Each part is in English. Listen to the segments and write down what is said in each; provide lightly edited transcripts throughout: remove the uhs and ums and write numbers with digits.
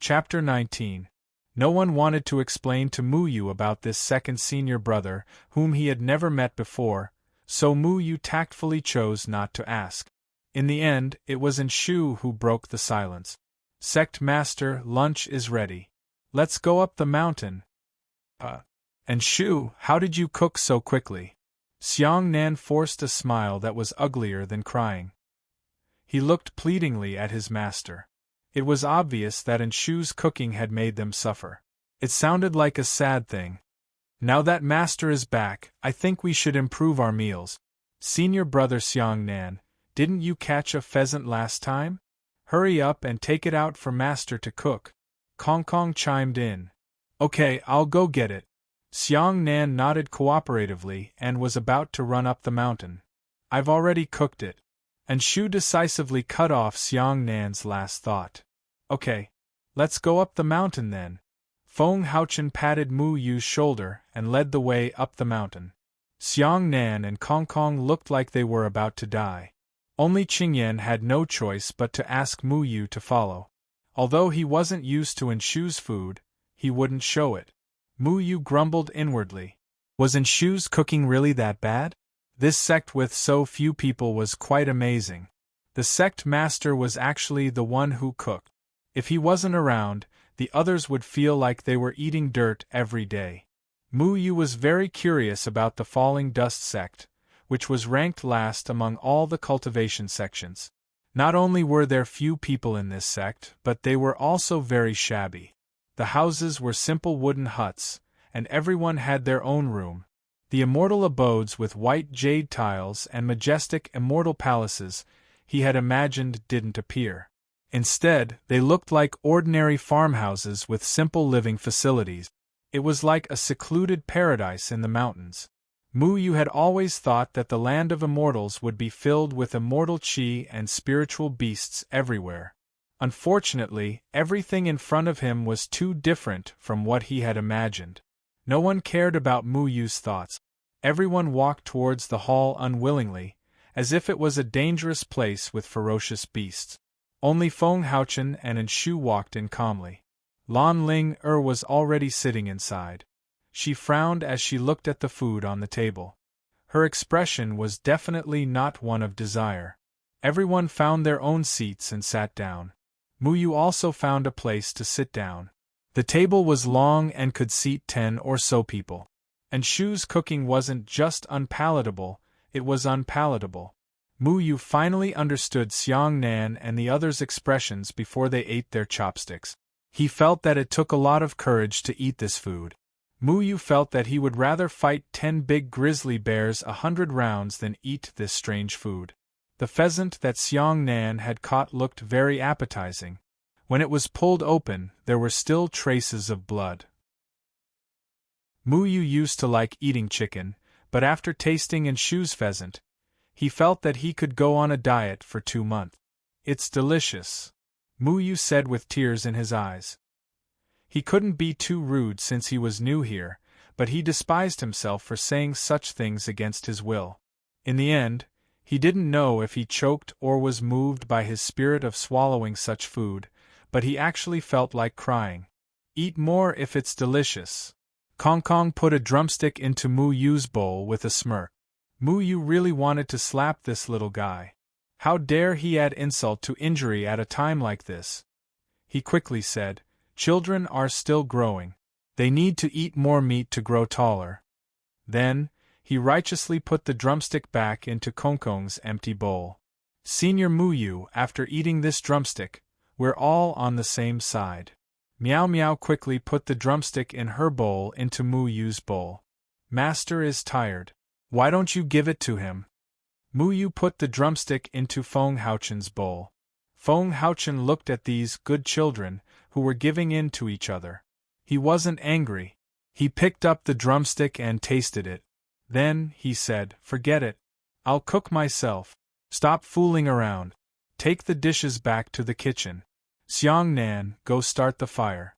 Chapter 19. No one wanted to explain to Muyu about this second senior brother, whom he had never met before, so Muyu tactfully chose not to ask. In the end, it was Enshu who broke the silence. Sect Master, lunch is ready. Let's go up the mountain. Enshu, how did you cook so quickly? Xiang Nan forced a smile that was uglier than crying. He looked pleadingly at his master. It was obvious that Enshu's cooking had made them suffer. It sounded like a sad thing. Now that master is back, I think we should improve our meals. Senior brother Xiang Nan, didn't you catch a pheasant last time? Hurry up and take it out for master to cook. Kong Kong chimed in. Okay, I'll go get it. Xiang Nan nodded cooperatively and was about to run up the mountain. I've already cooked it. And Shu decisively cut off Xiang Nan's last thought. Okay, let's go up the mountain then. Feng Haochen patted Mu Yu's shoulder and led the way up the mountain. Xiang Nan and Kong Kong looked like they were about to die. Only Qingyan had no choice but to ask Mu Yu to follow. Although he wasn't used to Enshu's food, he wouldn't show it. Mu Yu grumbled inwardly. Was Enshu's cooking really that bad? This sect with so few people was quite amazing. The sect master was actually the one who cooked. If he wasn't around, the others would feel like they were eating dirt every day. Mu Yu was very curious about the falling dust sect, which was ranked last among all the cultivation sections. Not only were there few people in this sect, but they were also very shabby. The houses were simple wooden huts, and everyone had their own room. The immortal abodes with white jade tiles and majestic immortal palaces he had imagined didn't appear. Instead, they looked like ordinary farmhouses with simple living facilities. It was like a secluded paradise in the mountains. Mu Yu had always thought that the land of immortals would be filled with immortal qi and spiritual beasts everywhere. Unfortunately, everything in front of him was too different from what he had imagined. No one cared about Mu Yu's thoughts. Everyone walked towards the hall unwillingly, as if it was a dangerous place with ferocious beasts. Only Feng Haochen and Enshu walked in calmly. Lan Ling was already sitting inside. She frowned as she looked at the food on the table. Her expression was definitely not one of desire. Everyone found their own seats and sat down. Mu Yu also found a place to sit down. The table was long and could seat 10 or so people. And Shu's cooking wasn't just unpalatable, it was unpalatable. Mu Yu finally understood Xiang Nan and the others' expressions before they ate their chopsticks. He felt that it took a lot of courage to eat this food. Mu Yu felt that he would rather fight 10 big grizzly bears 100 rounds than eat this strange food. The pheasant that Xiang Nan had caught looked very appetizing. When it was pulled open, there were still traces of blood. Mu Yu used to like eating chicken, but after tasting Enshu's pheasant, he felt that he could go on a diet for 2 months. It's delicious, Mu Yu said with tears in his eyes. He couldn't be too rude since he was new here, but he despised himself for saying such things against his will. In the end, he didn't know if he choked or was moved by his spirit of swallowing such food, but he actually felt like crying. Eat more if it's delicious. Kong Kong put a drumstick into Mu Yu's bowl with a smirk. Mu Yu really wanted to slap this little guy. How dare he add insult to injury at a time like this? He quickly said, "Children are still growing. They need to eat more meat to grow taller." Then, he righteously put the drumstick back into Kong Kong's empty bowl. Senior Mu Yu, after eating this drumstick, we're all on the same side. Meow Meow quickly put the drumstick in her bowl into Mu Yu's bowl. Master is tired. Why don't you give it to him? Mu Yu put the drumstick into Feng Haochen's bowl. Feng Haochen looked at these good children, who were giving in to each other. He wasn't angry. He picked up the drumstick and tasted it. Then, he said, "Forget it. I'll cook myself. Stop fooling around. Take the dishes back to the kitchen. Xiang Nan, go start the fire."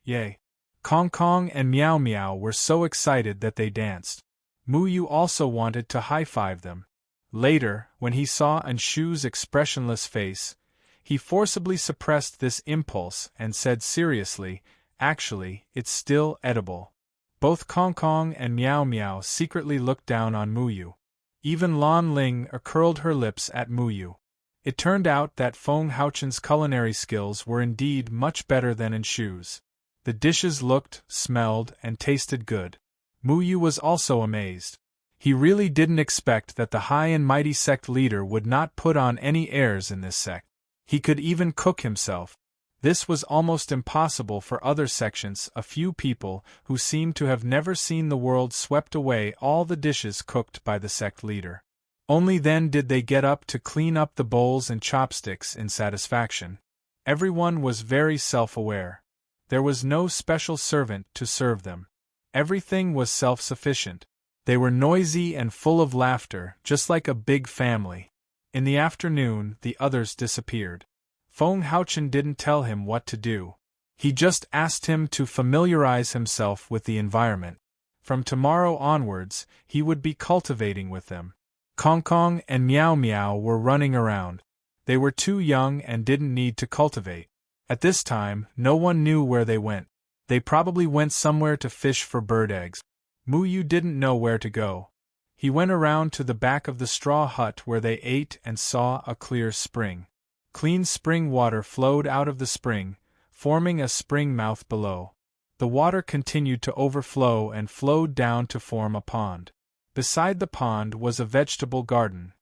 Yay! Kong Kong and Meow Meow were so excited that they danced. Mu Yu also wanted to high-five them. Later, when he saw Enshu's expressionless face, He forcibly suppressed this impulse and said seriously, "Actually, it's still edible." Both Kong Kong and Miao Miao secretly looked down on Muyu. Even Lan Ling curled her lips at Muyu. It turned out that Feng Haochen's culinary skills were indeed much better than Enshu's. The dishes looked, smelled, and tasted good. Muyu was also amazed. He really didn't expect that the high and mighty sect leader would not put on any airs in this sect. He could even cook himself. This was almost impossible for other sections. A few people, who seemed to have never seen the world, swept away all the dishes cooked by the sect leader. Only then did they get up to clean up the bowls and chopsticks in satisfaction. Everyone was very self-aware. There was no special servant to serve them. Everything was self-sufficient. They were noisy and full of laughter, just like a big family. In the afternoon, the others disappeared. Feng Haochen didn't tell him what to do. He just asked him to familiarize himself with the environment. From tomorrow onwards, he would be cultivating with them. Kong Kong and Miao Miao were running around. They were too young and didn't need to cultivate. At this time, no one knew where they went. They probably went somewhere to fish for bird eggs. Muyu didn't know where to go. He went around to the back of the straw hut where they ate and saw a clear spring. Clean spring water flowed out of the spring, forming a spring mouth below. The water continued to overflow and flowed down to form a pond. Beside the pond was a vegetable garden.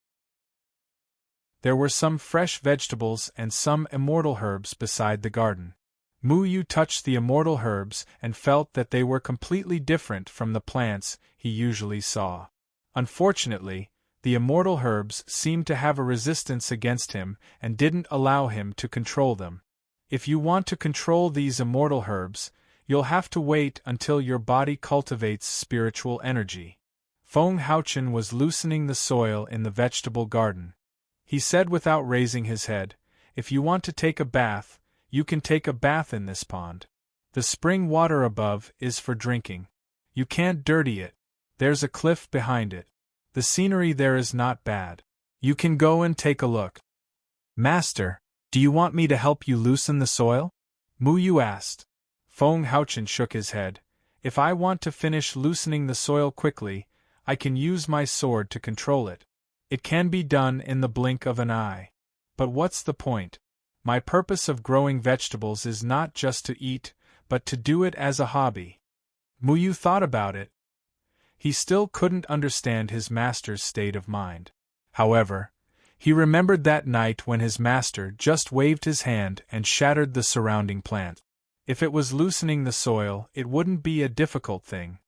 There were some fresh vegetables and some immortal herbs beside the garden. Muyu touched the immortal herbs and felt that they were completely different from the plants he usually saw. Unfortunately, the immortal herbs seemed to have a resistance against him and didn't allow him to control them. If you want to control these immortal herbs, you'll have to wait until your body cultivates spiritual energy. Feng Haochen was loosening the soil in the vegetable garden. He said without raising his head, "If you want to take a bath, you can take a bath in this pond. The spring water above is for drinking. You can't dirty it. There's a cliff behind it. The scenery there is not bad. You can go and take a look." "Master, do you want me to help you loosen the soil?" Muyu asked. Feng Haochen shook his head. "If I want to finish loosening the soil quickly, I can use my sword to control it. It can be done in the blink of an eye. But what's the point? My purpose of growing vegetables is not just to eat, but to do it as a hobby." Muyu thought about it. He still couldn't understand his master's state of mind. However, he remembered that night when his master just waved his hand and shattered the surrounding plant. If it was loosening the soil, it wouldn't be a difficult thing.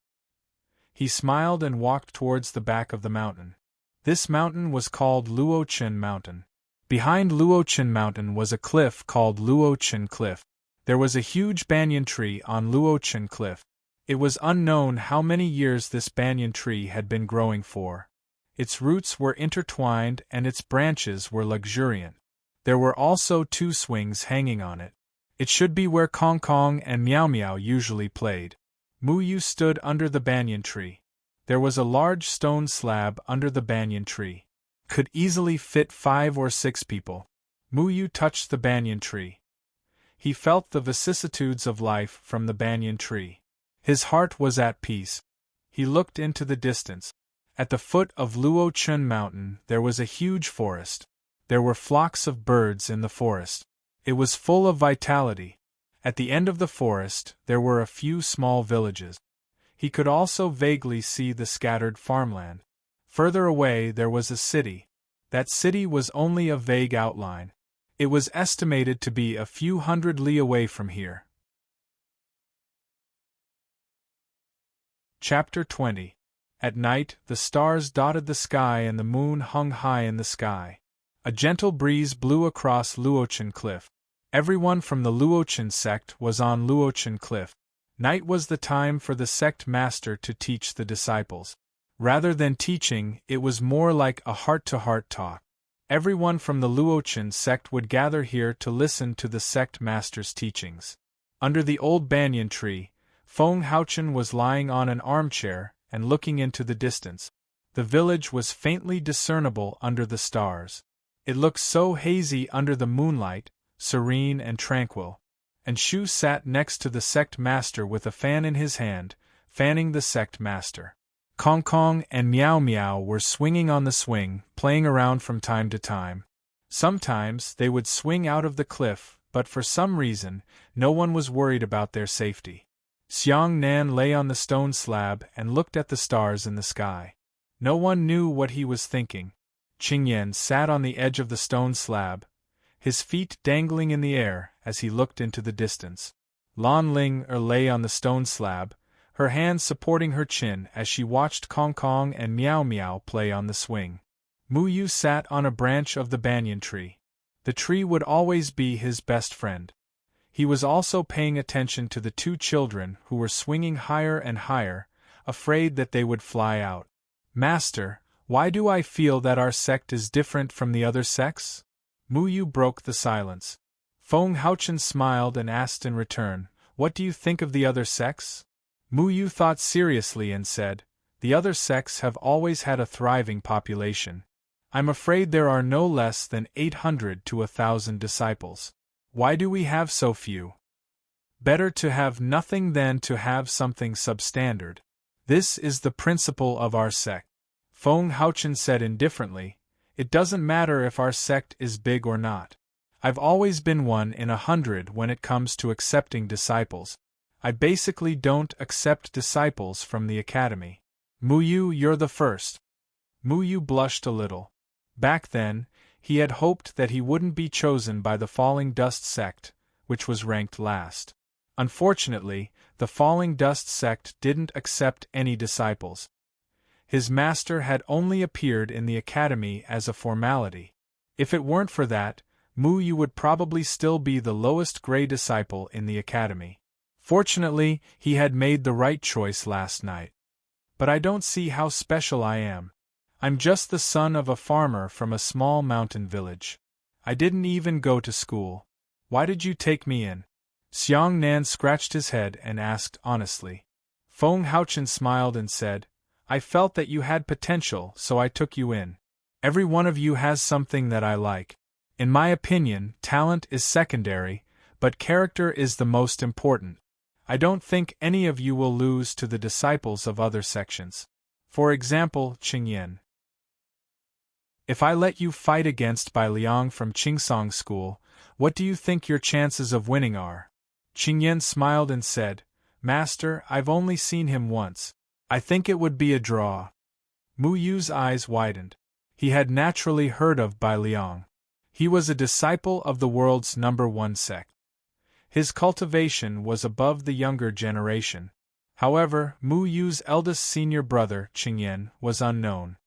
He smiled and walked towards the back of the mountain. This mountain was called Luochen Mountain. Behind Luochen Mountain was a cliff called Luochen Cliff. There was a huge banyan tree on Luochen Cliff. It was unknown how many years this banyan tree had been growing for. Its roots were intertwined and its branches were luxuriant. There were also 2 swings hanging on it. It should be where Kong Kong and Miao Miao usually played. Muyu stood under the banyan tree. There was a large stone slab under the banyan tree. Could easily fit 5 or 6 people. Muyu touched the banyan tree. He felt the vicissitudes of life from the banyan tree. His heart was at peace. He looked into the distance. At the foot of Luochen Mountain there was a huge forest. There were flocks of birds in the forest. It was full of vitality. At the end of the forest there were a few small villages. He could also vaguely see the scattered farmland. Further away there was a city. That city was only a vague outline. It was estimated to be a few hundred li away from here. Chapter 20. At night, the stars dotted the sky and the moon hung high in the sky. A gentle breeze blew across Luochen Cliff. Everyone from the Luochen sect was on Luochen Cliff. Night was the time for the sect master to teach the disciples. Rather than teaching, it was more like a heart-to-heart talk. Everyone from the Luochen sect would gather here to listen to the sect master's teachings. Under the old banyan tree, Feng Haochen was lying on an armchair and looking into the distance. The village was faintly discernible under the stars. It looked so hazy under the moonlight serene and tranquil. And Shu sat next to the sect master with a fan in his hand, fanning the sect master. Kong Kong and Meow Meow were swinging on the swing, playing around from time to time. Sometimes they would swing out of the cliff, but for some reason, no one was worried about their safety. Xiang Nan lay on the stone slab and looked at the stars in the sky. No one knew what he was thinking. Qingyan sat on the edge of the stone slab, his feet dangling in the air as he looked into the distance. Lan Ling lay on the stone slab, her hands supporting her chin as she watched Kong Kong and Meow Meow play on the swing. Mu Yu sat on a branch of the banyan tree. The tree would always be his best friend. He was also paying attention to the two children who were swinging higher and higher, afraid that they would fly out. Master, why do I feel that our sect is different from the other sects? Mu Yu broke the silence. Feng Haochen smiled and asked in return, what do you think of the other sects? Mu Yu thought seriously and said, the other sects have always had a thriving population. I'm afraid there are no less than 800 to 1,000 disciples. Why do we have so few? Better to have nothing than to have something substandard. This is the principle of our sect. Feng Haochen said indifferently, it doesn't matter if our sect is big or not. I've always been 1 in 100 when it comes to accepting disciples. I basically don't accept disciples from the academy. Mu Yu, you're the first. Mu Yu blushed a little. Back then, he had hoped that he wouldn't be chosen by the Falling Dust sect, which was ranked last. Unfortunately, the Falling Dust sect didn't accept any disciples. His master had only appeared in the academy as a formality. If it weren't for that, Mu Yu would probably still be the lowest grade disciple in the academy. Fortunately, he had made the right choice last night. But I don't see how special I am. I'm just the son of a farmer from a small mountain village. I didn't even go to school. Why did you take me in? Xiang Nan scratched his head and asked honestly. Feng Haochen smiled and said, I felt that you had potential, so I took you in. Every one of you has something that I like. In my opinion, talent is secondary, but character is the most important. I don't think any of you will lose to the disciples of other sections. For example, Qingyan. If I let you fight against Bai Liang from Qingsong School, what do you think your chances of winning are? Qingyan smiled and said, Master, I've only seen him once. I think it would be a draw. Mu Yu's eyes widened. He had naturally heard of Bai Liang. He was a disciple of the world's #1 sect. His cultivation was above the younger generation. However, Mu Yu's eldest senior brother, Qingyan, was unknown.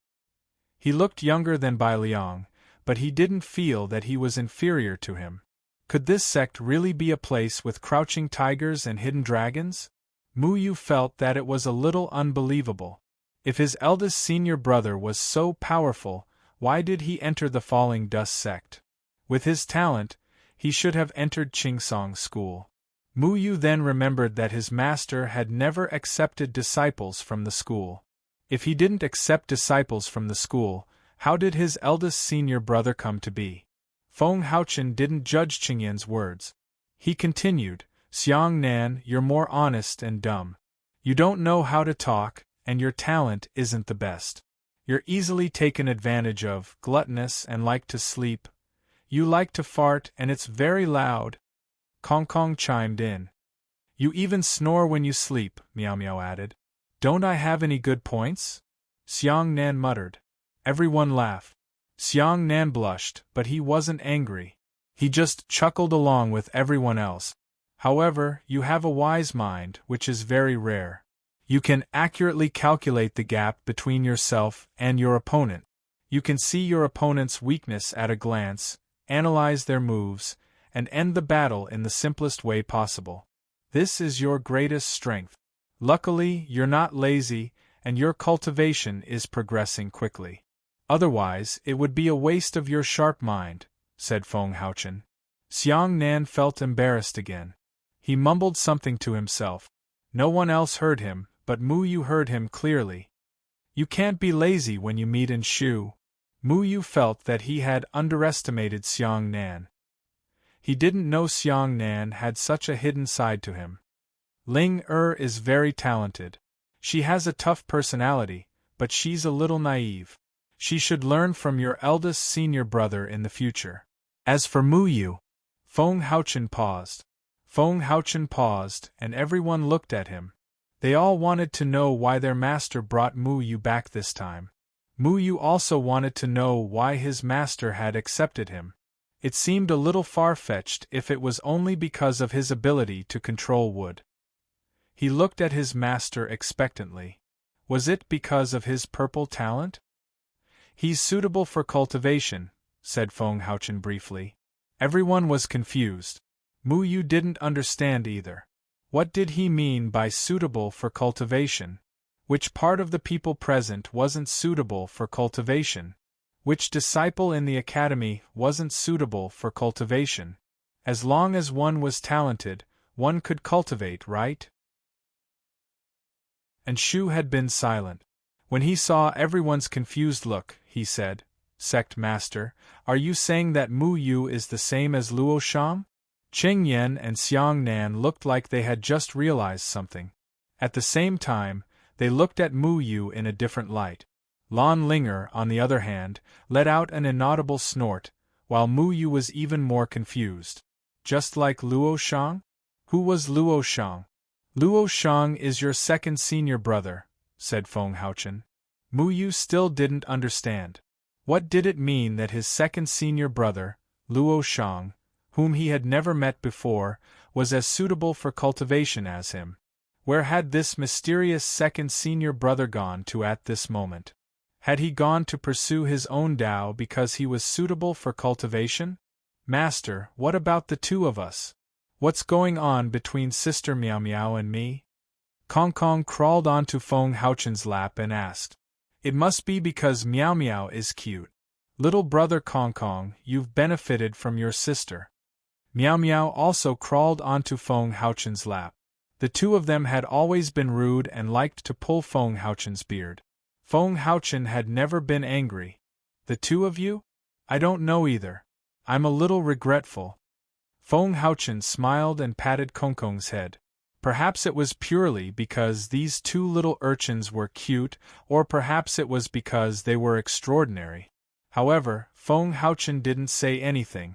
He looked younger than Bai Liang, but he didn't feel that he was inferior to him. Could this sect really be a place with crouching tigers and hidden dragons? Mu Yu felt that it was a little unbelievable. If his eldest senior brother was so powerful, why did he enter the Falling Dust sect? With his talent, he should have entered Qingsong School. Mu Yu then remembered that his master had never accepted disciples from the school. If he didn't accept disciples from the school, how did his eldest senior brother come to be? Feng Haochen didn't judge Qingyan's words. He continued, Xiang Nan, you're more honest and dumb. You don't know how to talk, and your talent isn't the best. You're easily taken advantage of, gluttonous and like to sleep. You like to fart and it's very loud. Kong Kong chimed in. You even snore when you sleep, Meow Meow added. Don't I have any good points? Xiang Nan muttered. Everyone laughed. Xiang Nan blushed, but he wasn't angry. He just chuckled along with everyone else. However, you have a wise mind, which is very rare. You can accurately calculate the gap between yourself and your opponent. You can see your opponent's weakness at a glance, analyze their moves, and end the battle in the simplest way possible. This is your greatest strength. Luckily, you're not lazy, and your cultivation is progressing quickly. Otherwise, it would be a waste of your sharp mind, said Feng Haochen. Xiang Nan felt embarrassed again. He mumbled something to himself. No one else heard him, but Mu Yu heard him clearly. You can't be lazy when you meet in Shu. Mu Yu felt that he had underestimated Xiang Nan. He didn't know Xiang Nan had such a hidden side to him. Ling is very talented. She has a tough personality, but she's a little naive. She should learn from your eldest senior brother in the future. As for Mu Yu, Feng Haochen paused. Feng Haochen paused, and everyone looked at him. They all wanted to know why their master brought Mu Yu back this time. Mu Yu also wanted to know why his master had accepted him. It seemed a little far-fetched if it was only because of his ability to control wood. He looked at his master expectantly. Was it because of his purple talent? He's suitable for cultivation, said Feng Haochen briefly. Everyone was confused. Mu Yu didn't understand either. What did he mean by suitable for cultivation? Which part of the people present wasn't suitable for cultivation? Which disciple in the academy wasn't suitable for cultivation? As long as one was talented, one could cultivate, right? And Shu had been silent. When he saw everyone's confused look, he said, Sect Master, are you saying that Mu Yu is the same as Luo Shang? Qing Yan and Xiang Nan looked like they had just realized something. At the same time, they looked at Mu Yu in a different light. Lan Linger, on the other hand, let out an inaudible snort, while Mu Yu was even more confused. Just like Luo Shang? Who was Luo Shang? Luo Shang is your second senior brother, said Feng Haochen. Mu Yu still didn't understand. What did it mean that his second senior brother, Luo Shang, whom he had never met before, was as suitable for cultivation as him? Where had this mysterious second senior brother gone to at this moment? Had he gone to pursue his own Tao because he was suitable for cultivation? Master, what about the two of us? What's going on between Sister Miao Miao and me? Kong Kong crawled onto Feng Haochen's lap and asked. It must be because Miao Miao is cute. Little brother Kong Kong, you've benefited from your sister. Miao Miao also crawled onto Feng Haochen's lap. The two of them had always been rude and liked to pull Feng Haochen's beard. Feng Haochen had never been angry. The two of you? I don't know either. I'm a little regretful. Feng Haochen smiled and patted Kong Kong's head. Perhaps it was purely because these two little urchins were cute, or perhaps it was because they were extraordinary. However, Feng Haochen didn't say anything.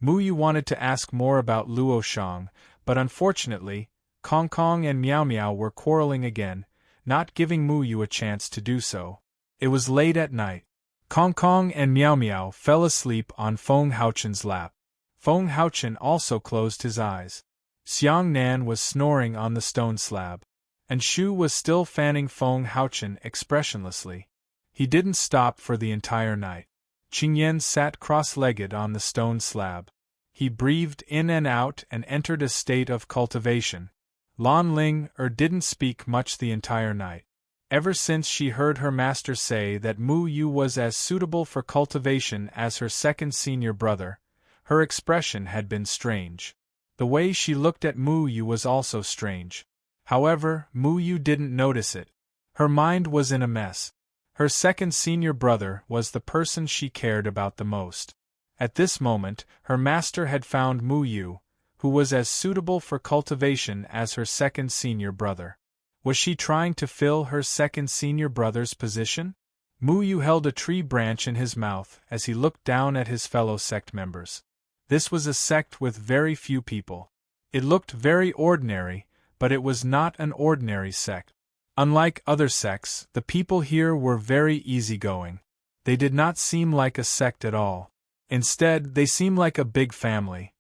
Mu Yu wanted to ask more about Luo Shang, but unfortunately, Kong Kong and Miao Miao were quarreling again, not giving Mu Yu a chance to do so. It was late at night. Kong Kong and Miao Miao fell asleep on Feng Haochen's lap. Feng Haochen also closed his eyes. Xiang Nan was snoring on the stone slab, and Shu was still fanning Feng Haochen expressionlessly. He didn't stop for the entire night. Qing Yan sat cross-legged on the stone slab. He breathed in and out and entered a state of cultivation. Lan Ling didn't speak much the entire night. Ever since she heard her master say that Mu Yu was as suitable for cultivation as her second senior brother, her expression had been strange. The way she looked at Mu Yu was also strange. However, Mu Yu didn't notice it. Her mind was in a mess. Her second senior brother was the person she cared about the most. At this moment, her master had found Mu Yu, who was as suitable for cultivation as her second senior brother. Was she trying to fill her second senior brother's position? Mu Yu held a tree branch in his mouth as he looked down at his fellow sect members. This was a sect with very few people. It looked very ordinary, but it was not an ordinary sect. Unlike other sects, the people here were very easygoing. They did not seem like a sect at all. Instead, they seemed like a big family.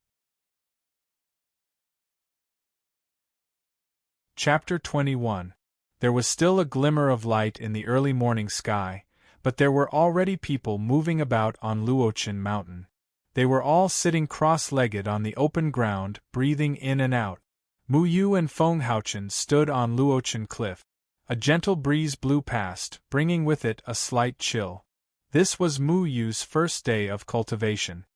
Chapter 21. There was still a glimmer of light in the early morning sky, but there were already people moving about on Luochen Mountain. They were all sitting cross-legged on the open ground, breathing in and out. Mu Yu and Feng Haochen stood on Luochen Cliff. A gentle breeze blew past, bringing with it a slight chill. This was Mu Yu's first day of cultivation.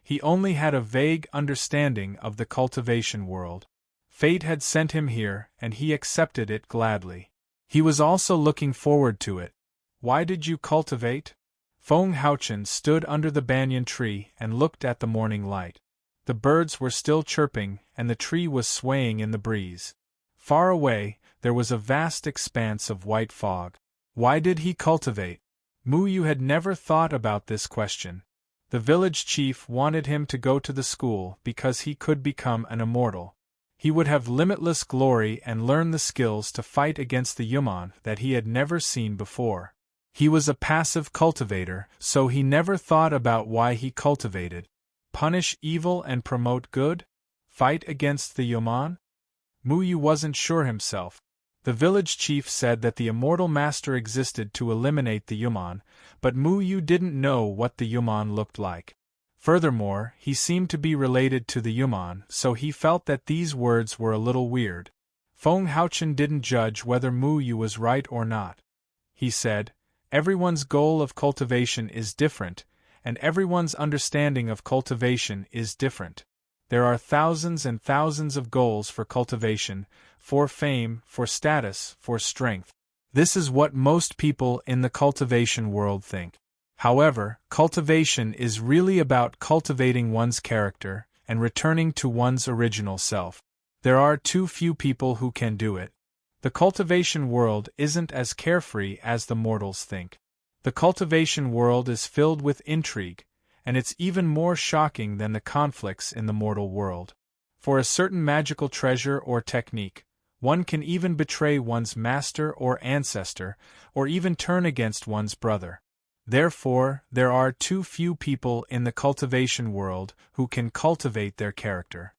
He only had a vague understanding of the cultivation world. Fate had sent him here, and he accepted it gladly. He was also looking forward to it. Why did you cultivate? Feng Haochen stood under the banyan tree and looked at the morning light. The birds were still chirping, and the tree was swaying in the breeze. Far away, there was a vast expanse of white fog. Why did he cultivate? Mu Yu had never thought about this question. The village chief wanted him to go to the school because he could become an immortal. He would have limitless glory and learn the skills to fight against the Yuman that he had never seen before. He was a passive cultivator, so he never thought about why he cultivated. Punish evil and promote good? Fight against the Yuman? Mu Yu wasn't sure himself. The village chief said that the immortal master existed to eliminate the Yuman, but Mu Yu didn't know what the Yuman looked like. Furthermore, he seemed to be related to the Yuman, so he felt that these words were a little weird. Feng Haochen didn't judge whether Mu Yu was right or not. He said, "Everyone's goal of cultivation is different, and everyone's understanding of cultivation is different. There are thousands and thousands of goals for cultivation, for fame, for status, for strength. This is what most people in the cultivation world think. However, cultivation is really about cultivating one's character and returning to one's original self. There are too few people who can do it. The cultivation world isn't as carefree as the mortals think. The cultivation world is filled with intrigue, and it's even more shocking than the conflicts in the mortal world. For a certain magical treasure or technique, one can even betray one's master or ancestor, or even turn against one's brother. Therefore, there are too few people in the cultivation world who can cultivate their character."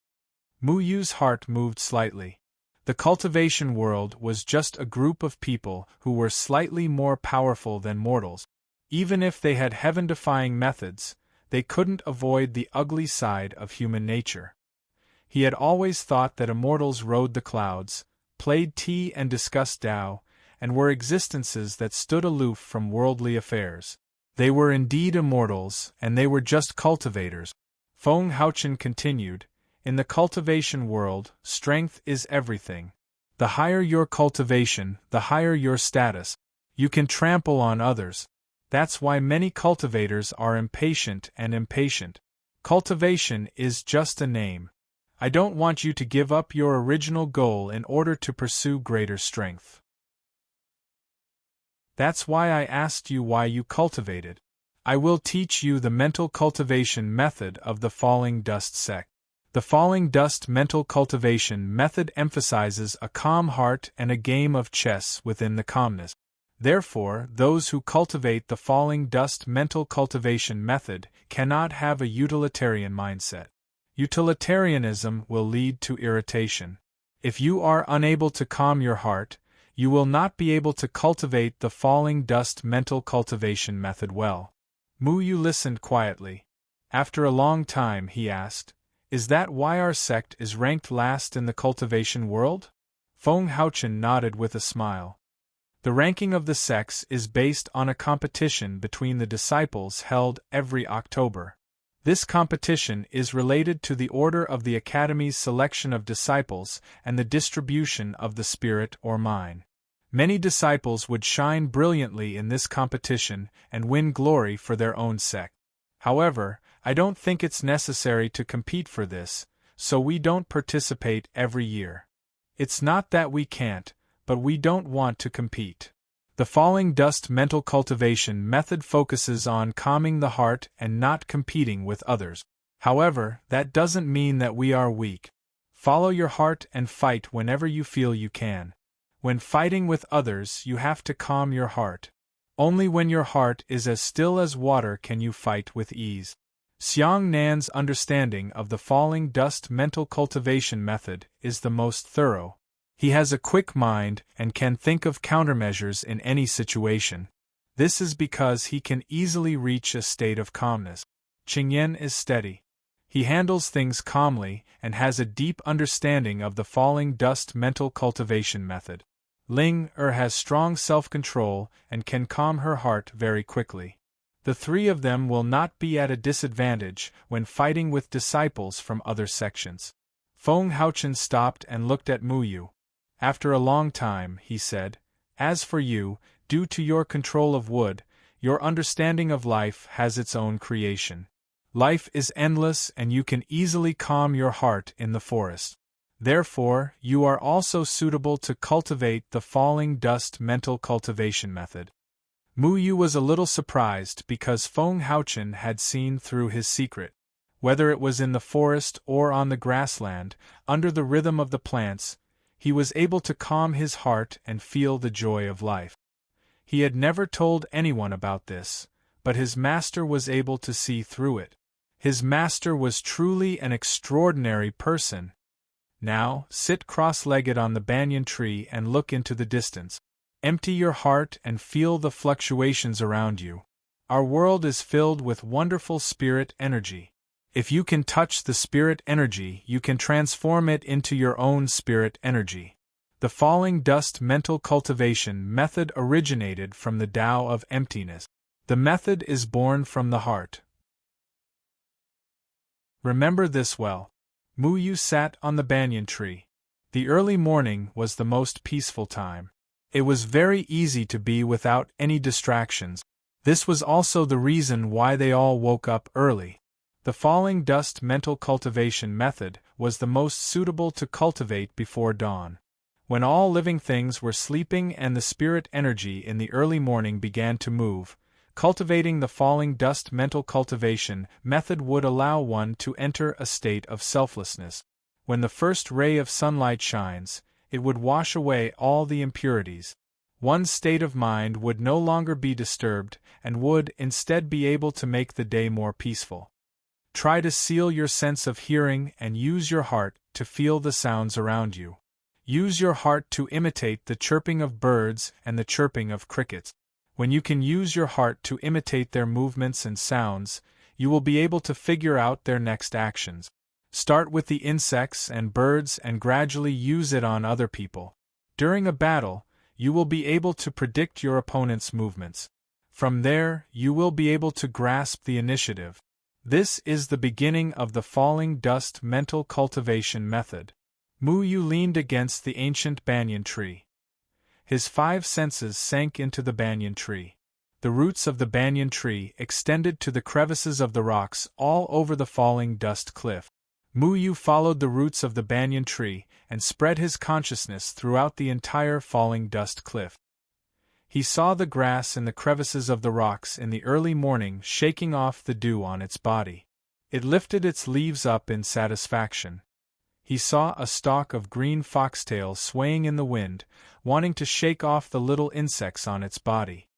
Mu Yu's heart moved slightly. The cultivation world was just a group of people who were slightly more powerful than mortals. Even if they had heaven-defying methods, they couldn't avoid the ugly side of human nature. He had always thought that immortals rode the clouds, played tea and discussed Tao, and were existences that stood aloof from worldly affairs. They were indeed immortals, and they were just cultivators. Feng Haochen continued, "In the cultivation world, strength is everything. The higher your cultivation, the higher your status. You can trample on others. That's why many cultivators are impatient. Cultivation is just a name. I don't want you to give up your original goal in order to pursue greater strength. That's why I asked you why you cultivated. I will teach you the mental cultivation method of the Falling Dust sect. The Falling Dust mental cultivation method emphasizes a calm heart and a game of chess within the calmness. Therefore, those who cultivate the Falling Dust mental cultivation method cannot have a utilitarian mindset. Utilitarianism will lead to irritation. If you are unable to calm your heart, you will not be able to cultivate the Falling Dust mental cultivation method well." Mu Yu listened quietly. After a long time he asked, "Is that why our sect is ranked last in the cultivation world?" Feng Haochen nodded with a smile. The ranking of the sects is based on a competition between the disciples held every October. This competition is related to the order of the Academy's selection of disciples and the distribution of the spirit or mine. Many disciples would shine brilliantly in this competition and win glory for their own sect. However, I don't think it's necessary to compete for this, so we don't participate every year. It's not that we can't, but we don't want to compete. The Falling Dust mental cultivation method focuses on calming the heart and not competing with others. However, that doesn't mean that we are weak. Follow your heart and fight whenever you feel you can. When fighting with others, you have to calm your heart. Only when your heart is as still as water can you fight with ease. Xiang Nan's understanding of the Falling Dust mental cultivation method is the most thorough. He has a quick mind and can think of countermeasures in any situation. This is because he can easily reach a state of calmness. Qingyan is steady. He handles things calmly and has a deep understanding of the Falling Dust mental cultivation method. Ling has strong self-control and can calm her heart very quickly. The three of them will not be at a disadvantage when fighting with disciples from other sections. Feng Haochen stopped and looked at Mu Yu. After a long time, he said, "As for you, due to your control of wood, your understanding of life has its own creation. Life is endless and you can easily calm your heart in the forest. Therefore, you are also suitable to cultivate the falling dust mental cultivation method. Mu Yu was a little surprised because Feng Haochen had seen through his secret. Whether it was in the forest or on the grassland, under the rhythm of the plants, he was able to calm his heart and feel the joy of life. He had never told anyone about this, but his master was able to see through it. His master was truly an extraordinary person. Now, sit cross-legged on the banyan tree and look into the distance. Empty your heart and feel the fluctuations around you. Our world is filled with wonderful spirit energy. If you can touch the spirit energy, you can transform it into your own spirit energy. The falling dust mental cultivation method originated from the Tao of emptiness. The method is born from the heart. Remember this well. Mu Yu sat on the banyan tree. The early morning was the most peaceful time. It was very easy to be without any distractions. This was also the reason why they all woke up early. The falling dust mental cultivation method was the most suitable to cultivate before dawn. When all living things were sleeping and the spirit energy in the early morning began to move, cultivating the falling dust mental cultivation method would allow one to enter a state of selflessness. When the first ray of sunlight shines, it would wash away all the impurities. One's state of mind would no longer be disturbed and would instead be able to make the day more peaceful. Try to seal your sense of hearing and use your heart to feel the sounds around you. Use your heart to imitate the chirping of birds and the chirping of crickets. When you can use your heart to imitate their movements and sounds, you will be able to figure out their next actions. Start with the insects and birds and gradually use it on other people. During a battle, you will be able to predict your opponent's movements. From there, you will be able to grasp the initiative. This is the beginning of the falling dust mental cultivation method. Mu Yu leaned against the ancient banyan tree. His 5 senses sank into the banyan tree. The roots of the banyan tree extended to the crevices of the rocks all over the falling dust cliff. Mu Yu followed the roots of the banyan tree and spread his consciousness throughout the entire falling dust cliff. He saw the grass in the crevices of the rocks in the early morning shaking off the dew on its body. It lifted its leaves up in satisfaction. He saw a stalk of green foxtail swaying in the wind, wanting to shake off the little insects on its body.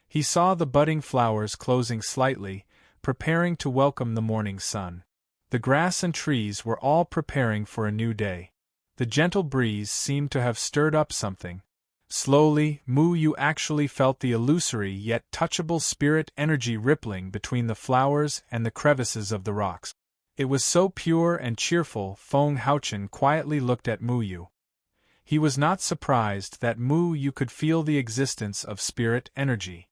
He saw the budding flowers closing slightly, preparing to welcome the morning sun. The grass and trees were all preparing for a new day. The gentle breeze seemed to have stirred up something. Slowly, Mu Yu actually felt the illusory yet touchable spirit energy rippling between the flowers and the crevices of the rocks. It was so pure and cheerful. Feng Haochen quietly looked at Mu Yu. He was not surprised that Mu Yu could feel the existence of spirit energy.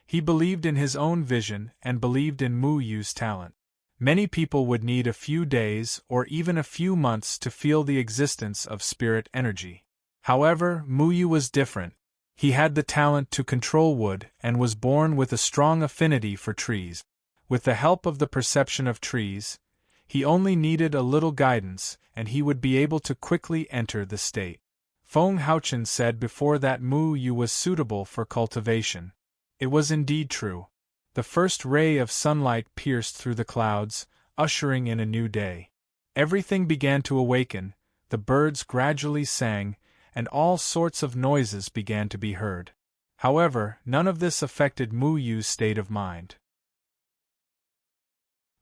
He believed in his own vision and believed in Mu Yu's talent. Many people would need a few days or even a few months to feel the existence of spirit energy. However, Mu Yu was different. He had the talent to control wood and was born with a strong affinity for trees. With the help of the perception of trees, he only needed a little guidance and he would be able to quickly enter the state. Feng Haochen said before that Mu Yu was suitable for cultivation. It was indeed true. The first ray of sunlight pierced through the clouds, ushering in a new day. Everything began to awaken, the birds gradually sang, and all sorts of noises began to be heard. However, none of this affected Mu Yu's state of mind.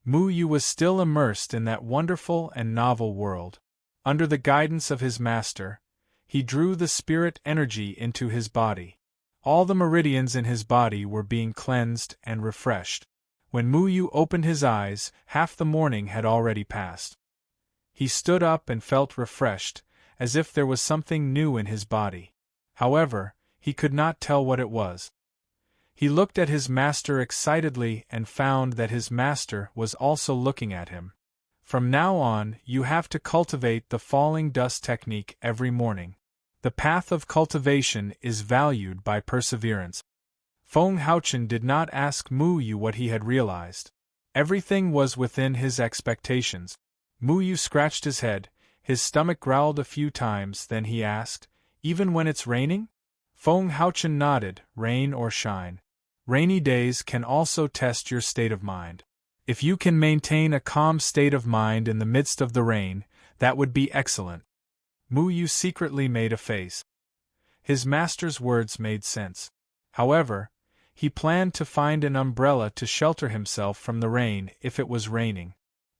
Mu Yu was still immersed in that wonderful and novel world. Under the guidance of his master, he drew the spirit energy into his body. All the meridians in his body were being cleansed and refreshed. When Mu Yu opened his eyes, half the morning had already passed. He stood up and felt refreshed, as if there was something new in his body. However, he could not tell what it was. He looked at his master excitedly and found that his master was also looking at him. From now on, you have to cultivate the falling dust technique every morning. The path of cultivation is valued by perseverance. Feng Haochen did not ask Mu Yu what he had realized. Everything was within his expectations. Mu Yu scratched his head, his stomach growled a few times, then he asked, "Even when it's raining?" Feng Haochen nodded, "Rain or shine. Rainy days can also test your state of mind. If you can maintain a calm state of mind in the midst of the rain, that would be excellent." Mu Yu secretly made a face. His master's words made sense. However, he planned to find an umbrella to shelter himself from the rain if it was raining.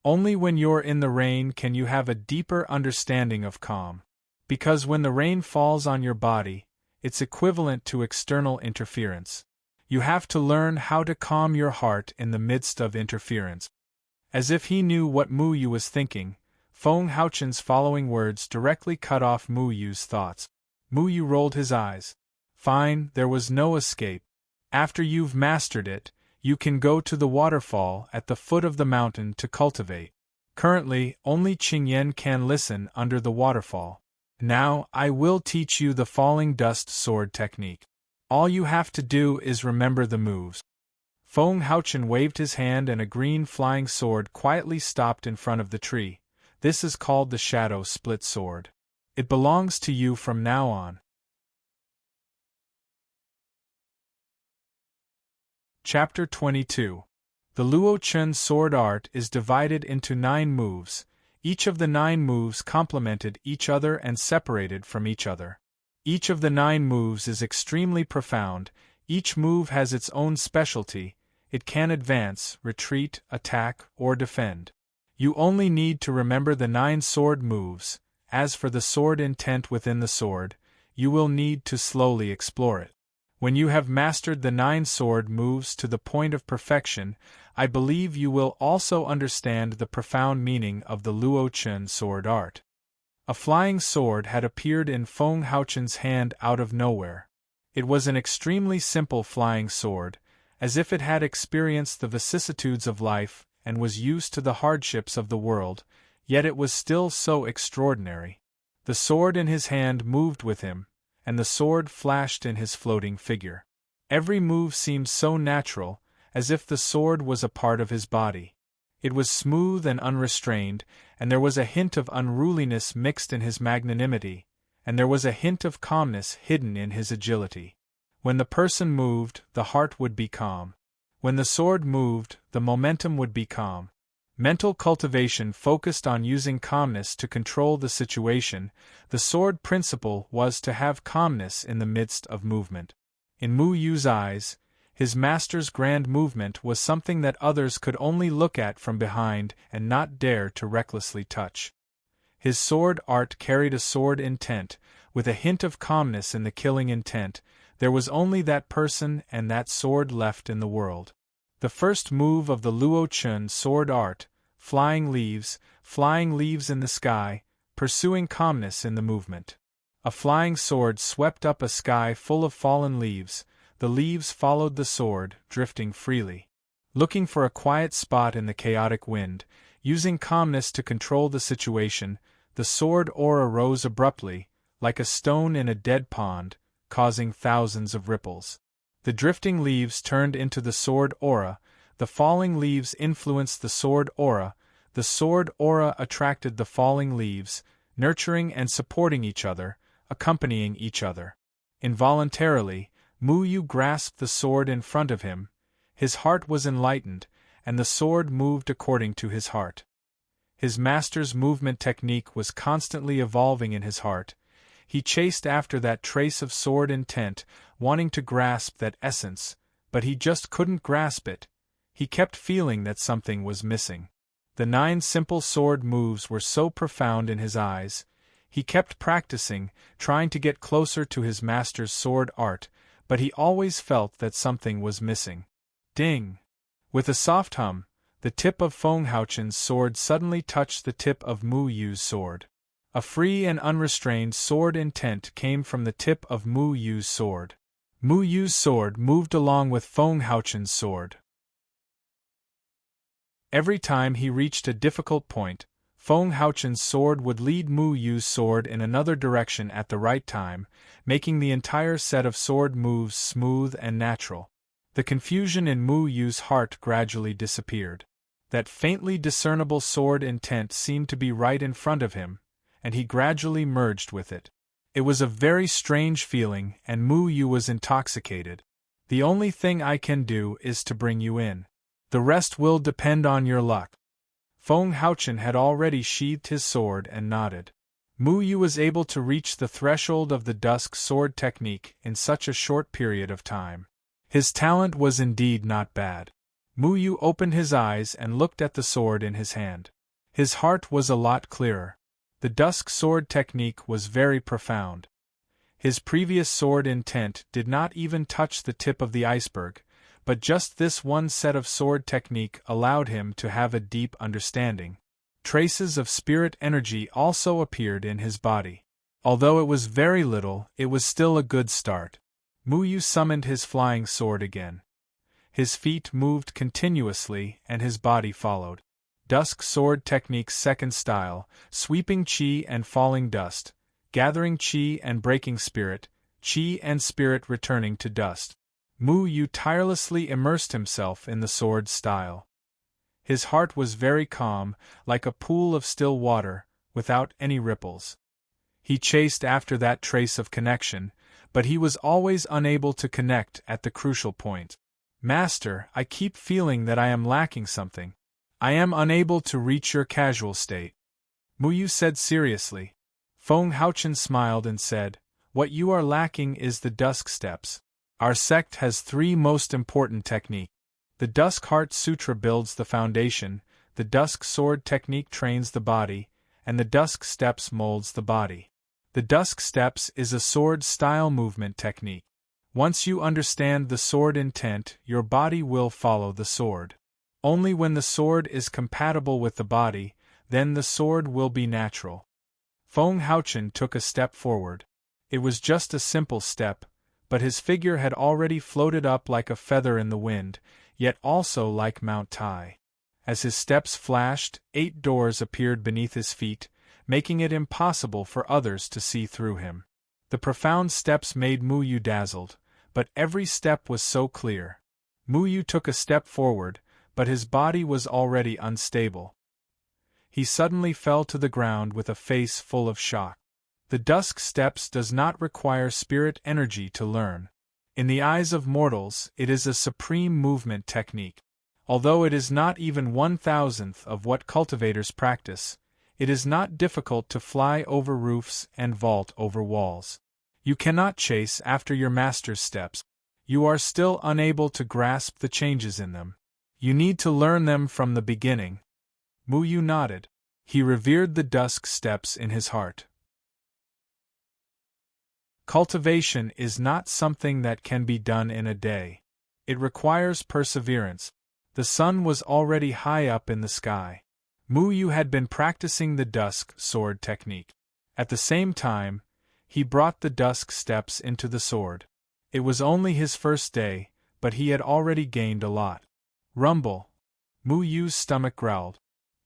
Only when you're in the rain can you have a deeper understanding of calm. Because when the rain falls on your body, it's equivalent to external interference. You have to learn how to calm your heart in the midst of interference. As if he knew what Mu Yu was thinking, Feng Haochen's following words directly cut off Mu Yu's thoughts. Mu Yu rolled his eyes. "Fine, there was no escape. After you've mastered it, you can go to the waterfall at the foot of the mountain to cultivate. Currently, only Qingyan can listen under the waterfall. Now, I will teach you the falling dust sword technique. All you have to do is remember the moves." Feng Haochen waved his hand and a green flying sword quietly stopped in front of the tree. "This is called the Shadow Split Sword. It belongs to you from now on." Chapter 22. The Luo Chen sword art is divided into 9 moves. Each of the 9 moves complemented each other and separated from each other. Each of the 9 moves is extremely profound. Each move has its own specialty. It can advance, retreat, attack, or defend. You only need to remember the 9 sword moves. As for the sword intent within the sword, you will need to slowly explore it. When you have mastered the 9 sword moves to the point of perfection, I believe you will also understand the profound meaning of the Luo Chen sword art. A flying sword had appeared in Feng Haochen's hand out of nowhere. It was an extremely simple flying sword, as if it had experienced the vicissitudes of life and was used to the hardships of the world, yet it was still so extraordinary. The sword in his hand moved with him, and the sword flashed in his floating figure. Every move seemed so natural, as if the sword was a part of his body. It was smooth and unrestrained, and there was a hint of unruliness mixed in his magnanimity, and there was a hint of calmness hidden in his agility. When the person moved, the heart would be calm. When the sword moved, the momentum would be calm. Mental cultivation focused on using calmness to control the situation. The sword principle was to have calmness in the midst of movement. In Mu Yu's eyes, his master's grand movement was something that others could only look at from behind and not dare to recklessly touch. His sword art carried a sword intent, with a hint of calmness in the killing intent. There was only that person and that sword left in the world. The first move of the Luo Chen sword art, flying leaves in the sky, pursuing calmness in the movement. A flying sword swept up a sky full of fallen leaves. The leaves followed the sword, drifting freely. Looking for a quiet spot in the chaotic wind, using calmness to control the situation, the sword aura rose abruptly, like a stone in a dead pond, causing thousands of ripples. The drifting leaves turned into the sword aura, the falling leaves influenced the sword aura attracted the falling leaves, nurturing and supporting each other, accompanying each other. Involuntarily, Mu Yu grasped the sword in front of him. His heart was enlightened, and the sword moved according to his heart. His master's movement technique was constantly evolving in his heart. He chased after that trace of sword intent, wanting to grasp that essence, but he just couldn't grasp it. He kept feeling that something was missing. The 9 simple sword moves were so profound in his eyes. He kept practicing, trying to get closer to his master's sword art, but he always felt that something was missing. Ding! With a soft hum, the tip of Feng Haochen's sword suddenly touched the tip of Mu Yu's sword. A free and unrestrained sword intent came from the tip of Mu Yu's sword. Mu Yu's sword moved along with Feng Haochen's sword. Every time he reached a difficult point, Feng Haochen's sword would lead Mu Yu's sword in another direction at the right time, making the entire set of sword moves smooth and natural. The confusion in Mu Yu's heart gradually disappeared. That faintly discernible sword intent seemed to be right in front of him, and he gradually merged with it. It was a very strange feeling, and Mu Yu was intoxicated. The only thing I can do is to bring you in. The rest will depend on your luck. Feng Haochen had already sheathed his sword and nodded. Mu Yu was able to reach the threshold of the dusk sword technique in such a short period of time. His talent was indeed not bad. Mu Yu opened his eyes and looked at the sword in his hand. His heart was a lot clearer. The dusk sword technique was very profound. His previous sword intent did not even touch the tip of the iceberg, but just this one set of sword technique allowed him to have a deep understanding. Traces of spirit energy also appeared in his body. Although it was very little, it was still a good start. Mu Yu summoned his flying sword again. His feet moved continuously and his body followed. Dusk sword technique's second style, sweeping qi and falling dust, gathering qi and breaking spirit, qi and spirit returning to dust. Mu Yu tirelessly immersed himself in the sword style. His heart was very calm, like a pool of still water, without any ripples. He chased after that trace of connection, but he was always unable to connect at the crucial point. Master, I keep feeling that I am lacking something. I am unable to reach your casual state. Mu Yu said seriously. Feng Haochen smiled and said, What you are lacking is the dusk steps. Our sect has 3 most important techniques. The Dusk Heart Sutra builds the foundation, the Dusk Sword technique trains the body, and the Dusk Steps molds the body. The Dusk Steps is a sword-style movement technique. Once you understand the sword intent, your body will follow the sword. Only when the sword is compatible with the body, then the sword will be natural. Feng Haochen took a step forward. It was just a simple step, but his figure had already floated up like a feather in the wind, yet also like Mount Tai. As his steps flashed, 8 doors appeared beneath his feet, making it impossible for others to see through him. The profound steps made Mu Yu dazzled, but every step was so clear. Mu Yu took a step forward, but his body was already unstable. He suddenly fell to the ground with a face full of shock. The Dusk Steps does not require spirit energy to learn. In the eyes of mortals, it is a supreme movement technique. Although it is not even 1,000th of what cultivators practice, it is not difficult to fly over roofs and vault over walls. You cannot chase after your master's steps. You are still unable to grasp the changes in them. You need to learn them from the beginning. Mu Yu nodded. He revered the Dusk Steps in his heart. Cultivation is not something that can be done in a day. It requires perseverance. The sun was already high up in the sky. Mu Yu had been practicing the Dusk Sword technique. At the same time, he brought the Dusk Steps into the sword. It was only his first day, but he had already gained a lot. Rumble. Mu Yu's stomach growled.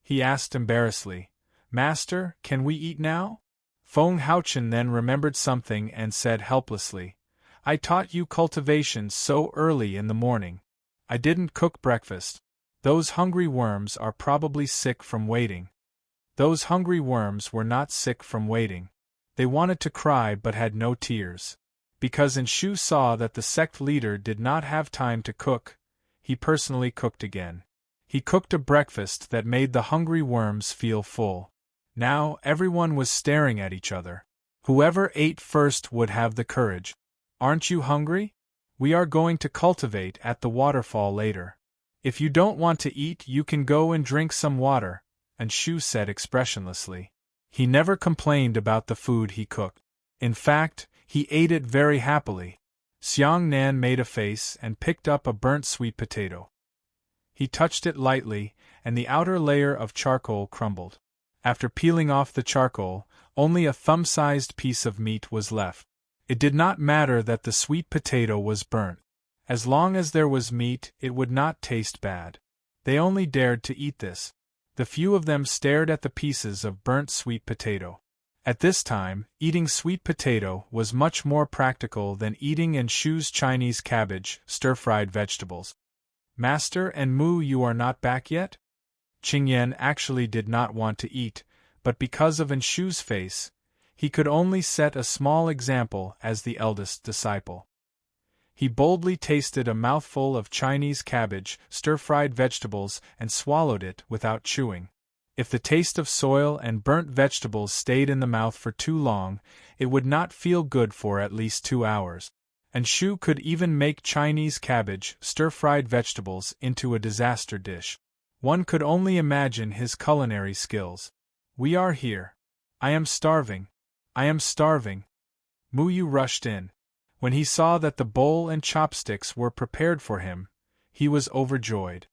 He asked embarrassedly, Master, can we eat now? Feng Haochen then remembered something and said helplessly, I taught you cultivation so early in the morning. I didn't cook breakfast. Those hungry worms are probably sick from waiting. Those hungry worms were not sick from waiting. They wanted to cry but had no tears. Because Enshu saw that the sect leader did not have time to cook, he personally cooked again. He cooked a breakfast that made the hungry worms feel full. Now everyone was staring at each other. Whoever ate first would have the courage. Aren't you hungry? We are going to cultivate at the waterfall later. If you don't want to eat, you can go and drink some water, Enshu said expressionlessly. He never complained about the food he cooked. In fact, he ate it very happily. Xiang Nan made a face and picked up a burnt sweet potato. He touched it lightly, and the outer layer of charcoal crumbled. After peeling off the charcoal, only a thumb-sized piece of meat was left. It did not matter that the sweet potato was burnt. As long as there was meat, it would not taste bad. They only dared to eat this. The few of them stared at the pieces of burnt sweet potato. At this time, eating sweet potato was much more practical than eating Enshu's Chinese cabbage, stir-fried vegetables. Master and Mu, you are not back yet? Qingyan actually did not want to eat, but because of Enshu's face, he could only set a small example as the eldest disciple. He boldly tasted a mouthful of Chinese cabbage, stir-fried vegetables, and swallowed it without chewing. If the taste of soil and burnt vegetables stayed in the mouth for too long, it would not feel good for at least 2 hours. Enshu could even make Chinese cabbage, stir-fried vegetables, into a disaster dish. One could only imagine his culinary skills. "We are here. I am starving. I am starving." Muyu rushed in. When he saw that the bowl and chopsticks were prepared for him, he was overjoyed.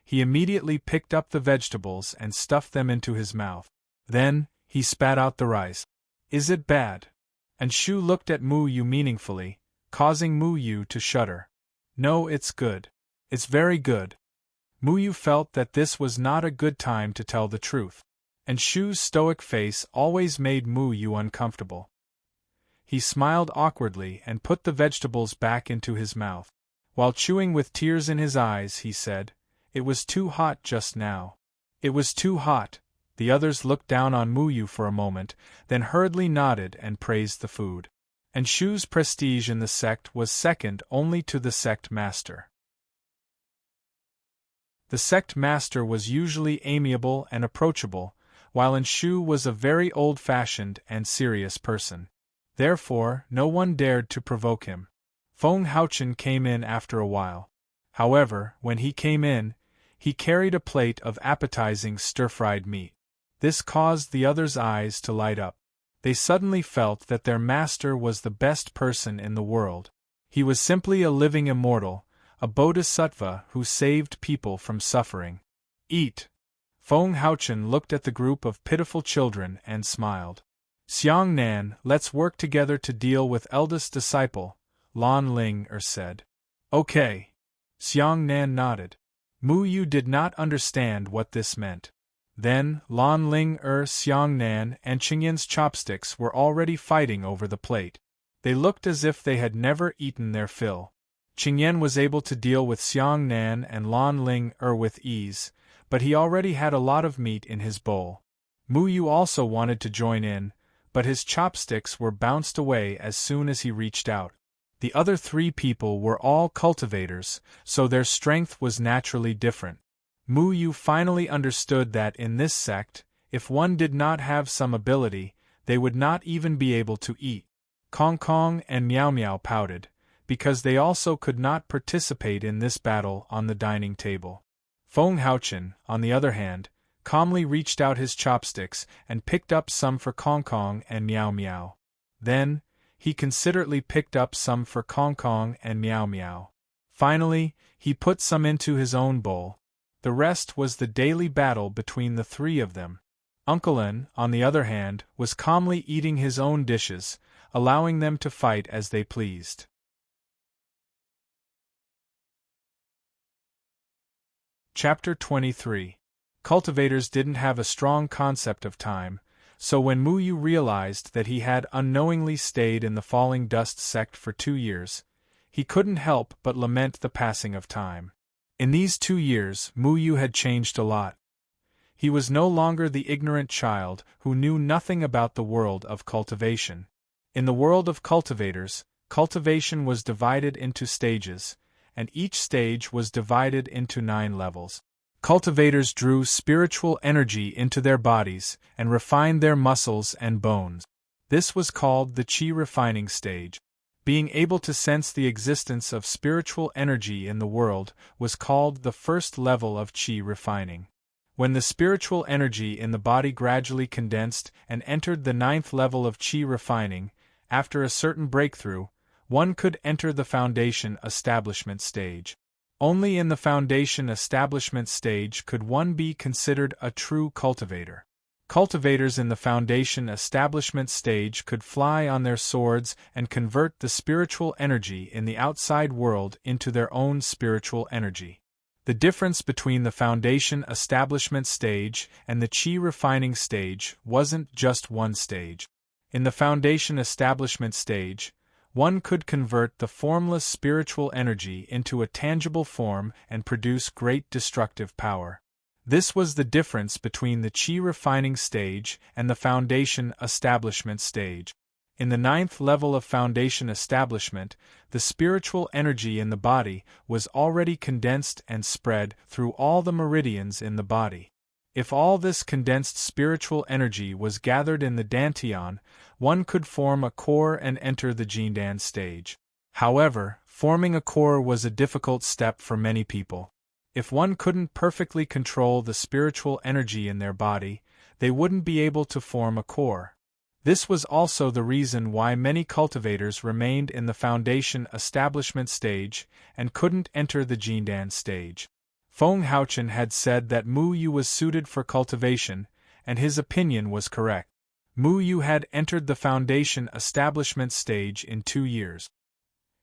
He immediately picked up the vegetables and stuffed them into his mouth. Then, he spat out the rice. "Is it bad?" Enshu looked at Muyu meaningfully, causing Muyu to shudder. "No, it's good. It's very good." Muyu felt that this was not a good time to tell the truth. Enshu's stoic face always made Muyu uncomfortable. He smiled awkwardly and put the vegetables back into his mouth. While chewing with tears in his eyes, he said, "It was too hot just now." It was too hot. The others looked down on Muyu for a moment, then hurriedly nodded and praised the food. Enshu's prestige in the sect was second only to the sect master. The sect master was usually amiable and approachable, while Enshu was a very old-fashioned and serious person. Therefore, no one dared to provoke him. Feng Haochen came in after a while. However, when he came in, he carried a plate of appetizing stir-fried meat. This caused the others' eyes to light up. They suddenly felt that their master was the best person in the world. He was simply a living immortal, a bodhisattva who saved people from suffering. "Eat!" Feng Haochen looked at the group of pitiful children and smiled. "Xiang Nan, let's work together to deal with eldest disciple," Lan Ling said. "Okay." Xiang Nan nodded. Muyu did not understand what this meant. Then, Lan Ling Xiang Nan and Qingyan's chopsticks were already fighting over the plate. They looked as if they had never eaten their fill. Qingyan was able to deal with Xiang Nan and Lan Ling with ease, but he already had a lot of meat in his bowl. Muyu also wanted to join in, but his chopsticks were bounced away as soon as he reached out. The other 3 people were all cultivators, so their strength was naturally different. Muyu finally understood that in this sect, if one did not have some ability, they would not even be able to eat. Kong Kong and Miao Miao pouted, because they also could not participate in this battle on the dining table. Feng Haochen, on the other hand, calmly reached out his chopsticks and picked up some for Kong Kong and Miao Miao. Then, he considerately picked up some for Kong Kong and Miao Miao. Finally, he put some into his own bowl. The rest was the daily battle between the 3 of them. Uncle En, on the other hand, was calmly eating his own dishes, allowing them to fight as they pleased. Chapter 23. Cultivators didn't have a strong concept of time, so when Muyu realized that he had unknowingly stayed in the Falling Dust sect for 2 years, he couldn't help but lament the passing of time. In these 2 years, Muyu had changed a lot. He was no longer the ignorant child who knew nothing about the world of cultivation. In the world of cultivators, cultivation was divided into stages, and each stage was divided into 9 levels. Cultivators drew spiritual energy into their bodies and refined their muscles and bones. This was called the Qi refining stage. Being able to sense the existence of spiritual energy in the world was called the first level of Qi refining. When the spiritual energy in the body gradually condensed and entered the 9th level of Qi refining, after a certain breakthrough, one could enter the foundation establishment stage. Only in the foundation establishment stage could one be considered a true cultivator. Cultivators in the foundation establishment stage could fly on their swords and convert the spiritual energy in the outside world into their own spiritual energy. The difference between the foundation establishment stage and the Qi refining stage wasn't just one stage. In the foundation establishment stage, one could convert the formless spiritual energy into a tangible form and produce great destructive power. This was the difference between the qi refining stage and the foundation establishment stage. In the 9th level of foundation establishment, the spiritual energy in the body was already condensed and spread through all the meridians in the body. If all this condensed spiritual energy was gathered in the dantian, one could form a core and enter the jindan stage. However, forming a core was a difficult step for many people. If one couldn't perfectly control the spiritual energy in their body, they wouldn't be able to form a core. This was also the reason why many cultivators remained in the foundation establishment stage and couldn't enter the jindan stage. Feng Haochen had said that Mu Yu was suited for cultivation, and his opinion was correct. Mu Yu had entered the foundation establishment stage in 2 years.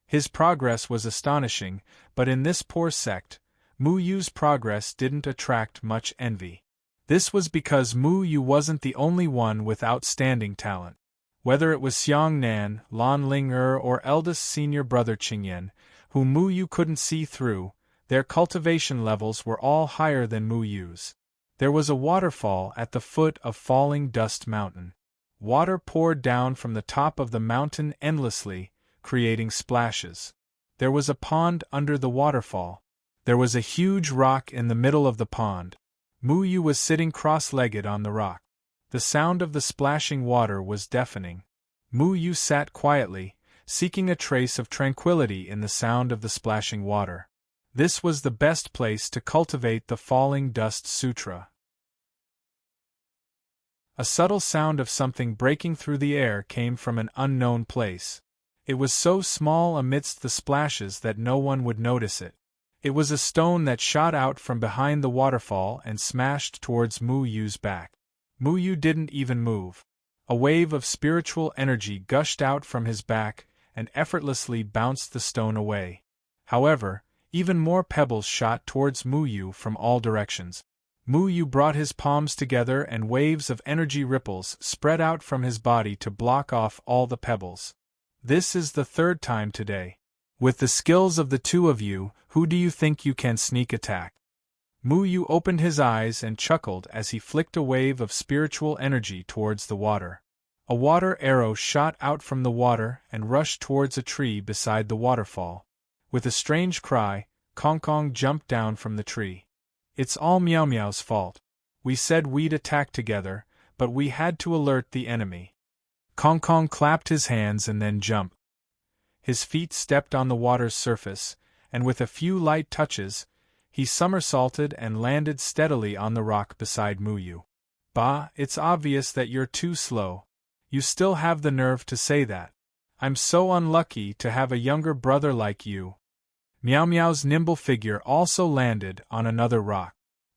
His progress was astonishing, but in this poor sect, Mu Yu's progress didn't attract much envy. This was because Mu Yu wasn't the only one with outstanding talent. Whether it was Xiang Nan, Lan Ling or eldest senior brother Qingyan, whom Mu Yu couldn't see through, their cultivation levels were all higher than Mu Yu's. There was a waterfall at the foot of Falling Dust Mountain. Water poured down from the top of the mountain endlessly, creating splashes. There was a pond under the waterfall. There was a huge rock in the middle of the pond. Mu Yu was sitting cross-legged on the rock. The sound of the splashing water was deafening. Mu Yu sat quietly, seeking a trace of tranquility in the sound of the splashing water. This was the best place to cultivate the Falling Dust Sutra. A subtle sound of something breaking through the air came from an unknown place. It was so small amidst the splashes that no one would notice it. It was a stone that shot out from behind the waterfall and smashed towards Mu Yu's back. Mu Yu didn't even move. A wave of spiritual energy gushed out from his back and effortlessly bounced the stone away. However, even more pebbles shot towards Mu Yu from all directions. Mu Yu brought his palms together and waves of energy ripples spread out from his body to block off all the pebbles. This is the 3rd time today. With the skills of the two of you, who do you think you can sneak attack? Mu Yu opened his eyes and chuckled as he flicked a wave of spiritual energy towards the water. A water arrow shot out from the water and rushed towards a tree beside the waterfall. With a strange cry, Kong Kong jumped down from the tree. It's all Meow Meow's fault. We said we'd attack together, but we had to alert the enemy. Kong Kong clapped his hands and then jumped. His feet stepped on the water's surface, and with a few light touches, he somersaulted and landed steadily on the rock beside Mu Yu. Bah, it's obvious that you're too slow. You still have the nerve to say that. I'm so unlucky to have a younger brother like you. Meow Meow's nimble figure also landed on another rock.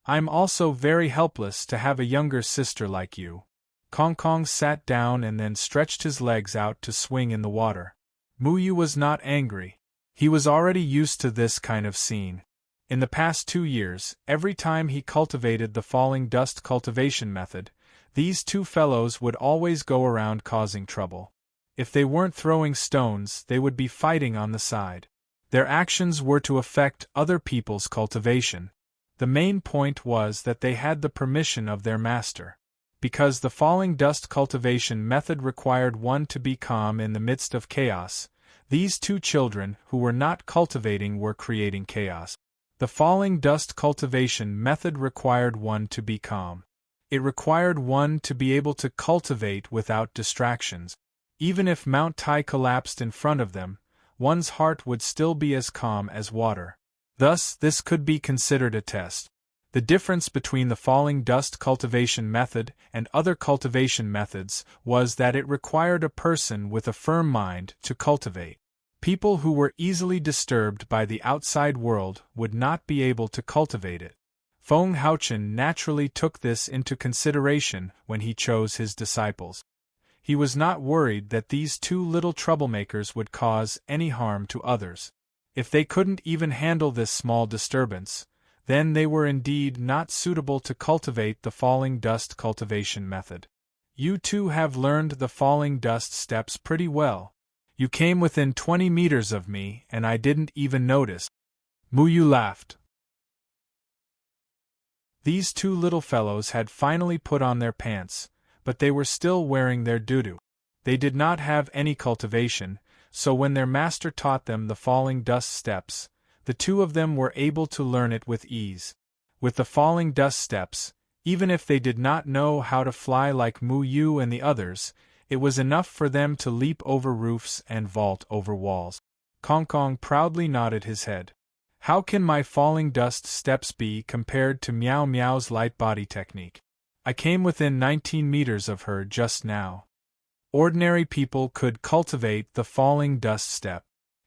I'm also very helpless to have a younger sister like you. Kong Kong sat down and then stretched his legs out to swing in the water. Mu Yu was not angry. He was already used to this kind of scene. In the past 2 years, every time he cultivated the falling dust cultivation method, these two fellows would always go around causing trouble. If they weren't throwing stones, they would be fighting on the side. Their actions were to affect other people's cultivation. The main point was that they had the permission of their master. Because the falling dust cultivation method required one to be calm in the midst of chaos, these two children who were not cultivating were creating chaos. The falling dust cultivation method required one to be calm. It required one to be able to cultivate without distractions. Even if Mount Tai collapsed in front of them, one's heart would still be as calm as water. Thus, this could be considered a test. The difference between the falling dust cultivation method and other cultivation methods was that it required a person with a firm mind to cultivate. People who were easily disturbed by the outside world would not be able to cultivate it. Feng Haochen naturally took this into consideration when he chose his disciples. He was not worried that these two little troublemakers would cause any harm to others. If they couldn't even handle this small disturbance, then they were indeed not suitable to cultivate the falling dust cultivation method. You two have learned the falling dust steps pretty well. You came within 20 meters of me and I didn't even notice. Mu Yu laughed. These two little fellows had finally put on their pants, but they were still wearing their doo-doo. They did not have any cultivation, so when their master taught them the falling dust steps, the two of them were able to learn it with ease. With the falling dust steps, even if they did not know how to fly like Mu Yu and the others, it was enough for them to leap over roofs and vault over walls. Kong Kong proudly nodded his head. How can my falling dust steps be compared to Meow Meow's light body technique? I came within 19 meters of her just now. Ordinary people could cultivate the falling dust step.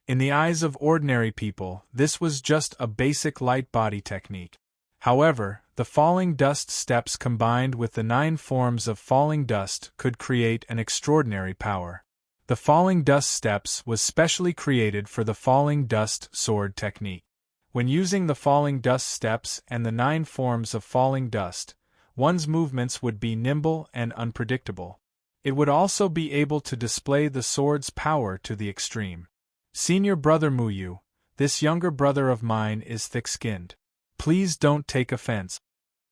In the eyes of ordinary people, this was just a basic light body technique. However, the falling dust steps combined with the 9 forms of falling dust could create an extraordinary power. The falling dust steps was specially created for the falling dust sword technique. When using the falling dust steps and the 9 forms of falling dust, one's movements would be nimble and unpredictable. It would also be able to display the sword's power to the extreme. Senior brother Mu Yu, this younger brother of mine is thick-skinned. Please don't take offense.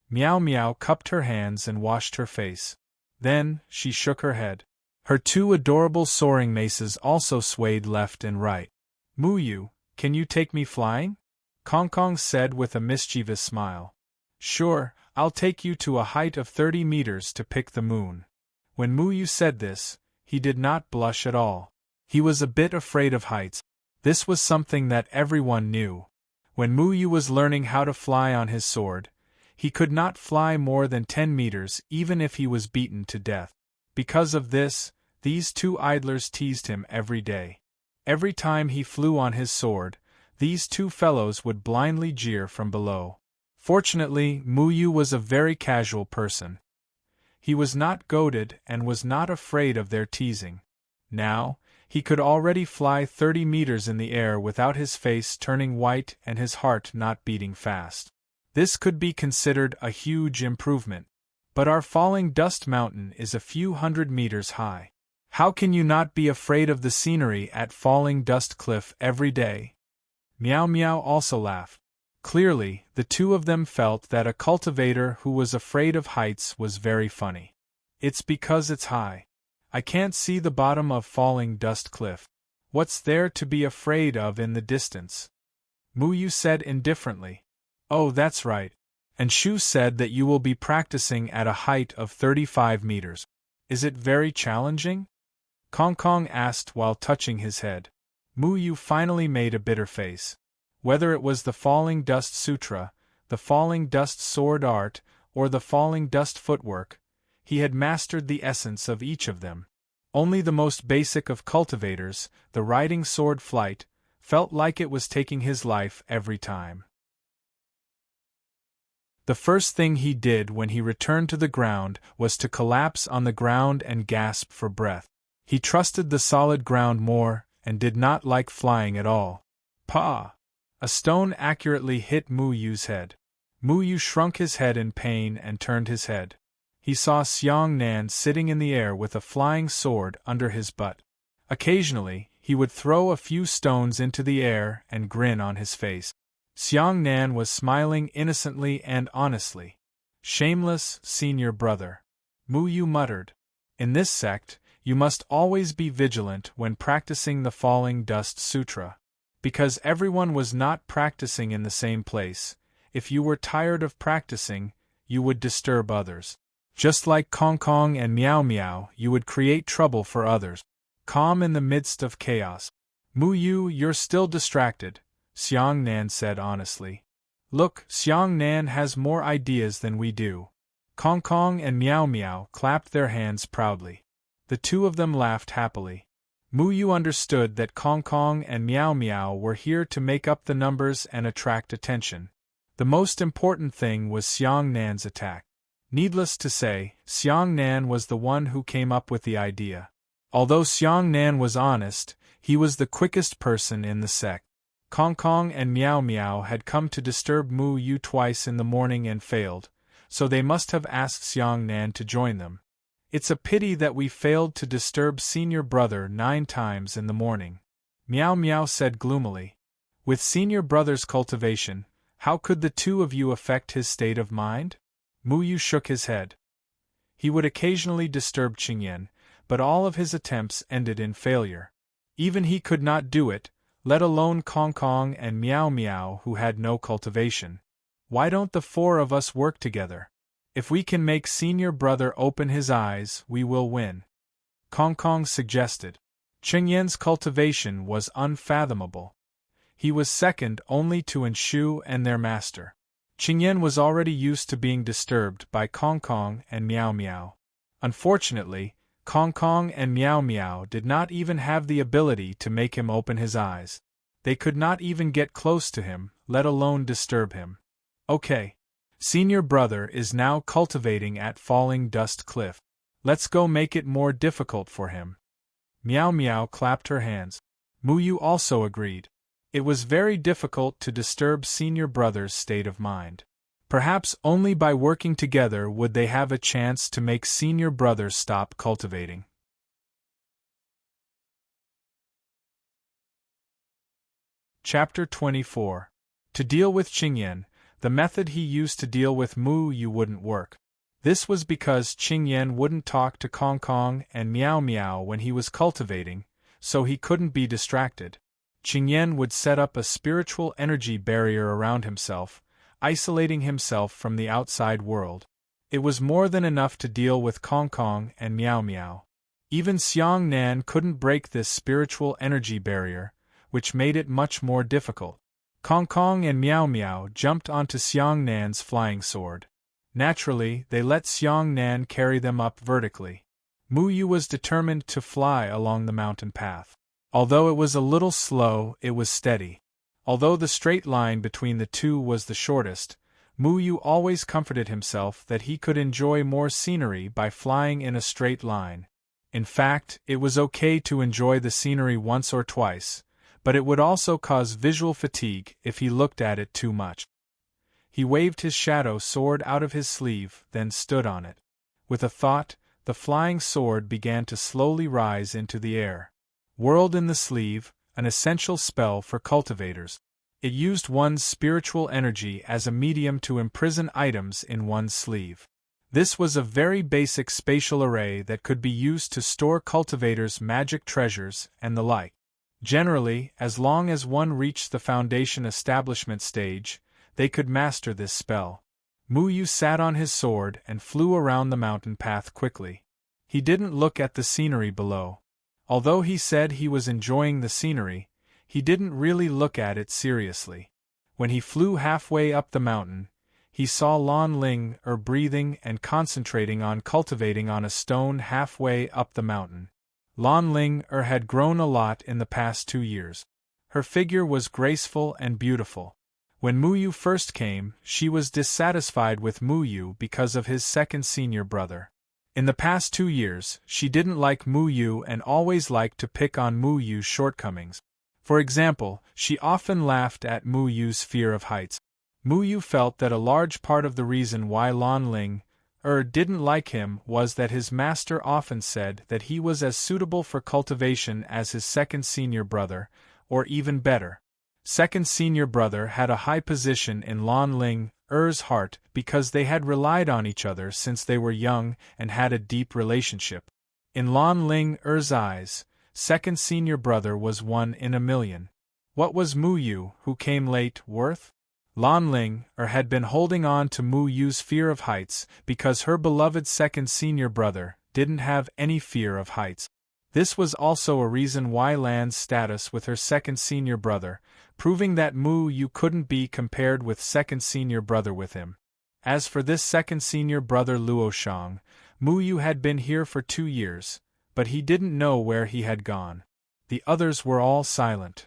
Meow Meow cupped her hands and washed her face. Then, she shook her head. Her 2 adorable soaring maces also swayed left and right. Mu Yu, can you take me flying? Kong Kong said with a mischievous smile. Sure, I'll take you to a height of 30 meters to pick the moon. When Mu Yu said this, he did not blush at all. He was a bit afraid of heights. This was something that everyone knew. When Mu Yu was learning how to fly on his sword, he could not fly more than 10 meters even if he was beaten to death. Because of this, these 2 idlers teased him every day. Every time he flew on his sword, these 2 fellows would blindly jeer from below. Fortunately, Mu Yu was a very casual person. He was not goaded and was not afraid of their teasing. Now, he could already fly 30 meters in the air without his face turning white and his heart not beating fast. This could be considered a huge improvement. But our falling dust mountain is a few hundred meters high. How can you not be afraid of the scenery at Falling Dust Cliff every day? Meow Meow also laughed. Clearly, the 2 of them felt that a cultivator who was afraid of heights was very funny. It's because it's high. I can't see the bottom of Falling Dust Cliff. What's there to be afraid of in the distance? Mu Yu said indifferently. Oh, that's right. And Shu said that you will be practicing at a height of 35 meters. Is it very challenging? Kong Kong asked while touching his head. Mu Yu finally made a bitter face. Whether it was the Falling Dust Sutra, the Falling Dust Sword Art, or the Falling Dust Footwork, he had mastered the essence of each of them. Only the most basic of cultivators, the riding sword flight, felt like it was taking his life every time. The first thing he did when he returned to the ground was to collapse on the ground and gasp for breath. He trusted the solid ground more, and did not like flying at all. Pa! A stone accurately hit Mu Yu's head. Mu Yu shrunk his head in pain and turned his head. He saw Xiang Nan sitting in the air with a flying sword under his butt. Occasionally, he would throw a few stones into the air and grin on his face. Xiang Nan was smiling innocently and honestly. Shameless, senior brother. Mu Yu muttered. In this sect, you must always be vigilant when practicing the Falling Dust Sutra. Because everyone was not practicing in the same place, if you were tired of practicing, you would disturb others. Just like Kong Kong and Meow Meow, you would create trouble for others. Calm in the midst of chaos. Mu Yu, you're still distracted, Xiang Nan said honestly. Look, Xiang Nan has more ideas than we do. Kong Kong and Meow Meow clapped their hands proudly. The 2 of them laughed happily. Mu Yu understood that Kong Kong and Meow Meow were here to make up the numbers and attract attention. The most important thing was Xiang Nan's attack. Needless to say, Xiang Nan was the one who came up with the idea. Although Xiang Nan was honest, he was the quickest person in the sect. Kong Kong and Meow Meow had come to disturb Mu Yu twice in the morning and failed, so they must have asked Xiang Nan to join them. It's a pity that we failed to disturb senior brother 9 times in the morning. Meow Meow said gloomily. With senior brother's cultivation, How could the two of you affect his state of mind? Mu Yu shook his head. He would occasionally disturb Qingyan, but all of his attempts ended in failure. Even he could not do it, let alone Kong Kong and Miao Miao who had no cultivation. Why don't the four of us work together? If we can make senior brother open his eyes, we will win. Kong Kong suggested. Qingyan's cultivation was unfathomable. He was second only to Enshu and their master. Qingyan was already used to being disturbed by Kong Kong and Miao Miao. Unfortunately, Kong Kong and Miao Miao did not even have the ability to make him open his eyes. They could not even get close to him, let alone disturb him. Okay. Senior brother is now cultivating at Falling Dust Cliff. Let's go make it more difficult for him. Miao Miao clapped her hands. Mu Yu also agreed. It was very difficult to disturb senior brother's state of mind. Perhaps only by working together would they have a chance to make senior brother stop cultivating. Chapter 24. To deal with Qingyan, the method he used to deal with Mu Yu wouldn't work. This was because Qingyan wouldn't talk to Kong Kong and Miao Miao when he was cultivating, so he couldn't be distracted. Qingyan would set up a spiritual energy barrier around himself, isolating himself from the outside world. It was more than enough to deal with Kong Kong and Miao Miao. Even Xiang Nan couldn't break this spiritual energy barrier, which made it much more difficult. Kong Kong and Miao Miao jumped onto Xiang Nan's flying sword. Naturally, they let Xiang Nan carry them up vertically. Mu Yu was determined to fly along the mountain path. Although it was a little slow, it was steady. Although the straight line between the two was the shortest, Mu Yu always comforted himself that he could enjoy more scenery by flying in a straight line. In fact, it was okay to enjoy the scenery once or twice, but it would also cause visual fatigue if he looked at it too much. He waved his shadow sword out of his sleeve, then stood on it. With a thought, the flying sword began to slowly rise into the air. Whirled in the sleeve, an essential spell for cultivators. It used one's spiritual energy as a medium to imprison items in one's sleeve. This was a very basic spatial array that could be used to store cultivators' magic treasures and the like. Generally, as long as one reached the foundation establishment stage, they could master this spell. Mu Yu sat on his sword and flew around the mountain path quickly. He didn't look at the scenery below. Although he said he was enjoying the scenery, he didn't really look at it seriously. When he flew halfway up the mountain, he saw Lan Ling breathing and concentrating on cultivating on a stone halfway up the mountain. Lan Ling had grown a lot in the past 2 years. Her figure was graceful and beautiful. When Mu Yu first came, she was dissatisfied with Mu Yu because of his second senior brother. In the past 2 years, she didn't like Mu Yu and always liked to pick on Mu Yu's shortcomings. For example, she often laughed at Mu Yu's fear of heights. Mu Yu felt that a large part of the reason why Lan Ling didn't like him was that his master often said that he was as suitable for cultivation as his second senior brother, or even better. Second senior brother had a high position in Lan Ling's heart because they had relied on each other since they were young and had a deep relationship. In Lan Ling's eyes, second senior brother was 1 in a million. What was Mu Yu, who came late, worth? Lan Ling had been holding on to Mu Yu's fear of heights because her beloved second senior brother didn't have any fear of heights. This was also a reason why Lan's status with her second senior brother, proving that Mu Yu couldn't be compared with second senior brother with him. As for this second senior brother Luo Shang, Mu Yu had been here for 2 years, but he didn't know where he had gone. The others were all silent.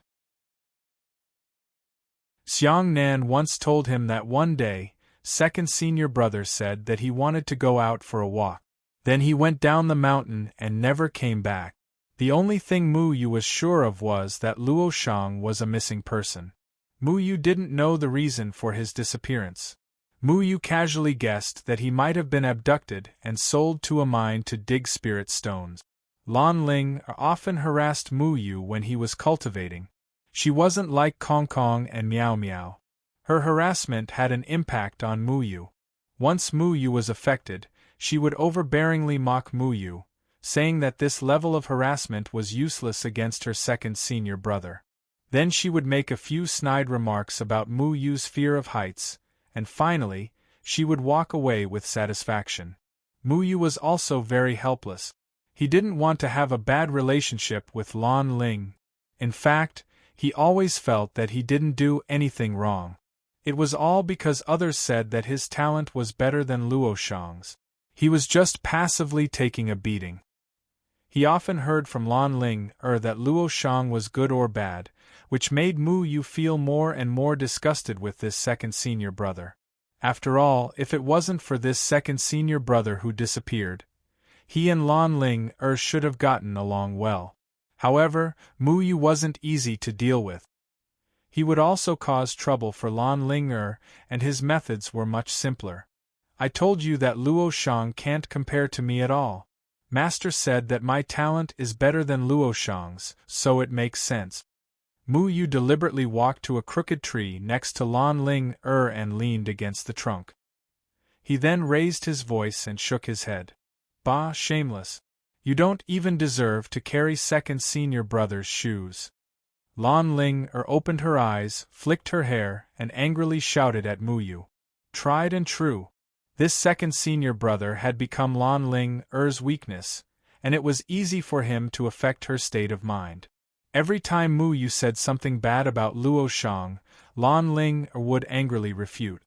Xiang Nan once told him that one day, second senior brother said that he wanted to go out for a walk. Then he went down the mountain and never came back. The only thing Mu Yu was sure of was that Luo Shang was a missing person. Mu Yu didn't know the reason for his disappearance. Mu Yu casually guessed that he might have been abducted and sold to a mine to dig spirit stones. Lan Ling often harassed Mu Yu when he was cultivating. She wasn't like Kong Kong and Miao Miao. Her harassment had an impact on Muyu. Once Muyu was affected, she would overbearingly mock Muyu, saying that this level of harassment was useless against her second senior brother. Then she would make a few snide remarks about Muyu's fear of heights, and finally, she would walk away with satisfaction. Muyu was also very helpless. He didn't want to have a bad relationship with Lan Ling. In fact, he always felt that he didn't do anything wrong. It was all because others said that his talent was better than Luo Shang's. He was just passively taking a beating. He often heard from Lan Ling that Luo Shang was good or bad, which made Mu Yu feel more and more disgusted with this second senior brother. After all, if it wasn't for this second senior brother who disappeared, he and Lan Ling should have gotten along well. However, Mu Yu wasn't easy to deal with. He would also cause trouble for Lan Ling and his methods were much simpler. I told you that Luo Shang can't compare to me at all. Master said that my talent is better than Luo Shang's, so it makes sense. Mu Yu deliberately walked to a crooked tree next to Lan Ling and leaned against the trunk. He then raised his voice and shook his head. Bah, shameless. You don't even deserve to carry second senior brother's shoes. Lan Ling opened her eyes, flicked her hair, and angrily shouted at Mu Yu. Tried and true. This second senior brother had become Lan Ling's weakness, and it was easy for him to affect her state of mind. Every time Mu Yu said something bad about Luo Shang, Lan Ling would angrily refute.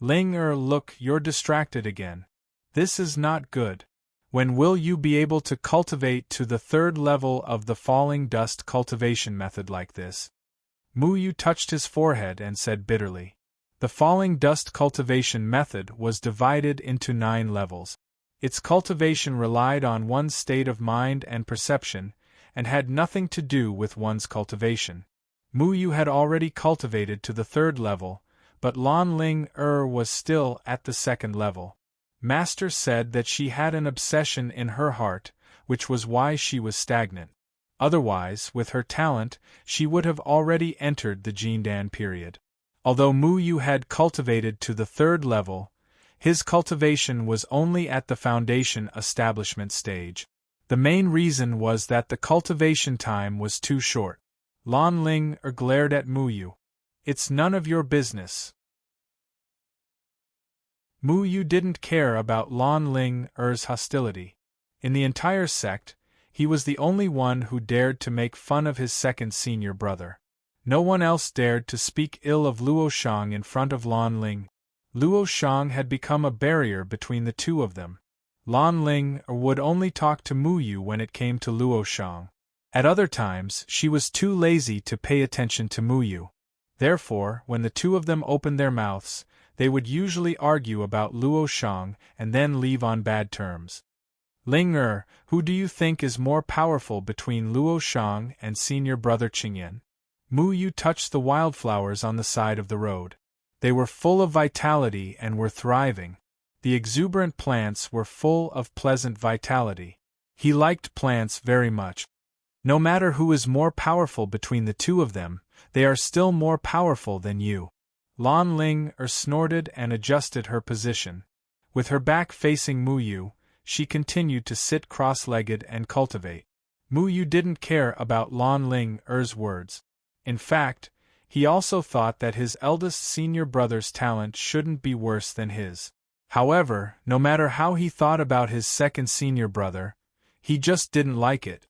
Ling look, you're distracted again. This is not good. When will you be able to cultivate to the third level of the falling dust cultivation method like this? Mu Yu touched his forehead and said bitterly. The falling dust cultivation method was divided into 9 levels. Its cultivation relied on one's state of mind and perception, and had nothing to do with one's cultivation. Mu Yu had already cultivated to the 3rd level, but Lan Ling was still at the 2nd level. Master said that she had an obsession in her heart, which was why she was stagnant. Otherwise, with her talent, she would have already entered the Jindan period. Although Mu Yu had cultivated to the 3rd level, his cultivation was only at the foundation establishment stage. The main reason was that the cultivation time was too short. Lan Ling glared at Mu Yu. It's none of your business. Mu Yu didn't care about Lan Ling's hostility. In the entire sect, he was the only one who dared to make fun of his second senior brother. No one else dared to speak ill of Luo Shang in front of Lan Ling. Luo Shang had become a barrier between the two of them. Lan Ling would only talk to Mu Yu when it came to Luo Shang. At other times, she was too lazy to pay attention to Mu Yu. Therefore, when the two of them opened their mouths, they would usually argue about Luo Shang and then leave on bad terms. Ling who do you think is more powerful between Luo Shang and senior brother Qingyan? Mu Yu touched the wildflowers on the side of the road. They were full of vitality and were thriving. The exuberant plants were full of pleasant vitality. He liked plants very much. No matter who is more powerful between the two of them, they are still more powerful than you. Lan Ling snorted and adjusted her position. With her back facing Mu Yu, she continued to sit cross-legged and cultivate. Mu Yu didn't care about Lan Ling's words. In fact, he also thought that his eldest senior brother's talent shouldn't be worse than his. However, no matter how he thought about his second senior brother, he just didn't like it.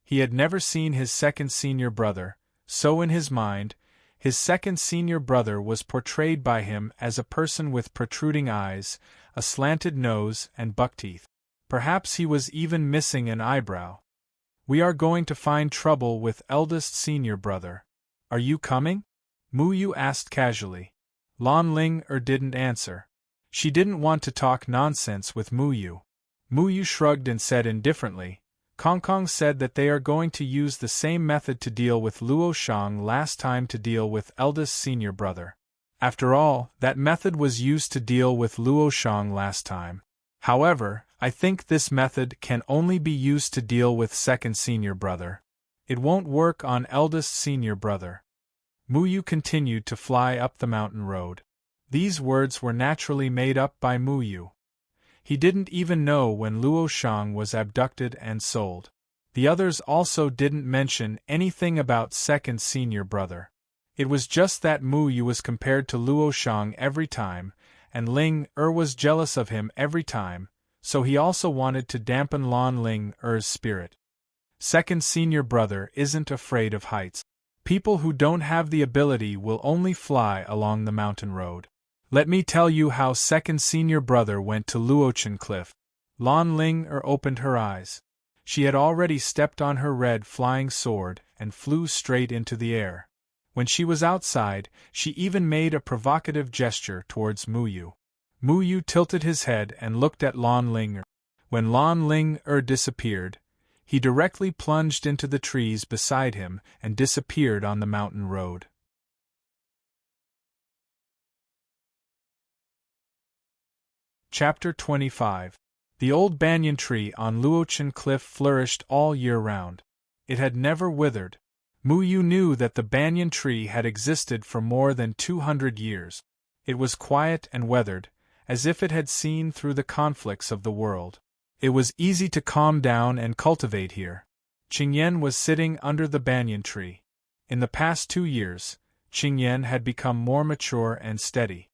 He had never seen his second senior brother, so in his mind, his second senior brother was portrayed by him as a person with protruding eyes, a slanted nose, and buck teeth. Perhaps he was even missing an eyebrow. We are going to find trouble with eldest senior brother. Are you coming? Mu Yu asked casually. Lan Ling didn't answer. She didn't want to talk nonsense with Mu Yu. Mu Yu shrugged and said indifferently, Kong Kong said that they are going to use the same method to deal with Luo Shang last time to deal with eldest senior brother. After all, that method was used to deal with Luo Shang last time. However, I think this method can only be used to deal with second senior brother. It won't work on eldest senior brother. Mu Yu continued to fly up the mountain road. These words were naturally made up by Mu Yu. He didn't even know when Luo Shang was abducted and sold. The others also didn't mention anything about second senior brother. It was just that Mu Yu was compared to Luo Shang every time, and Ling was jealous of him every time, so he also wanted to dampen Ling spirit. Second senior brother isn't afraid of heights. People who don't have the ability will only fly along the mountain road. Let me tell you how second senior brother went to Luochen Cliff. Ling opened her eyes. She had already stepped on her red flying sword and flew straight into the air. When she was outside, she even made a provocative gesture towards Mu Yu. Mu Yu tilted his head and looked at Ling. When Ling disappeared, he directly plunged into the trees beside him and disappeared on the mountain road. Chapter 25. The old banyan tree on Luochen Cliff flourished all year round. It had never withered. Mu Yu knew that the banyan tree had existed for more than 200 years. It was quiet and weathered, as if it had seen through the conflicts of the world. It was easy to calm down and cultivate here. Qingyan was sitting under the banyan tree. In the past 2 years, Qingyan had become more mature and steady.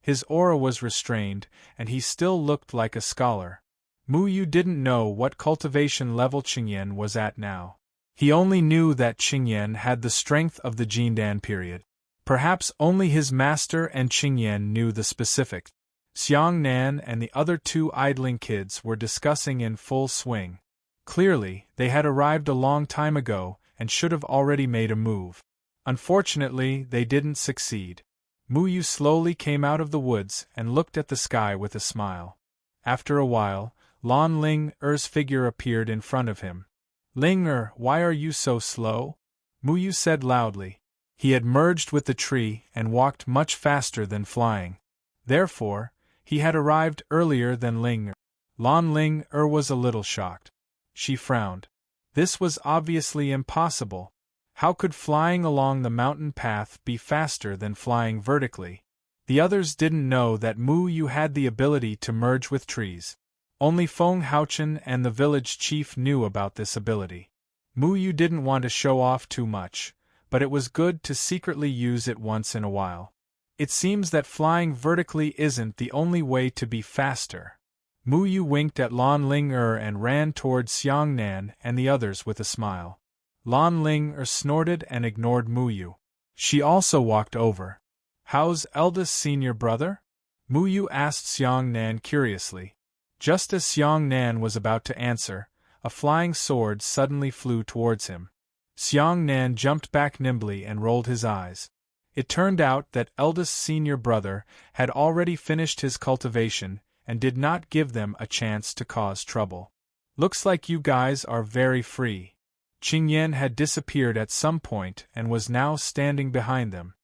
His aura was restrained, and he still looked like a scholar. Mu Yu didn't know what cultivation level Qingyan was at now. He only knew that Qingyan had the strength of the Jindan period. Perhaps only his master and Qingyan knew the specifics. Xiang Nan and the other 2 idling kids were discussing in full swing. Clearly, they had arrived a long time ago and should have already made a move. Unfortunately, they didn't succeed. Mu Yu slowly came out of the woods and looked at the sky with a smile. After a while, Ling's figure appeared in front of him. Ling, why are you so slow? Mu Yu said loudly. He had merged with the tree and walked much faster than flying. Therefore, he had arrived earlier than Ling. Ling was a little shocked. She frowned. This was obviously impossible. How could flying along the mountain path be faster than flying vertically? The others didn't know that Mu Yu had the ability to merge with trees. Only Feng Haochen and the village chief knew about this ability. Mu Yu didn't want to show off too much, but it was good to secretly use it once in a while. It seems that flying vertically isn't the only way to be faster. Mu Yu winked at Ling and ran towards Xiang Nan and the others with a smile. Ling snorted and ignored Mu Yu. She also walked over. How's eldest senior brother? Mu Yu asked Xiang Nan curiously. Just as Xiang Nan was about to answer, a flying sword suddenly flew towards him. Xiang Nan jumped back nimbly and rolled his eyes. It turned out that eldest senior brother had already finished his cultivation and did not give them a chance to cause trouble. Looks like you guys are very free. Qingyan had disappeared at some point and was now standing behind them.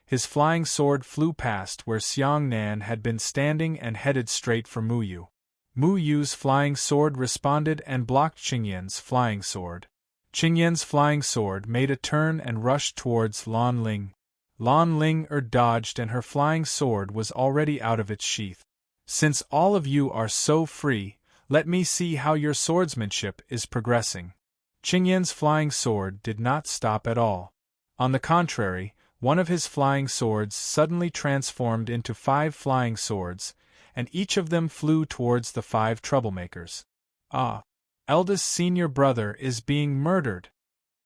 His flying sword flew past where Xiang Nan had been standing and headed straight for Mu Yu. Mu Yu's flying sword responded and blocked Qingyan's flying sword. Qingyan's flying sword made a turn and rushed towards Ling. Ling dodged and her flying sword was already out of its sheath. Since all of you are so free, let me see how your swordsmanship is progressing. Qingyan's flying sword did not stop at all. On the contrary, one of his flying swords suddenly transformed into 5 flying swords, and each of them flew towards the 5 troublemakers. Ah! Eldest senior brother is being murdered!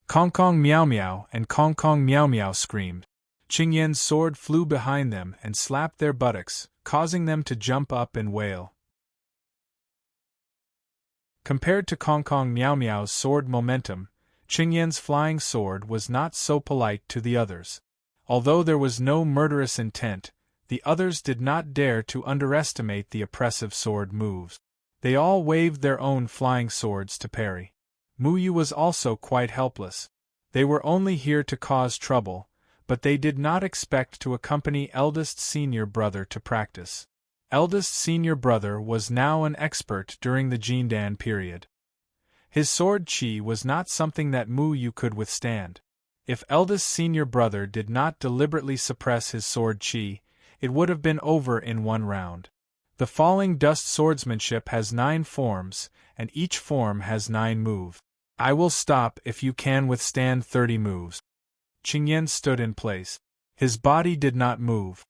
Kong Kong Meow Meow and Kong Kong Meow Meow screamed. Qingyan's sword flew behind them and slapped their buttocks, causing them to jump up and wail. Compared to Kong Kong Meow Meow's sword momentum, Qingyan's flying sword was not so polite to the others. Although there was no murderous intent, the others did not dare to underestimate the oppressive sword moves. They all waved their own flying swords to parry. Mu Yu was also quite helpless. They were only here to cause trouble, but they did not expect to accompany eldest senior brother to practice. Eldest senior brother was now an expert during the Jindan period. His sword chi was not something that Mu Yu could withstand. If eldest senior brother did not deliberately suppress his sword chi, it would have been over in one round. The falling dust swordsmanship has 9 forms, and each form has 9 moves. I will stop if you can withstand 30 moves. Qingyan stood in place. His body did not move.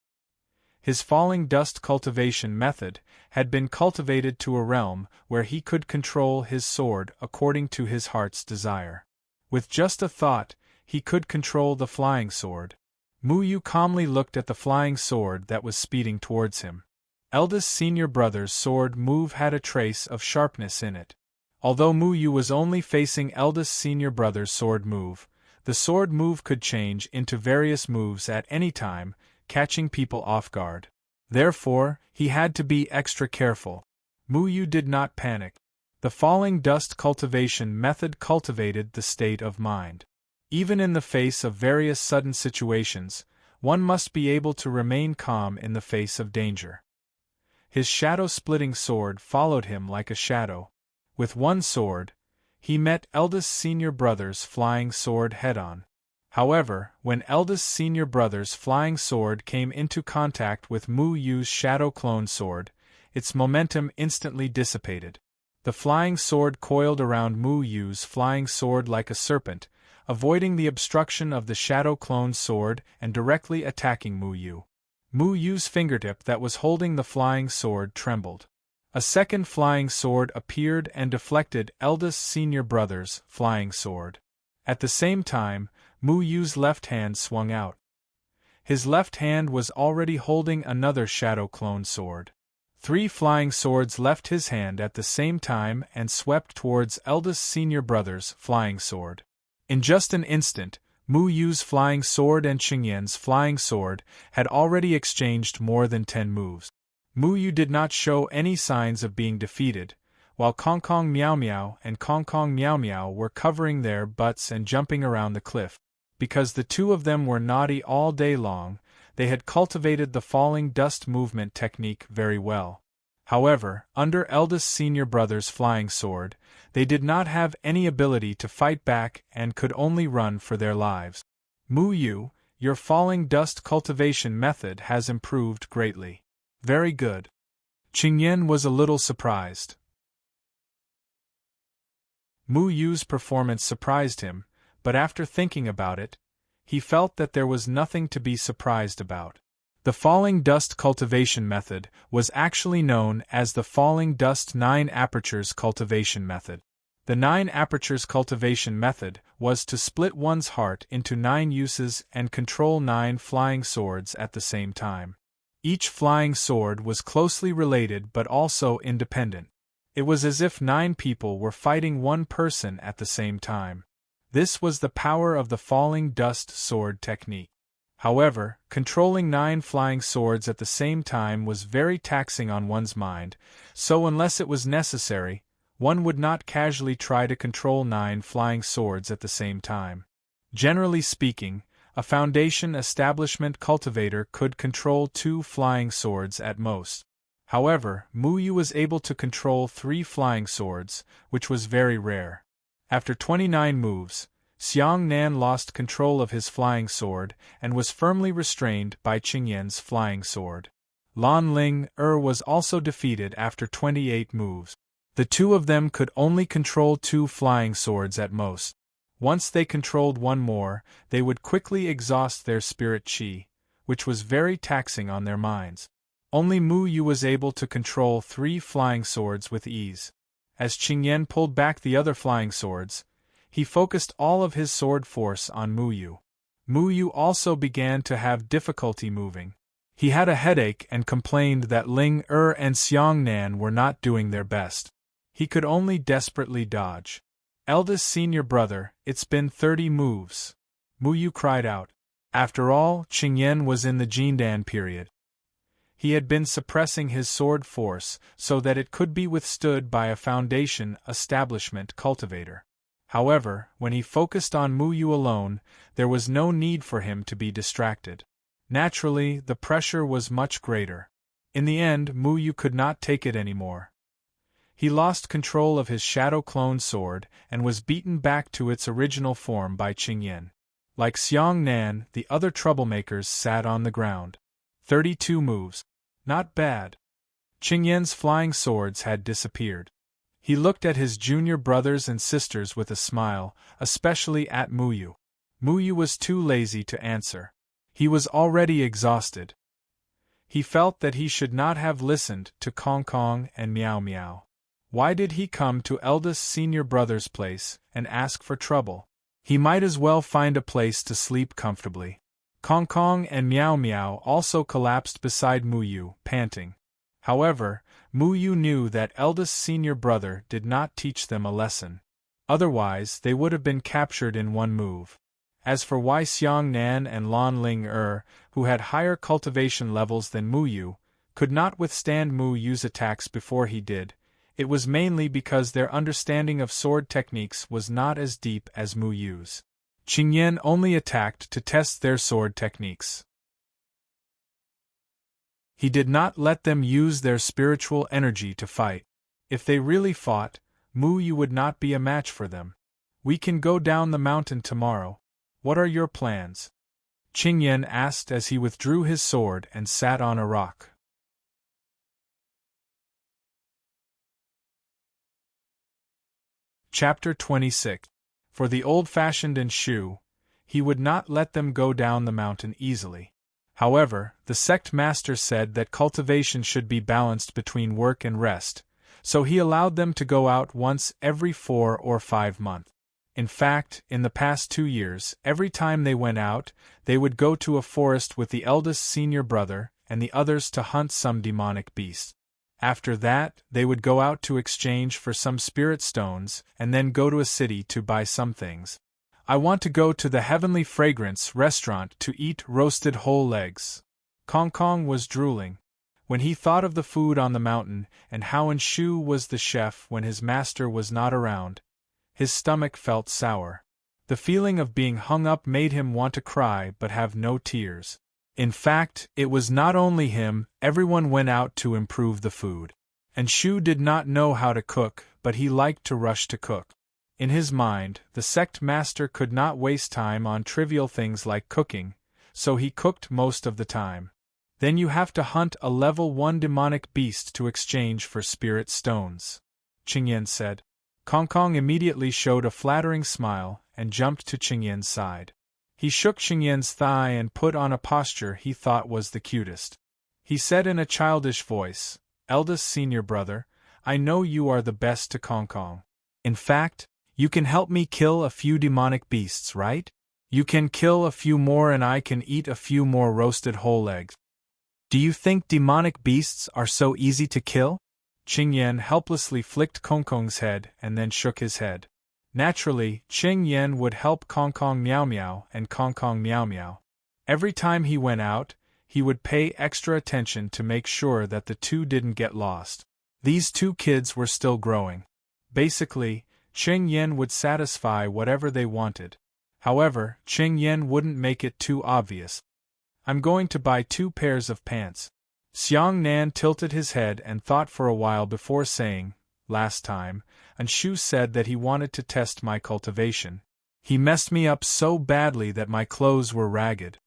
His falling dust cultivation method had been cultivated to a realm where he could control his sword according to his heart's desire. With just a thought, he could control the flying sword. Mu Yu calmly looked at the flying sword that was speeding towards him. Eldest senior brother's sword move had a trace of sharpness in it. Although Mu Yu was only facing eldest senior brother's sword move, the sword move could change into various moves at any time, catching people off guard. Therefore, he had to be extra careful. Mu Yu did not panic. The falling dust cultivation method cultivated the state of mind. Even in the face of various sudden situations, one must be able to remain calm in the face of danger. His shadow-splitting sword followed him like a shadow. With one sword, he met eldest senior brother's flying sword head-on. However, when eldest senior brother's flying sword came into contact with Mu Yu's shadow clone sword, its momentum instantly dissipated. The flying sword coiled around Mu Yu's flying sword like a serpent, avoiding the obstruction of the shadow clone sword and directly attacking Mu Yu. Mu Yu's fingertip that was holding the flying sword trembled. A second flying sword appeared and deflected eldest senior brother's flying sword. At the same time, Mu Yu's left hand swung out. His left hand was already holding another shadow clone sword. 3 flying swords left his hand at the same time and swept towards eldest senior brother's flying sword. In just an instant, Mu Yu's flying sword and Qingyan's flying sword had already exchanged more than 10 moves. Mu Yu did not show any signs of being defeated, while Kong Kong Meow Meow and Kong Kong Meow Meow were covering their butts and jumping around the cliff. Because the two of them were naughty all day long, they had cultivated the falling dust movement technique very well. However, under eldest senior brother's flying sword, they did not have any ability to fight back and could only run for their lives. Mu Yu, your falling dust cultivation method has improved greatly. Very good. Qingyan was a little surprised. Mu Yu's performance surprised him, but after thinking about it, he felt that there was nothing to be surprised about. The falling dust cultivation method was actually known as the falling dust 9 apertures cultivation method. The 9 apertures cultivation method was to split one's heart into 9 uses and control 9 flying swords at the same time. Each flying sword was closely related but also independent. It was as if 9 people were fighting one person at the same time. This was the power of the falling dust sword technique. However, controlling 9 flying swords at the same time was very taxing on one's mind, so unless it was necessary, one would not casually try to control 9 flying swords at the same time. Generally speaking, a foundation establishment cultivator could control 2 flying swords at most. However, Mu Yu was able to control 3 flying swords, which was very rare. After 29 moves, Xiang Nan lost control of his flying sword and was firmly restrained by Qingyan's flying sword. Lan Ling was also defeated after 28 moves. The two of them could only control 2 flying swords at most. Once they controlled one more, they would quickly exhaust their spirit chi, which was very taxing on their minds. Only Mu Yu was able to control 3 flying swords with ease. As Qingyan pulled back the other flying swords, he focused all of his sword force on Mu Yu. Mu Yu also began to have difficulty moving. He had a headache and complained that Ling and Xiang Nan were not doing their best. He could only desperately dodge. Eldest senior brother, it's been 30 moves. Mu Yu cried out. After all, Qingyan was in the Jindan period. He had been suppressing his sword force so that it could be withstood by a foundation establishment cultivator. However, when he focused on Mu Yu alone, there was no need for him to be distracted. Naturally, the pressure was much greater. In the end, Mu Yu could not take it anymore. He lost control of his shadow clone sword and was beaten back to its original form by Qingyan. Like Xiang Nan, the other troublemakers sat on the ground. 32 moves. Not bad. Qingyan's flying swords had disappeared. He looked at his junior brothers and sisters with a smile, especially at Muyu. Muyu was too lazy to answer. He was already exhausted. He felt that he should not have listened to Kong Kong and Miao Miao. Why did he come to eldest senior brother's place and ask for trouble? He might as well find a place to sleep comfortably. Kong Kong and Miao Miao also collapsed beside Muyu, panting. However, Muyu knew that eldest senior brother did not teach them a lesson. Otherwise, they would have been captured in one move. As for Wei Xiang Nan and Lan Ling who had higher cultivation levels than Muyu, could not withstand Muyu's attacks before he did, it was mainly because their understanding of sword techniques was not as deep as Muyu's. Qingyan only attacked to test their sword techniques. He did not let them use their spiritual energy to fight. If they really fought, Muyu would not be a match for them. We can go down the mountain tomorrow. What are your plans? Qingyan asked as he withdrew his sword and sat on a rock. Chapter 26. For the old-fashioned Enshu, he would not let them go down the mountain easily. However, the sect master said that cultivation should be balanced between work and rest, so he allowed them to go out once every 4 or 5 months. In fact, in the past 2 years, every time they went out, they would go to a forest with the eldest senior brother and the others to hunt some demonic beast. After that, they would go out to exchange for some spirit stones and then go to a city to buy some things. I want to go to the Heavenly Fragrance restaurant to eat roasted whole legs. Kong Kong was drooling. When he thought of the food on the mountain and how Enshu was the chef when his master was not around, his stomach felt sour. The feeling of being hung up made him want to cry but have no tears. In fact, it was not only him, everyone went out to improve the food. Enshu did not know how to cook, but he liked to rush to cook. In his mind, the sect master could not waste time on trivial things like cooking, so he cooked most of the time. Then you have to hunt a level 1 demonic beast to exchange for spirit stones, Qingyan said. Kong Kong immediately showed a flattering smile and jumped to Qingyan's side. He shook Qingyan's thigh and put on a posture he thought was the cutest. He said in a childish voice, "Eldest senior brother, I know you are the best to Kong Kong. In fact, you can help me kill a few demonic beasts, right? You can kill a few more and I can eat a few more roasted whole legs. Do you think demonic beasts are so easy to kill?" Qingyan helplessly flicked Kong Kong's head and then shook his head. Naturally, Qingyan would help Kong Kong Miao Miao and Kong Kong Miao Miao. Every time he went out, he would pay extra attention to make sure that the two didn't get lost. These 2 kids were still growing. Basically, Qingyan would satisfy whatever they wanted. However, Qingyan wouldn't make it too obvious. "I'm going to buy 2 pairs of pants." Xiang Nan tilted his head and thought for a while before saying, "Last time, Enshu said that he wanted to test my cultivation. He messed me up so badly that my clothes were ragged."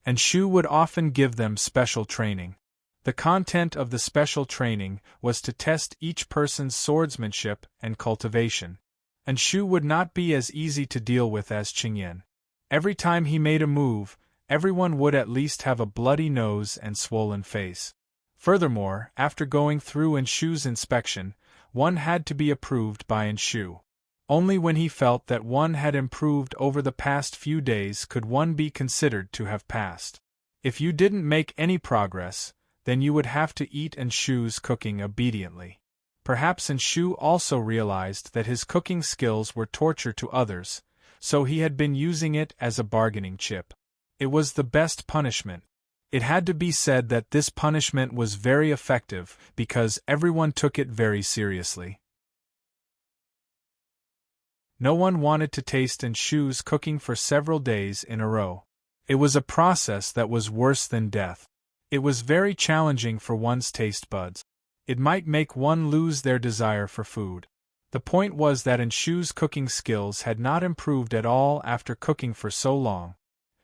Enshu would often give them special training. The content of the special training was to test each person's swordsmanship and cultivation. Enshu would not be as easy to deal with as Qingyan. Every time he made a move, everyone would at least have a bloody nose and swollen face. Furthermore, after going through Enshu's inspection, one had to be approved by Enshu. Only when he felt that one had improved over the past few days could one be considered to have passed. If you didn't make any progress, then you would have to eat Enshu's cooking obediently. Perhaps Enshu also realized that his cooking skills were torture to others, so he had been using it as a bargaining chip. It was the best punishment. It had to be said that this punishment was very effective because everyone took it very seriously. No one wanted to taste Enshu's cooking for several days in a row. It was a process that was worse than death. It was very challenging for one's taste buds. It might make one lose their desire for food. The point was that Enshu's cooking skills had not improved at all after cooking for so long.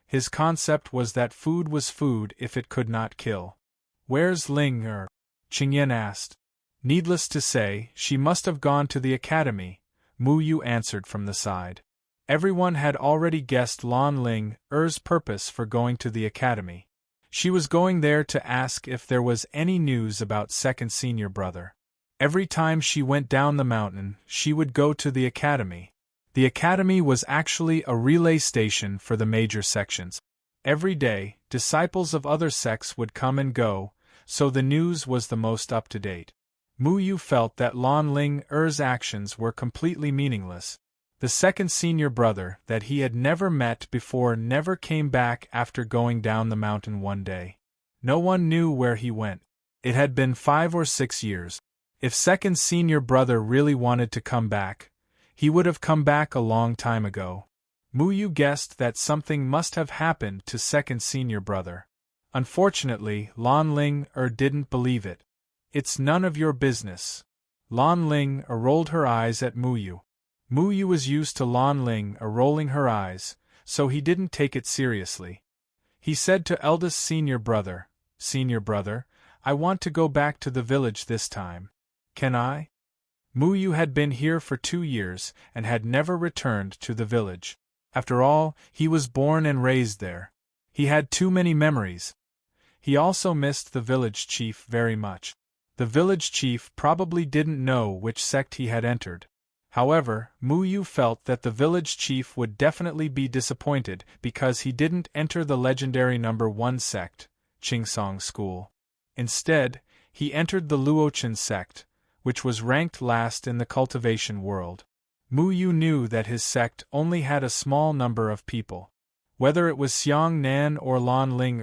His concept was that food was food if it could not kill. "Where's Ling Er?" Qingyan asked. "Needless to say, she must have gone to the academy," Mu Yu answered from the side. Everyone had already guessed Lan Ling Er's purpose for going to the academy. She was going there to ask if there was any news about second senior brother. Every time she went down the mountain, she would go to the academy. The academy was actually a relay station for the major sections. Every day, disciples of other sects would come and go, so the news was the most up-to-date. Mu Yu felt that Lan Ling Er's actions were completely meaningless. The second senior brother that he had never met before never came back after going down the mountain one day. No one knew where he went. It had been 5 or 6 years. If second senior brother really wanted to come back, he would have come back a long time ago. Mu Yu guessed that something must have happened to second senior brother. Unfortunately, Lan Ling didn't believe it. "It's none of your business." Lan Ling rolled her eyes at Mu Yu. Mu Yu was used to Lan Ling rolling her eyes, so he didn't take it seriously. He said to eldest senior brother, "Senior brother, I want to go back to the village this time. Can I?" Mu Yu had been here for 2 years and had never returned to the village. After all, he was born and raised there. He had too many memories. He also missed the village chief very much. The village chief probably didn't know which sect he had entered. However, Mu Yu felt that the village chief would definitely be disappointed because he didn't enter the legendary number 1 sect, Qingsong School. Instead, he entered the Luochen sect, which was ranked last in the cultivation world. Mu Yu knew that his sect only had a small number of people. Whether it was Xiang Nan or Lan Ling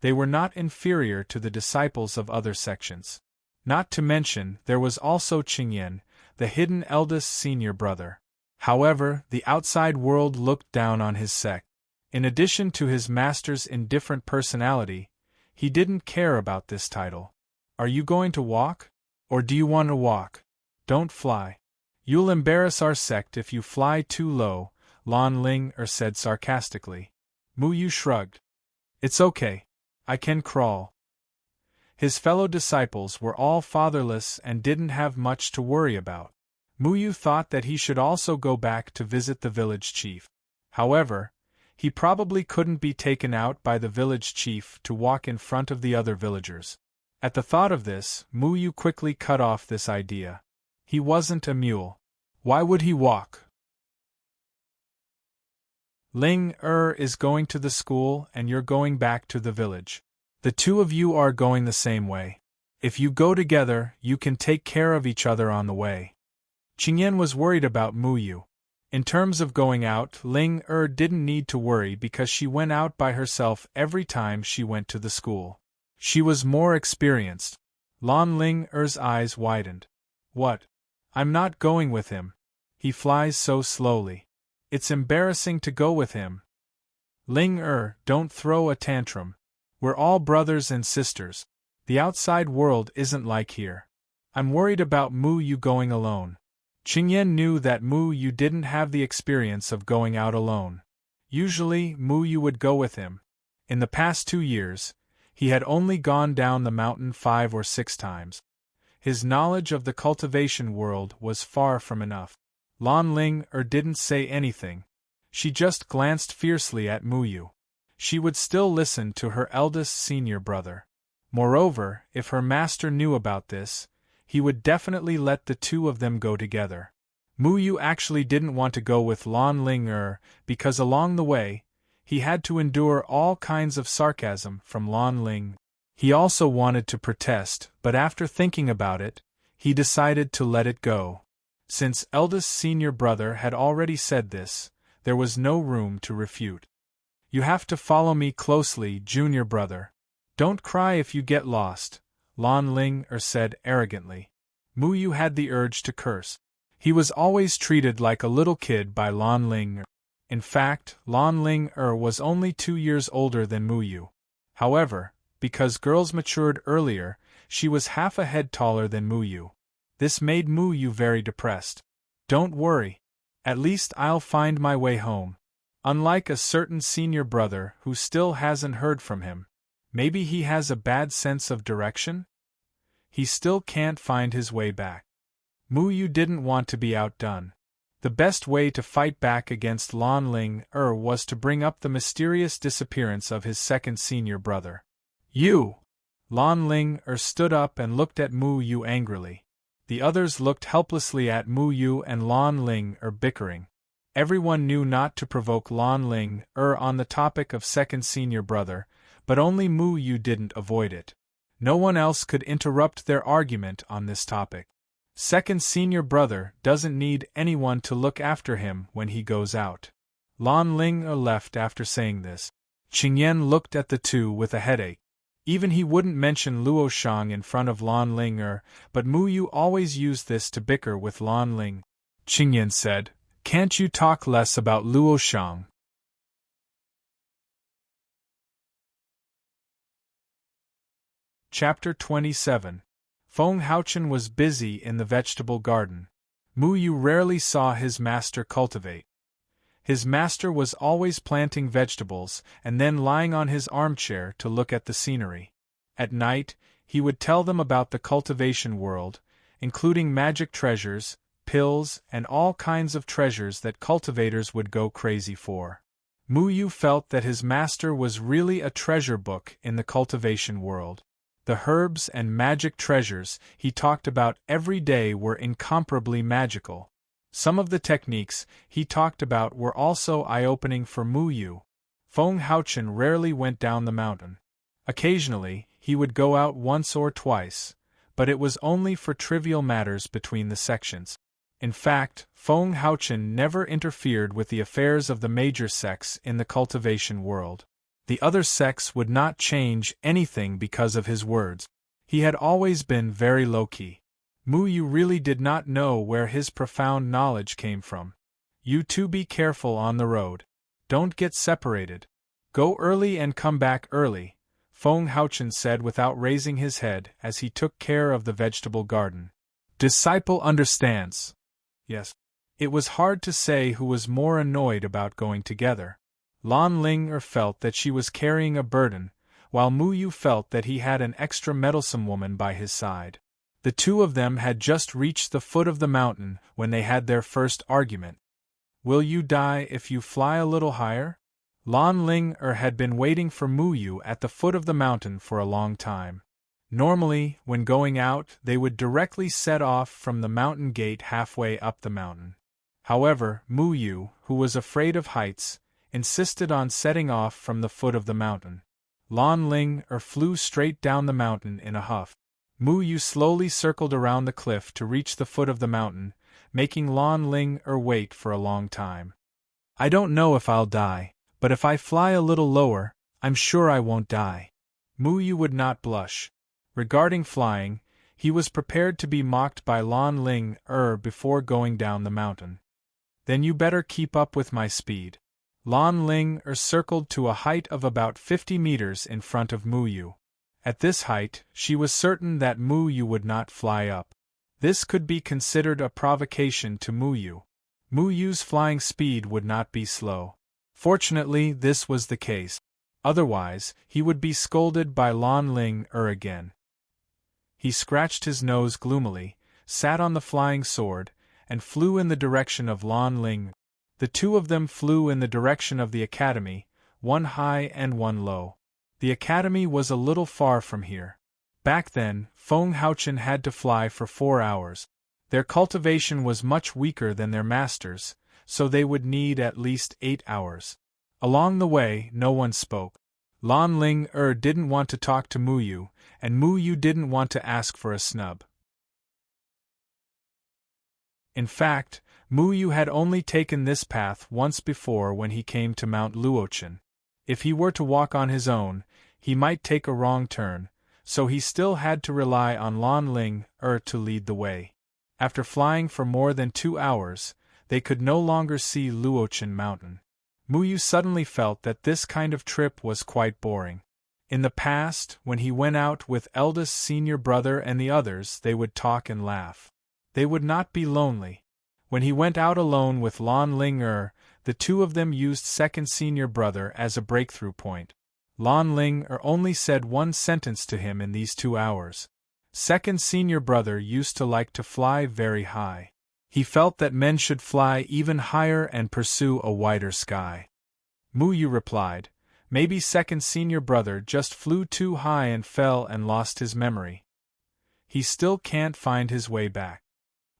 they were not inferior to the disciples of other sections. Not to mention, there was also Qingyan, the hidden eldest senior brother. However, the outside world looked down on his sect. In addition to his master's indifferent personality, he didn't care about this title. "Are you going to walk? Or do you want to walk? Don't fly. You'll embarrass our sect if you fly too low," Lan Ling said sarcastically. Mu Yu shrugged. "It's okay. I can crawl." His fellow disciples were all fatherless and didn't have much to worry about. Mu Yu thought that he should also go back to visit the village chief. However, he probably couldn't be taken out by the village chief to walk in front of the other villagers. At the thought of this, Mu Yu quickly cut off this idea. He wasn't a mule. Why would he walk? "Ling is going to the school and you're going back to the village. The two of you are going the same way. If you go together, you can take care of each other on the way." Qingyan was worried about Mu Yu. In terms of going out, Ling didn't need to worry because she went out by herself every time she went to the school. She was more experienced. Lan Ling eyes widened. "What? I'm not going with him. He flies so slowly. It's embarrassing to go with him." "Ling don't throw a tantrum. We're all brothers and sisters. The outside world isn't like here. I'm worried about Mu Yu going alone." Qingyan knew that Mu Yu didn't have the experience of going out alone. Usually, Mu Yu would go with him. In the past 2 years, he had only gone down the mountain 5 or 6 times. His knowledge of the cultivation world was far from enough. Lan Ling didn't say anything. She just glanced fiercely at Mu Yu. She would still listen to her eldest senior brother. Moreover, if her master knew about this, he would definitely let the two of them go together. Mu Yu actually didn't want to go with Lan Ling because along the way, he had to endure all kinds of sarcasm from Lan Ling. He also wanted to protest, but after thinking about it, he decided to let it go. Since eldest senior brother had already said this, there was no room to refute. "You have to follow me closely, junior brother. Don't cry if you get lost," Lan Ling said arrogantly. Mu Yu had the urge to curse. He was always treated like a little kid by Lan Ling. In fact, Lan Ling was only 2 years older than Mu Yu. However, because girls matured earlier, she was half a head taller than Mu Yu. This made Mu Yu very depressed. Don't worry. At least I'll find my way home. Unlike a certain senior brother who still hasn't heard from him. Maybe he has a bad sense of direction? He still can't find his way back. Mu Yu didn't want to be outdone. The best way to fight back against Lan Ling was to bring up the mysterious disappearance of his second senior brother. You! Lan Ling stood up and looked at Mu Yu angrily. The others looked helplessly at Mu Yu and Lan Ling bickering. Everyone knew not to provoke Lan Ling on the topic of second senior brother, but only Mu Yu didn't avoid it. No one else could interrupt their argument on this topic. Second senior brother doesn't need anyone to look after him when he goes out. Lan Ling left after saying this. Qingyan looked at the two with a headache. Even he wouldn't mention Luo Shang in front of Lan Ling but Mu Yu always used this to bicker with Lan Ling. Qingyan said, "Can't you talk less about Luo Shang?" Chapter 27. Feng Haochen was busy in the vegetable garden. Mu Yu rarely saw his master cultivate. His master was always planting vegetables and then lying on his armchair to look at the scenery. At night, he would tell them about the cultivation world, including magic treasures, pills, and all kinds of treasures that cultivators would go crazy for. Mu Yu felt that his master was really a treasure book in the cultivation world. The herbs and magic treasures he talked about every day were incomparably magical. Some of the techniques he talked about were also eye-opening for Mu Yu. Feng Haochen rarely went down the mountain. Occasionally, he would go out once or twice, but it was only for trivial matters between the sections. In fact, Feng Haochen never interfered with the affairs of the major sects in the cultivation world. The other sects would not change anything because of his words. He had always been very low-key. Mu Yu really did not know where his profound knowledge came from. You two be careful on the road. Don't get separated. Go early and come back early, Feng Haochen said without raising his head as he took care of the vegetable garden. Disciple understands. Yes. It was hard to say who was more annoyed about going together. Lan Ling felt that she was carrying a burden, while Mu Yu felt that he had an extra meddlesome woman by his side. The two of them had just reached the foot of the mountain when they had their first argument. Will you die if you fly a little higher? Lan Ling had been waiting for Mu Yu at the foot of the mountain for a long time. Normally, when going out, they would directly set off from the mountain gate halfway up the mountain. However, Mu Yu, who was afraid of heights, insisted on setting off from the foot of the mountain. Lan Ling flew straight down the mountain in a huff. Mu Yu slowly circled around the cliff to reach the foot of the mountain, making Lan Ling wait for a long time. I don't know if I'll die, but if I fly a little lower, I'm sure I won't die. Mu Yu would not blush. Regarding flying, he was prepared to be mocked by Lan Ling before going down the mountain. Then you better keep up with my speed. Lan Ling circled to a height of about 50 meters in front of Mu Yu. At this height, she was certain that Mu Yu would not fly up. This could be considered a provocation to Mu Yu. Mu Yu's flying speed would not be slow. Fortunately, this was the case. Otherwise, he would be scolded by Lan Ling again. He scratched his nose gloomily, sat on the flying sword, and flew in the direction of Lan Ling. The two of them flew in the direction of the academy, one high and one low. The academy was a little far from here. Back then, Feng Haochen had to fly for 4 hours. Their cultivation was much weaker than their master's, so they would need at least 8 hours. Along the way, no one spoke. Lan Ling didn't want to talk to Mu Yu, and Mu Yu didn't want to ask for a snub. In fact, Mu Yu had only taken this path once before when he came to Mount Luochen. If he were to walk on his own, he might take a wrong turn, so he still had to rely on Lan Ling to lead the way. After flying for more than 2 hours, they could no longer see Luochen Mountain. Mu Yu suddenly felt that this kind of trip was quite boring. In the past, when he went out with eldest senior brother and the others, they would talk and laugh. They would not be lonely. When he went out alone with Lan Ling the two of them used second senior brother as a breakthrough point. Lan Ling only said one sentence to him in these 2 hours. Second senior brother used to like to fly very high. He felt that men should fly even higher and pursue a wider sky. Mu Yu replied, maybe second senior brother just flew too high and fell and lost his memory. He still can't find his way back.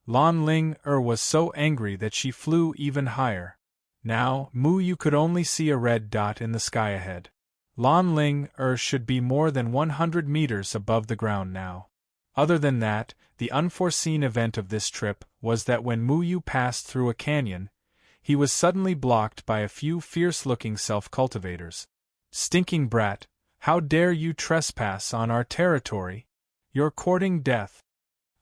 Lan Ling was so angry that she flew even higher. Now, Mu Yu could only see a red dot in the sky ahead. Lan Ling should be more than 100 meters above the ground now. Other than that, the unforeseen event of this trip was that when Mu Yu passed through a canyon, he was suddenly blocked by a few fierce-looking self-cultivators. Stinking brat, how dare you trespass on our territory? You're courting death.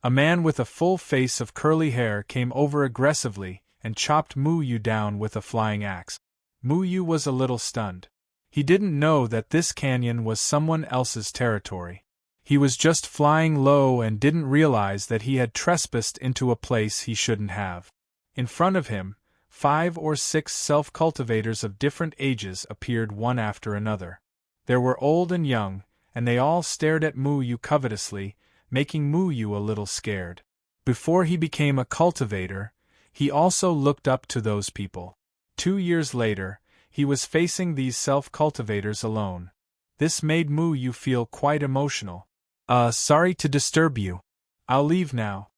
A man with a full face of curly hair came over aggressively and chopped Mu Yu down with a flying axe. Mu Yu was a little stunned. He didn't know that this canyon was someone else's territory. He was just flying low and didn't realize that he had trespassed into a place he shouldn't have. In front of him, 5 or 6 self-cultivators of different ages appeared one after another. There were old and young, and they all stared at Mu Yu covetously, making Mu Yu a little scared. Before he became a cultivator, he also looked up to those people. 2 years later, he was facing these self-cultivators alone. This made Mu Yu feel quite emotional. Sorry to disturb you. I'll leave now.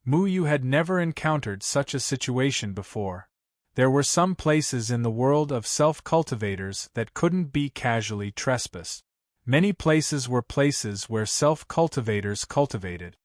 Mu Yu had never encountered such a situation before. There were some places in the world of self-cultivators that couldn't be casually trespassed. Many places were places where self-cultivators cultivated.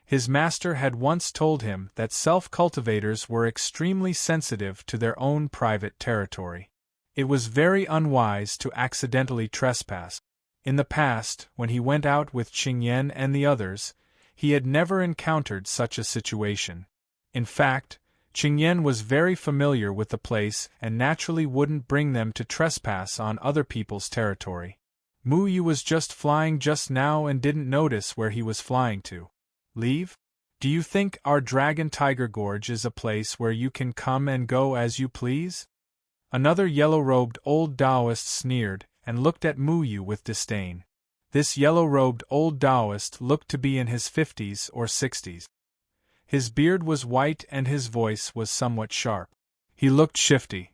His master had once told him that self-cultivators were extremely sensitive to their own private territory. It was very unwise to accidentally trespass. In the past, when he went out with Qingyan and the others, he had never encountered such a situation. In fact, Qingyan was very familiar with the place and naturally wouldn't bring them to trespass on other people's territory. Mu Yu was just flying just now and didn't notice where he was flying to. Leave? Do you think our Dragon Tiger Gorge is a place where you can come and go as you please? Another yellow-robed old Taoist sneered and looked at Mu Yu with disdain. This yellow-robed old Taoist looked to be in his 50s or 60s. His beard was white and his voice was somewhat sharp. He looked shifty.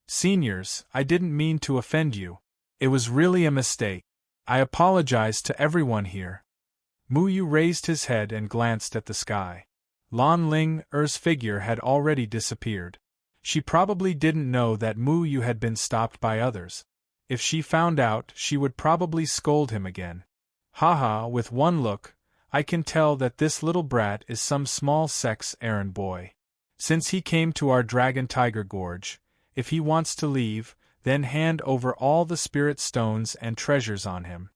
Seniors, I didn't mean to offend you. It was really a mistake. I apologize to everyone here. Mu Yu raised his head and glanced at the sky. Lan Ling's figure had already disappeared. She probably didn't know that Mu Yu had been stopped by others. If she found out, she would probably scold him again. Haha, with one look, I can tell that this little brat is some small sex errand boy. Since he came to our Dragon Tiger Gorge, if he wants to leave, then hand over all the spirit stones and treasures on him.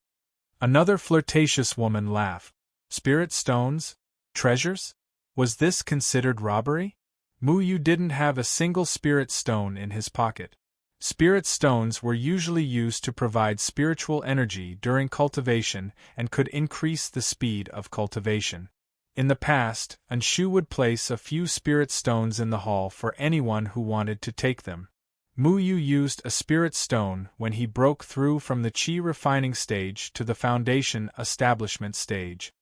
Another flirtatious woman laughed. Spirit stones? Treasures? Was this considered robbery? Mu Yu didn't have a single spirit stone in his pocket. Spirit stones were usually used to provide spiritual energy during cultivation and could increase the speed of cultivation. In the past, Anshu would place a few spirit stones in the hall for anyone who wanted to take them. Mu Yu used a spirit stone when he broke through from the Qi refining stage to the foundation establishment stage.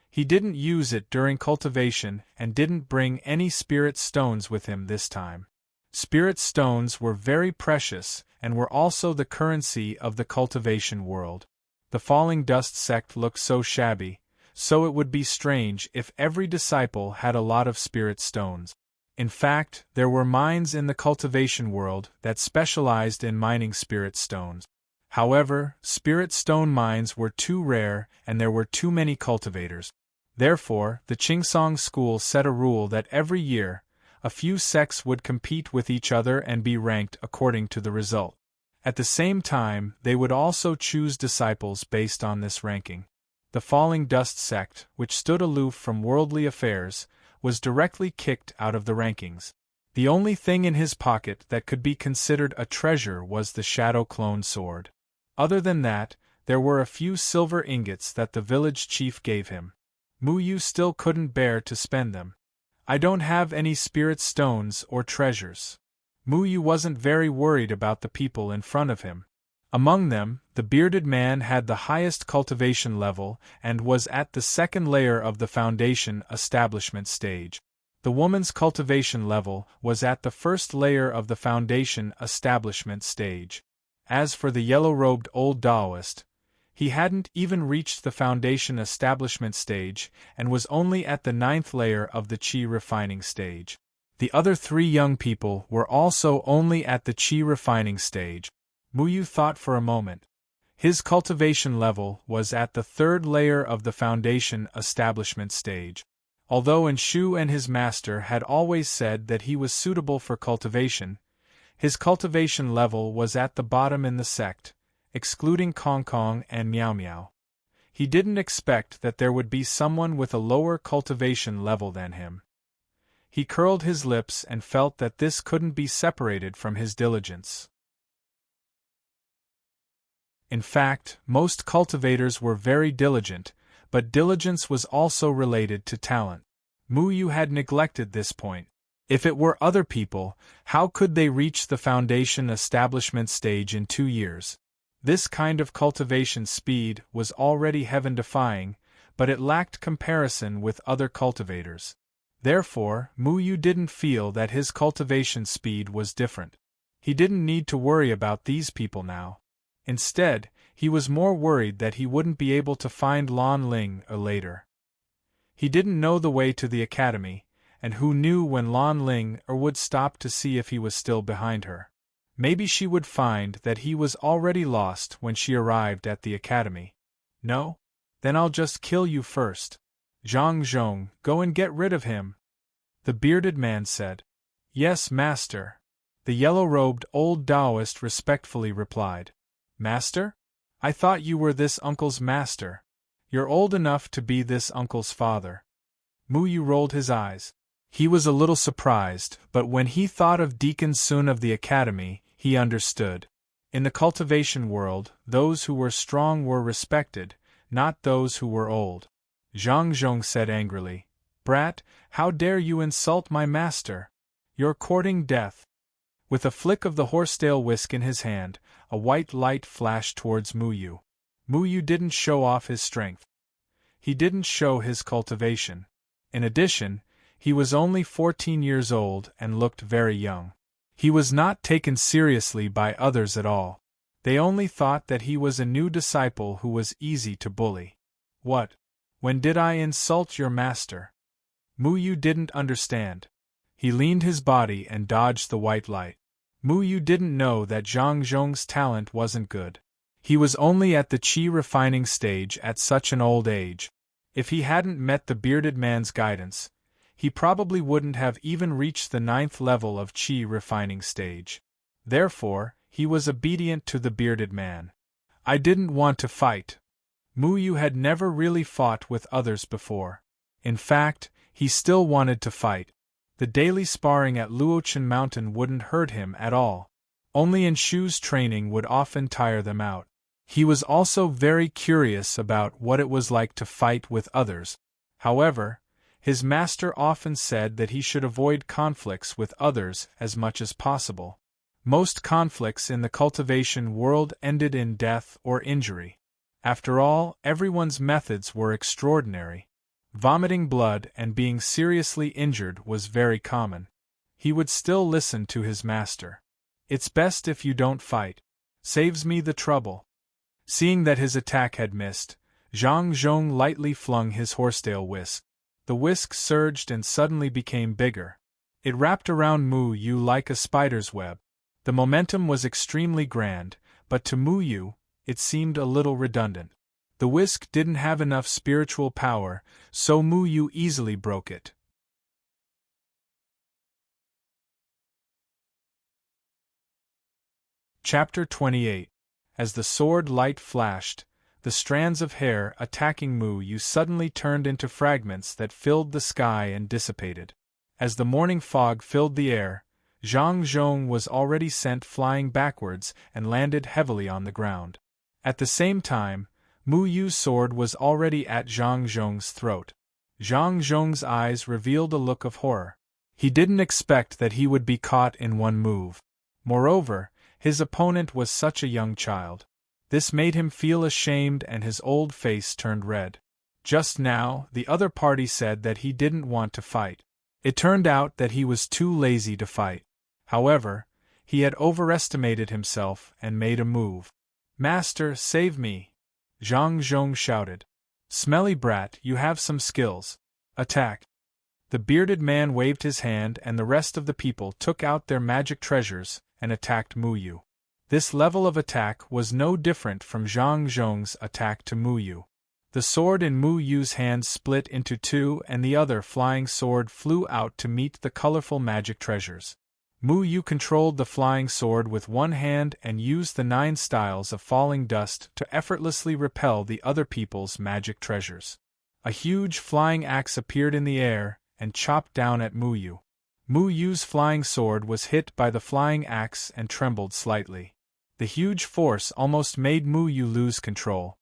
He didn't use it during cultivation and didn't bring any spirit stones with him this time. Spirit stones were very precious and were also the currency of the cultivation world. The Falling Dust sect looked so shabby, so it would be strange if every disciple had a lot of spirit stones. In fact, there were mines in the cultivation world that specialized in mining spirit stones. However, spirit stone mines were too rare and there were too many cultivators. Therefore, the Qingsong school set a rule that every year, a few sects would compete with each other and be ranked according to the result. At the same time, they would also choose disciples based on this ranking. The Falling Dust sect, which stood aloof from worldly affairs, was directly kicked out of the rankings. The only thing in his pocket that could be considered a treasure was the Shadow Clone sword. Other than that, there were a few silver ingots that the village chief gave him. Mu Yu still couldn't bear to spend them. I don't have any spirit stones or treasures. Mu Yu wasn't very worried about the people in front of him. Among them, the bearded man had the highest cultivation level and was at the second layer of the foundation establishment stage. The woman's cultivation level was at the first layer of the foundation establishment stage. As for the yellow-robed old Taoist, he hadn't even reached the foundation establishment stage and was only at the 9th layer of the qi refining stage. The other 3 young people were also only at the qi refining stage. Mu Yu thought for a moment. His cultivation level was at the 3rd layer of the foundation establishment stage. Although Enshu and his master had always said that he was suitable for cultivation, his cultivation level was at the bottom in the sect, excluding Kong Kong and Miao Miao. He didn't expect that there would be someone with a lower cultivation level than him. He curled his lips and felt that this couldn't be separated from his diligence. In fact, most cultivators were very diligent, but diligence was also related to talent. Mu Yu had neglected this point. If it were other people, how could they reach the foundation establishment stage in 2 years? This kind of cultivation speed was already heaven-defying, but it lacked comparison with other cultivators. Therefore, Mu Yu didn't feel that his cultivation speed was different. He didn't need to worry about these people now. Instead, he was more worried that he wouldn't be able to find Lan Ling later. He didn't know the way to the academy, and who knew when Lan Ling would stop to see if he was still behind her. Maybe she would find that he was already lost when she arrived at the academy. No? Then I'll just kill you first. Zhang Zhong, go and get rid of him. The bearded man said. Yes, master. The yellow-robed old Taoist respectfully replied. Master? I thought you were this uncle's master. You're old enough to be this uncle's father. Mu Yu rolled his eyes. He was a little surprised, but when he thought of Deacon Sun of the academy, he understood. In the cultivation world, those who were strong were respected, not those who were old. Zhang Zhong said angrily, Brat, how dare you insult my master? You're courting death. With a flick of the horsetail whisk in his hand, a white light flashed towards Mu Yu. Mu Yu didn't show off his strength. He didn't show his cultivation. In addition, he was only 14 years old and looked very young. He was not taken seriously by others at all. They only thought that he was a new disciple who was easy to bully. What? When did I insult your master? Mu Yu didn't understand. He leaned his body and dodged the white light. Mu Yu didn't know that Zhang Zhong's talent wasn't good. He was only at the qi refining stage at such an old age. If he hadn't met the bearded man's guidance, he probably wouldn't have even reached the 9th level of qi refining stage. Therefore, he was obedient to the bearded man. I didn't want to fight. Mu Yu had never really fought with others before. In fact, he still wanted to fight. The daily sparring at Luochen Mountain wouldn't hurt him at all. Only Enshu's training would often tire them out. He was also very curious about what it was like to fight with others. However, his master often said that he should avoid conflicts with others as much as possible. Most conflicts in the cultivation world ended in death or injury. After all, everyone's methods were extraordinary. Vomiting blood and being seriously injured was very common. He would still listen to his master. It's best if you don't fight. Saves me the trouble. Seeing that his attack had missed, Zhang Zhong lightly flung his horsetail whisk. The whisk surged and suddenly became bigger. It wrapped around Mu Yu like a spider's web. The momentum was extremely grand, but to Mu Yu, it seemed a little redundant. The whisk didn't have enough spiritual power, so Mu Yu easily broke it. Chapter 28. As the sword light flashed, the strands of hair attacking Mu Yu suddenly turned into fragments that filled the sky and dissipated. As the morning fog filled the air, Zhang Zhong was already sent flying backwards and landed heavily on the ground. At the same time, Mu Yu's sword was already at Zhang Zhong's throat. Zhang Zhong's eyes revealed a look of horror. He didn't expect that he would be caught in one move. Moreover, his opponent was such a young child. This made him feel ashamed and his old face turned red. Just now, the other party said that he didn't want to fight. It turned out that he was too lazy to fight. However, he had overestimated himself and made a move. "Master, save me!" Zhang Zhong shouted. "Smelly brat, you have some skills. Attack!" The bearded man waved his hand and the rest of the people took out their magic treasures and attacked Mu Yu. This level of attack was no different from Zhang Zhong's attack to Mu Yu. The sword in Mu Yu's hand split into two and the other flying sword flew out to meet the colorful magic treasures. Mu Yu controlled the flying sword with one hand and used the 9 styles of falling dust to effortlessly repel the other people's magic treasures. A huge flying axe appeared in the air and chopped down at Mu Yu. Mu Yu's flying sword was hit by the flying axe and trembled slightly. The huge force almost made Mu Yu lose control.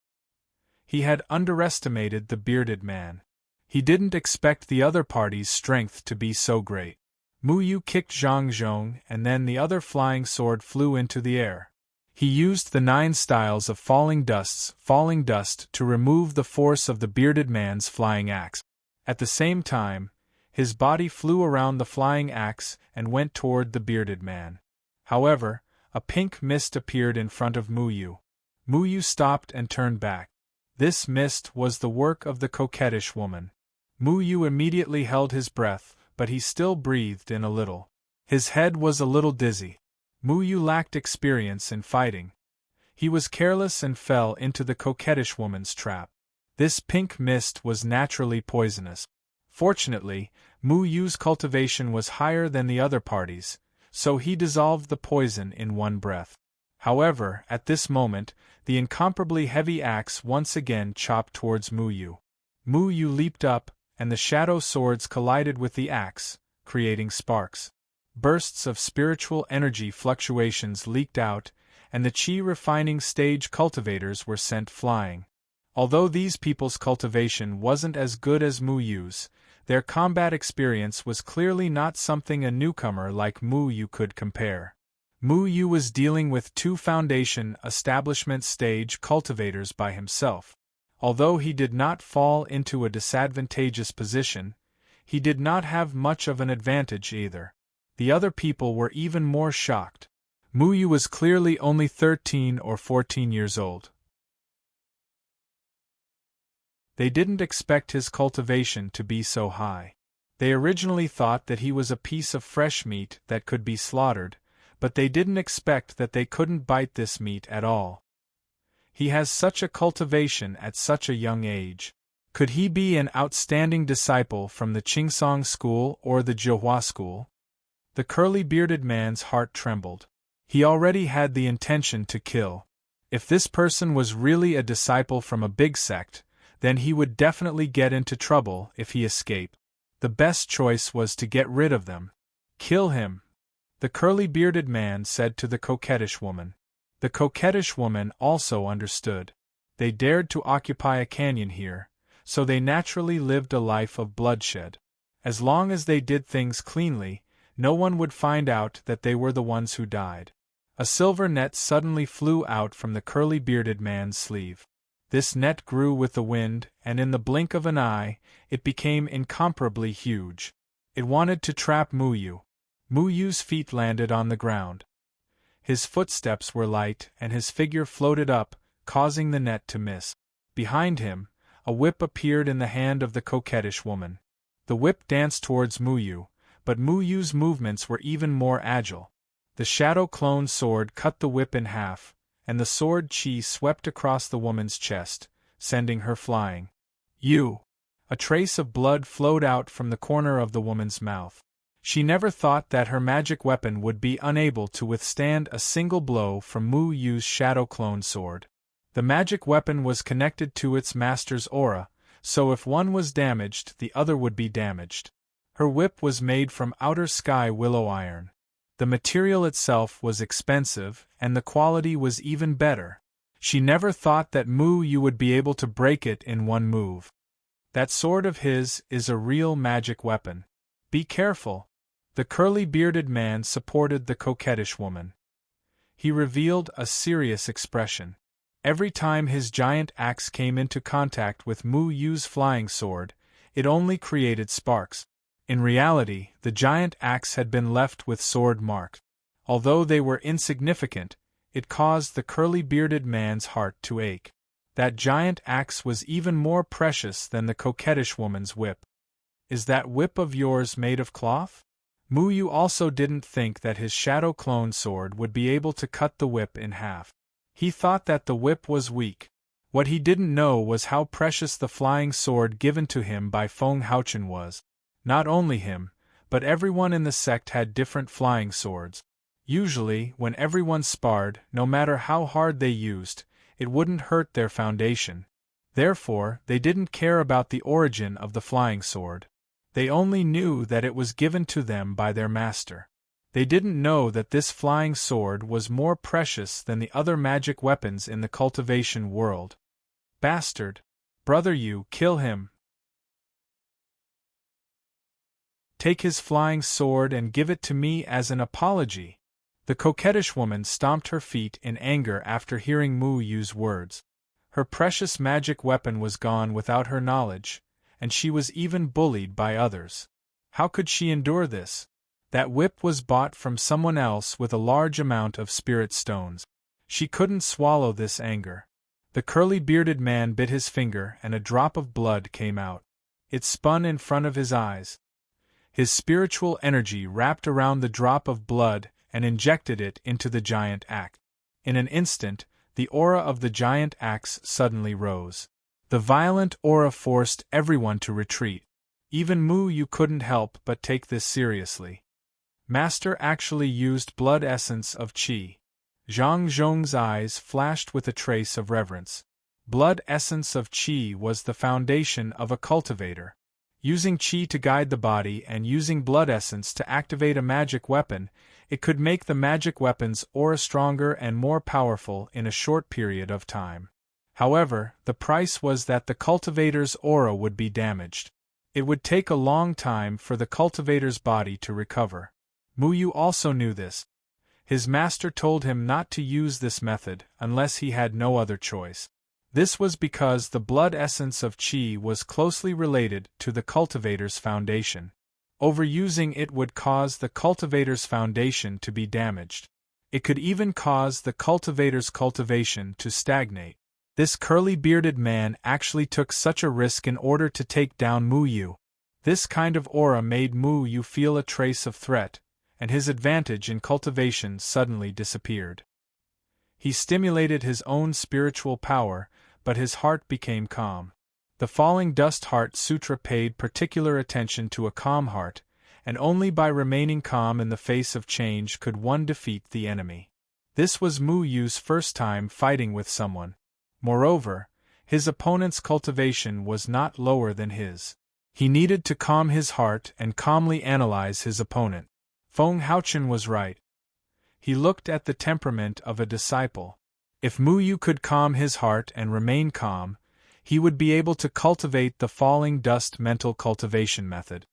He had underestimated the bearded man. He didn't expect the other party's strength to be so great. Mu Yu kicked Zhang Zhong and then the other flying sword flew into the air. He used the 9 styles of falling dust to remove the force of the bearded man's flying axe. At the same time, his body flew around the flying axe and went toward the bearded man. However, a pink mist appeared in front of Mu Yu. Mu Yu stopped and turned back. This mist was the work of the coquettish woman. Mu Yu immediately held his breath, but he still breathed in a little. His head was a little dizzy. Mu Yu lacked experience in fighting. He was careless and fell into the coquettish woman's trap. This pink mist was naturally poisonous. Fortunately, Mu Yu's cultivation was higher than the other parties, so he dissolved the poison in one breath. However, at this moment, the incomparably heavy axe once again chopped towards Mu Yu. Mu Yu leaped up, and the shadow swords collided with the axe, creating sparks. Bursts of spiritual energy fluctuations leaked out, and the chi refining stage cultivators were sent flying. Although these people's cultivation wasn't as good as Mu Yu's, their combat experience was clearly not something a newcomer like Mu Yu could compare. Mu Yu was dealing with 2 foundation establishment stage cultivators by himself. Although he did not fall into a disadvantageous position, he did not have much of an advantage either. The other people were even more shocked. Mu Yu was clearly only 13 or 14 years old. They didn't expect his cultivation to be so high. They originally thought that he was a piece of fresh meat that could be slaughtered, but they didn't expect that they couldn't bite this meat at all. He has such a cultivation at such a young age. Could he be an outstanding disciple from the Qingsong school or the Zhihua school? The curly-bearded man's heart trembled. He already had the intention to kill. If this person was really a disciple from a big sect, then he would definitely get into trouble if he escaped. The best choice was to get rid of them. "Kill him," the curly-bearded man said to the coquettish woman. The coquettish woman also understood. They dared to occupy a canyon here, so they naturally lived a life of bloodshed. As long as they did things cleanly, no one would find out that they were the ones who died. A silver net suddenly flew out from the curly-bearded man's sleeve. This net grew with the wind, and in the blink of an eye, it became incomparably huge. It wanted to trap Mu Yu. Mu Yu's feet landed on the ground. His footsteps were light, and his figure floated up, causing the net to miss. Behind him, a whip appeared in the hand of the coquettish woman. The whip danced towards Mu Yu, but Mu Yu's movements were even more agile. The shadow clone sword cut the whip in half, and the sword chi swept across the woman's chest, sending her flying. "You!" A trace of blood flowed out from the corner of the woman's mouth. She never thought that her magic weapon would be unable to withstand a single blow from Mu Yu's shadow clone sword. The magic weapon was connected to its master's aura, so if one was damaged, the other would be damaged. Her whip was made from outer sky willow iron. The material itself was expensive, and the quality was even better. She never thought that Mu Yu would be able to break it in one move. That sword of his is a real magic weapon. Be careful. The curly-bearded man supported the coquettish woman. He revealed a serious expression. Every time his giant axe came into contact with Mu Yu's flying sword, it only created sparks. In reality, the giant axe had been left with sword marks. Although they were insignificant, it caused the curly-bearded man's heart to ache. That giant axe was even more precious than the coquettish woman's whip. Is that whip of yours made of cloth? Mu Yu also didn't think that his shadow clone sword would be able to cut the whip in half. He thought that the whip was weak. What he didn't know was how precious the flying sword given to him by Feng Haochen was. Not only him, but everyone in the sect had different flying swords. Usually, when everyone sparred, no matter how hard they used, it wouldn't hurt their foundation. Therefore, they didn't care about the origin of the flying sword. They only knew that it was given to them by their master. They didn't know that this flying sword was more precious than the other magic weapons in the cultivation world. Bastard! Brother Yu, kill him! Take his flying sword and give it to me as an apology. The coquettish woman stomped her feet in anger after hearing Mu Yu's words. Her precious magic weapon was gone without her knowledge, and she was even bullied by others. How could she endure this? That whip was bought from someone else with a large amount of spirit stones. She couldn't swallow this anger. The curly-bearded man bit his finger and a drop of blood came out. It spun in front of his eyes. His spiritual energy wrapped around the drop of blood and injected it into the giant axe. In an instant, the aura of the giant axe suddenly rose. The violent aura forced everyone to retreat. Even Mu Yu couldn't help but take this seriously. Master actually used blood essence of qi. Zhang Zhong's eyes flashed with a trace of reverence. Blood essence of qi was the foundation of a cultivator. Using qi to guide the body and using blood essence to activate a magic weapon, it could make the magic weapon's aura stronger and more powerful in a short period of time. However, the price was that the cultivator's aura would be damaged. It would take a long time for the cultivator's body to recover. Mu Yu also knew this. His master told him not to use this method unless he had no other choice. This was because the blood essence of qi was closely related to the cultivator's foundation. Overusing it would cause the cultivator's foundation to be damaged. It could even cause the cultivator's cultivation to stagnate. This curly-bearded man actually took such a risk in order to take down Mu Yu. This kind of aura made Mu Yu feel a trace of threat, and his advantage in cultivation suddenly disappeared. He stimulated his own spiritual power, but his heart became calm. The Falling Dust Heart Sutra paid particular attention to a calm heart, and only by remaining calm in the face of change could one defeat the enemy. This was Mu Yu's first time fighting with someone. Moreover, his opponent's cultivation was not lower than his. He needed to calm his heart and calmly analyze his opponent. Feng Haochen was right. He looked at the temperament of a disciple. If Mu Yu could calm his heart and remain calm, he would be able to cultivate the falling dust mental cultivation method.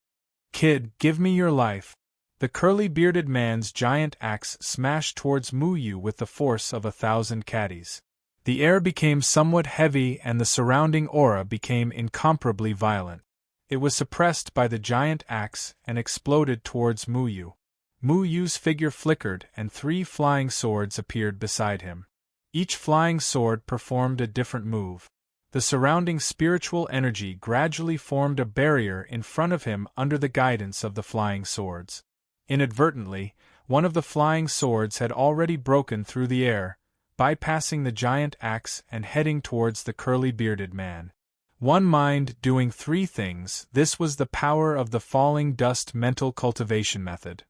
Kid, give me your life. The curly-bearded man's giant axe smashed towards Mu Yu with the force of 1,000 caddies. The air became somewhat heavy and the surrounding aura became incomparably violent. It was suppressed by the giant axe and exploded towards Mu Yu. Mu Yu's figure flickered and 3 flying swords appeared beside him. Each flying sword performed a different move. The surrounding spiritual energy gradually formed a barrier in front of him under the guidance of the flying swords. Inadvertently, one of the flying swords had already broken through the air, bypassing the giant axe and heading towards the curly-bearded man. One mind doing 3 things, this was the power of the falling dust mental cultivation method.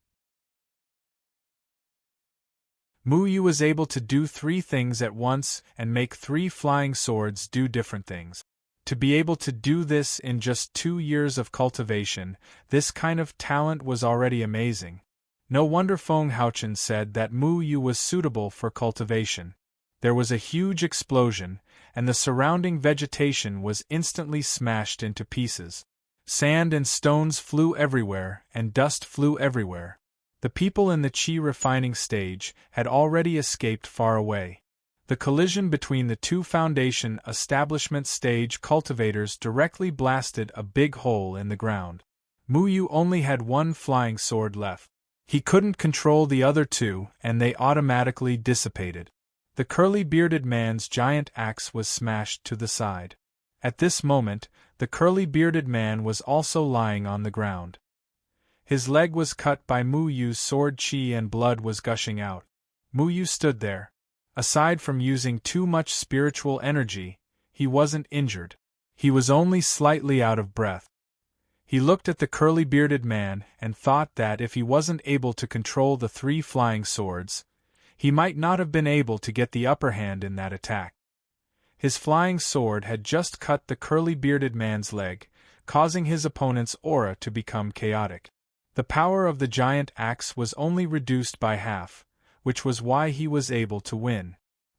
Mu Yu was able to do 3 things at once and make 3 flying swords do different things. To be able to do this in just 2 years of cultivation, this kind of talent was already amazing. No wonder Feng Haochen said that Mu Yu was suitable for cultivation. There was a huge explosion, and the surrounding vegetation was instantly smashed into pieces. Sand and stones flew everywhere, and dust flew everywhere. The people in the Qi refining stage had already escaped far away. The collision between the two foundation establishment stage cultivators directly blasted a big hole in the ground. Mu Yu only had one flying sword left. He couldn't control the other two, and they automatically dissipated. The curly-bearded man's giant axe was smashed to the side. At this moment, the curly-bearded man was also lying on the ground. His leg was cut by Mu Yu's sword qi and blood was gushing out. Mu Yu stood there. Aside from using too much spiritual energy, he wasn't injured. He was only slightly out of breath. He looked at the curly-bearded man and thought that if he wasn't able to control the 3 flying swords, he might not have been able to get the upper hand in that attack. His flying sword had just cut the curly-bearded man's leg, causing his opponent's aura to become chaotic. The power of the giant axe was only reduced by half, which was why he was able to win.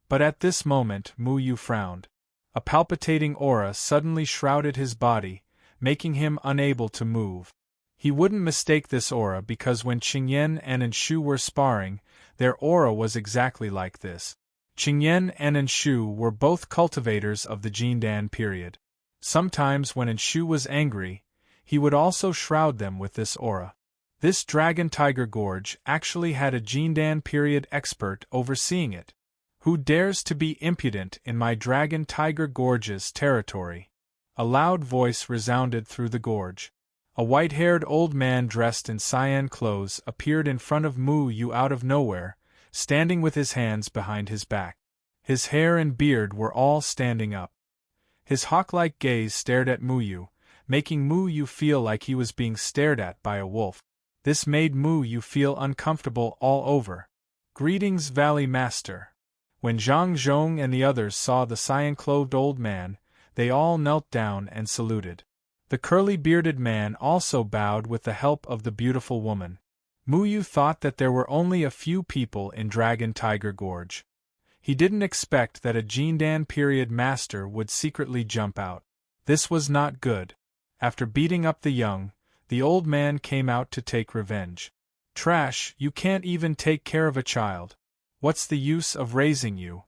But at this moment Mu Yu frowned. A palpitating aura suddenly shrouded his body, making him unable to move. He wouldn't mistake this aura because when Qingyan and Enshu were sparring, their aura was exactly like this. Qingyan and Enshu were both cultivators of the Jindan period. Sometimes when Enshu was angry, he would also shroud them with this aura. This Dragon Tiger Gorge actually had a Jindan period expert overseeing it. Who dares to be impudent in my Dragon Tiger Gorge's territory? A loud voice resounded through the gorge. A white-haired old man dressed in cyan clothes appeared in front of Mu Yu out of nowhere, standing with his hands behind his back. His hair and beard were all standing up. His hawk-like gaze stared at Mu Yu, making Mu Yu feel like he was being stared at by a wolf. This made Mu Yu feel uncomfortable all over. Greetings, Valley Master. When Zhang Zhong and the others saw the cyan-clothed old man, they all knelt down and saluted. The curly-bearded man also bowed with the help of the beautiful woman. Mu Yu thought that there were only a few people in Dragon Tiger Gorge. He didn't expect that a Jindan period master would secretly jump out. This was not good. After beating up the young, the old man came out to take revenge. Trash, you can't even take care of a child. What's the use of raising you?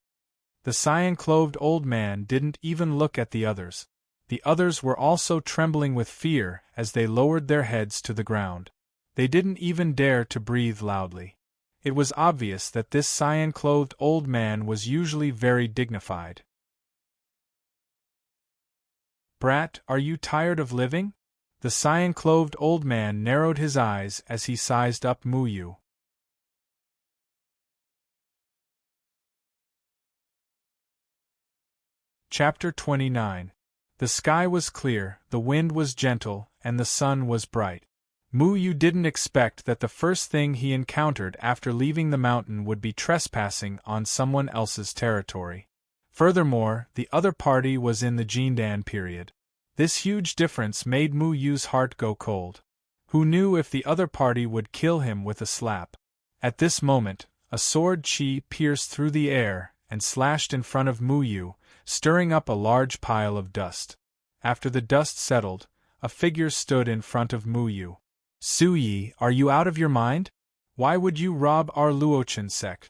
The cyan-clothed old man didn't even look at the others. The others were also trembling with fear as they lowered their heads to the ground. They didn't even dare to breathe loudly. It was obvious that this cyan-clothed old man was usually very dignified. Brat, are you tired of living? The cyan-clothed old man narrowed his eyes as he sized up Mu Yu. Chapter 29. The sky was clear, the wind was gentle, and the sun was bright. Mu Yu didn't expect that the first thing he encountered after leaving the mountain would be trespassing on someone else's territory. Furthermore, the other party was in the Jindan period. This huge difference made Mu Yu's heart go cold. Who knew if the other party would kill him with a slap? At this moment, a sword qi pierced through the air and slashed in front of Mu Yu, stirring up a large pile of dust. After the dust settled, a figure stood in front of Mu Yu. Su Yi, are you out of your mind? Why would you rob our Luochen sect?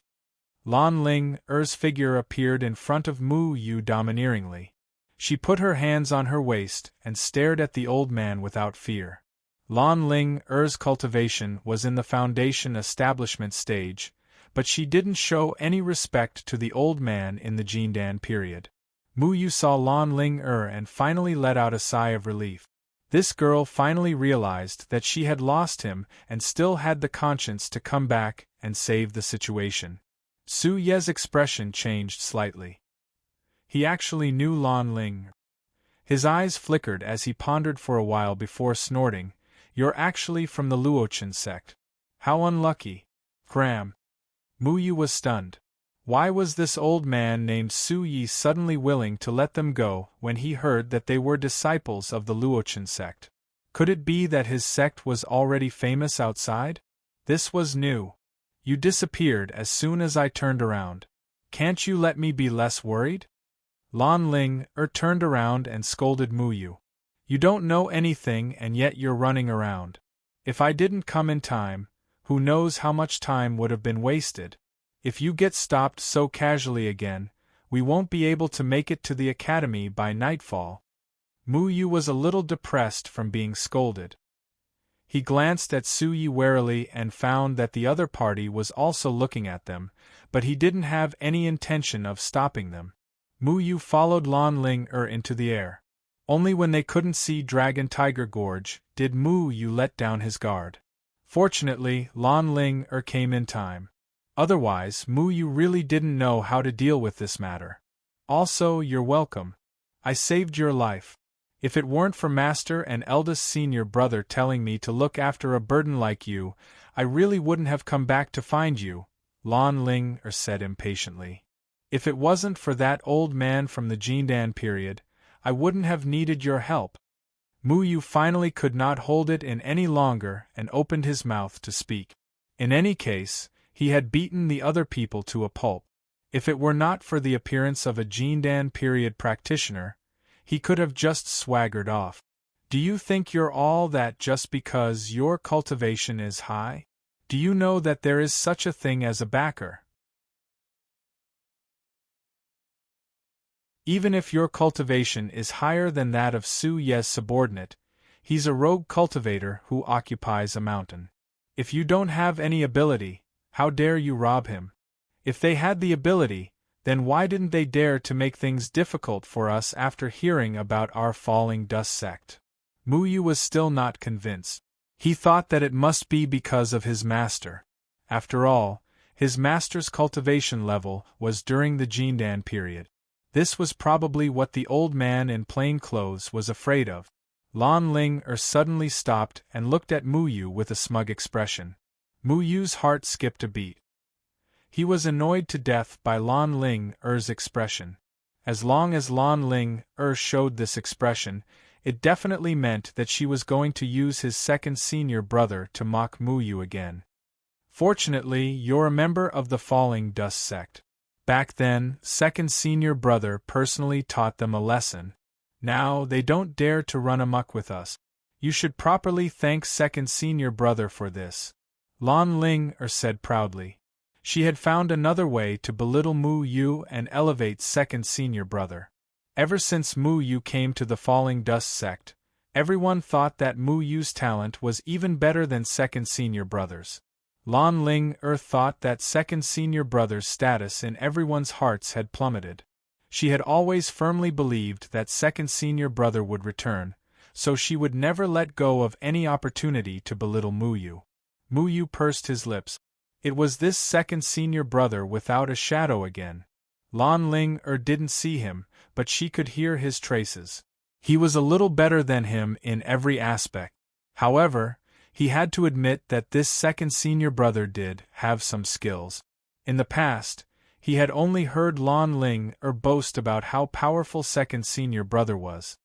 Lan Ling Er's figure appeared in front of Mu Yu domineeringly. She put her hands on her waist and stared at the old man without fear. Lan Ling Er's cultivation was in the foundation establishment stage, but she didn't show any respect to the old man in the Jindan period. Mu Yu saw Lan Ling and finally let out a sigh of relief. This girl finally realized that she had lost him and still had the conscience to come back and save the situation. Su Ye's expression changed slightly. He actually knew Lan Ling. His eyes flickered as he pondered for a while before snorting, "You're actually from the Luochen sect. How unlucky." Cram. Mu Yu was stunned. Why was this old man named Su Yi suddenly willing to let them go when he heard that they were disciples of the Luochen sect? Could it be that his sect was already famous outside? This was new. You disappeared as soon as I turned around. Can't you let me be less worried? Lan Ling turned around and scolded Mu Yu. You don't know anything and yet you're running around. If I didn't come in time, who knows how much time would have been wasted. If you get stopped so casually again, we won't be able to make it to the academy by nightfall. Mu Yu was a little depressed from being scolded. He glanced at Su Yi warily and found that the other party was also looking at them, but he didn't have any intention of stopping them. Mu Yu followed Lan Ling into the air. Only when they couldn't see Dragon Tiger Gorge did Mu Yu let down his guard. Fortunately, Lan Ling came in time. Otherwise, Mu Yu really didn't know how to deal with this matter. Also, you're welcome. I saved your life. If it weren't for Master and eldest senior brother telling me to look after a burden like you, I really wouldn't have come back to find you, Lan Ling said impatiently. If it wasn't for that old man from the Jindan period, I wouldn't have needed your help. Mu Yu finally could not hold it in any longer and opened his mouth to speak. In any case, he had beaten the other people to a pulp. If it were not for the appearance of a Jindan period practitioner, he could have just swaggered off. Do you think you're all that just because your cultivation is high? Do you know that there is such a thing as a backer? Even if your cultivation is higher than that of Su Ye's subordinate, he's a rogue cultivator who occupies a mountain. If you don't have any ability, how dare you rob him? If they had the ability, then why didn't they dare to make things difficult for us after hearing about our falling dust sect? Mu Yu was still not convinced. He thought that it must be because of his master. After all, his master's cultivation level was during the Jindan period. This was probably what the old man in plain clothes was afraid of. Lan Ling suddenly stopped and looked at Mu Yu with a smug expression. Mu Yu's heart skipped a beat. He was annoyed to death by Lan Ling's expression. As long as Lan Ling showed this expression, it definitely meant that she was going to use his second senior brother to mock Mu Yu again. Fortunately, you're a member of the Falling Dust sect. Back then, second senior brother personally taught them a lesson. Now, they don't dare to run amok with us. You should properly thank second senior brother for this. Lan Ling said proudly. She had found another way to belittle Mu Yu and elevate second senior brother. Ever since Mu Yu came to the Falling Dust sect, everyone thought that Mu Yu's talent was even better than second senior brother's. Lan Ling thought that second senior brother's status in everyone's hearts had plummeted. She had always firmly believed that second senior brother would return, so she would never let go of any opportunity to belittle Mu Yu. Mu Yu pursed his lips. It was this second senior brother without a shadow again. Lan Ling didn't see him, but she could hear his traces. He was a little better than him in every aspect. However, he had to admit that this second senior brother did have some skills. In the past, he had only heard Lan Ling boast about how powerful second senior brother was.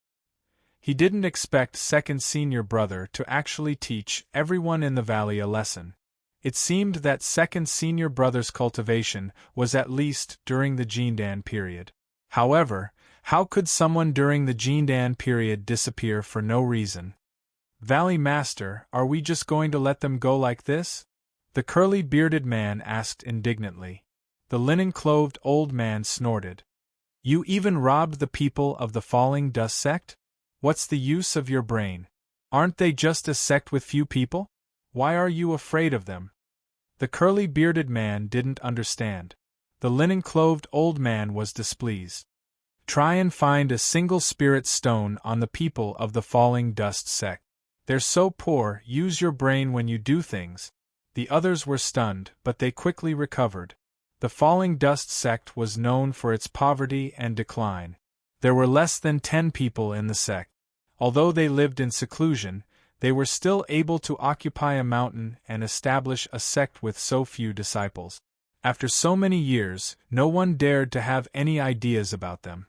He didn't expect second senior brother to actually teach everyone in the valley a lesson. It seemed that second senior brother's cultivation was at least during the Jindan period. However, how could someone during the Jindan period disappear for no reason? Valley Master, are we just going to let them go like this? The curly-bearded man asked indignantly. The linen-clothed old man snorted. You even robbed the people of the Falling Dust sect? What's the use of your brain? Aren't they just a sect with few people? Why are you afraid of them? The curly-bearded man didn't understand. The linen-clothed old man was displeased. Try and find a single spirit stone on the people of the Falling Dust sect. They're so poor, use your brain when you do things. The others were stunned, but they quickly recovered. The Falling Dust sect was known for its poverty and decline. There were less than 10 people in the sect. Although they lived in seclusion, they were still able to occupy a mountain and establish a sect with so few disciples. After so many years, no one dared to have any ideas about them.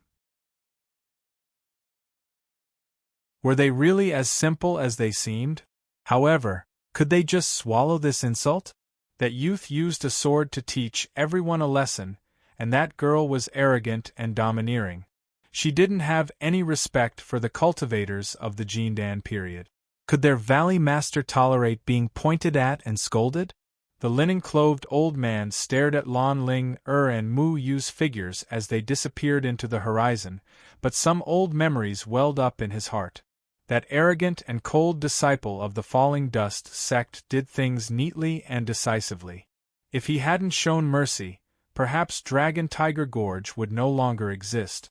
Were they really as simple as they seemed? However, could they just swallow this insult? That youth used a sword to teach everyone a lesson, and that girl was arrogant and domineering. She didn't have any respect for the cultivators of the Jindan period. Could their valley master tolerate being pointed at and scolded? The linen-clothed old man stared at Lan Ling and Mu Yu's figures as they disappeared into the horizon, but some old memories welled up in his heart. That arrogant and cold disciple of the falling dust sect did things neatly and decisively. If he hadn't shown mercy, perhaps Dragon Tiger Gorge would no longer exist.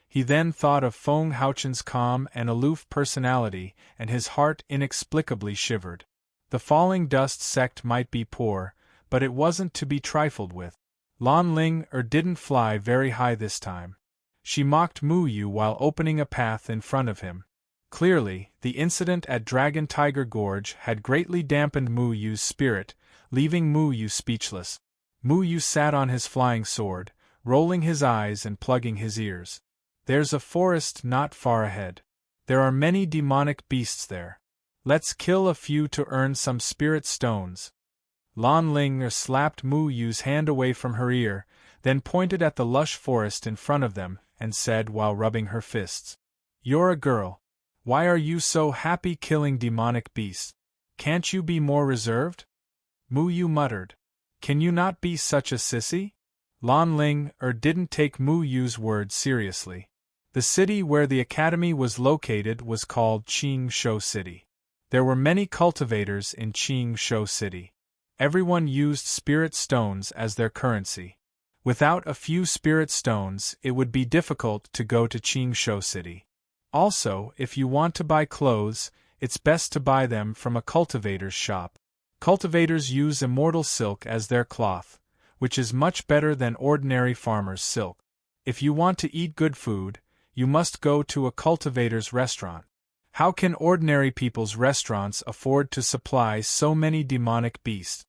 He then thought of Feng Haochen's calm and aloof personality, and his heart inexplicably shivered. The falling dust sect might be poor, but it wasn't to be trifled with. Lan Ling didn't fly very high this time. She mocked Mu Yu while opening a path in front of him. Clearly, the incident at Dragon Tiger Gorge had greatly dampened Mu Yu's spirit, leaving Mu Yu speechless. Mu Yu sat on his flying sword, rolling his eyes and plugging his ears. There's a forest not far ahead. There are many demonic beasts there. Let's kill a few to earn some spirit stones. Lan Ling slapped Mu Yu's hand away from her ear, then pointed at the lush forest in front of them, and said while rubbing her fists, "You're a girl. Why are you so happy killing demonic beasts? Can't you be more reserved?" Mu Yu muttered, "Can you not be such a sissy?" Lan Ling didn't take Mu Yu's words seriously. The city where the academy was located was called Qing Shou City. There were many cultivators in Qing Shou City. Everyone used spirit stones as their currency. Without a few spirit stones, it would be difficult to go to Qing Shou City. Also, if you want to buy clothes, it's best to buy them from a cultivator's shop. Cultivators use immortal silk as their cloth, which is much better than ordinary farmer's silk. If you want to eat good food, you must go to a cultivator's restaurant. How can ordinary people's restaurants afford to supply so many demonic beasts?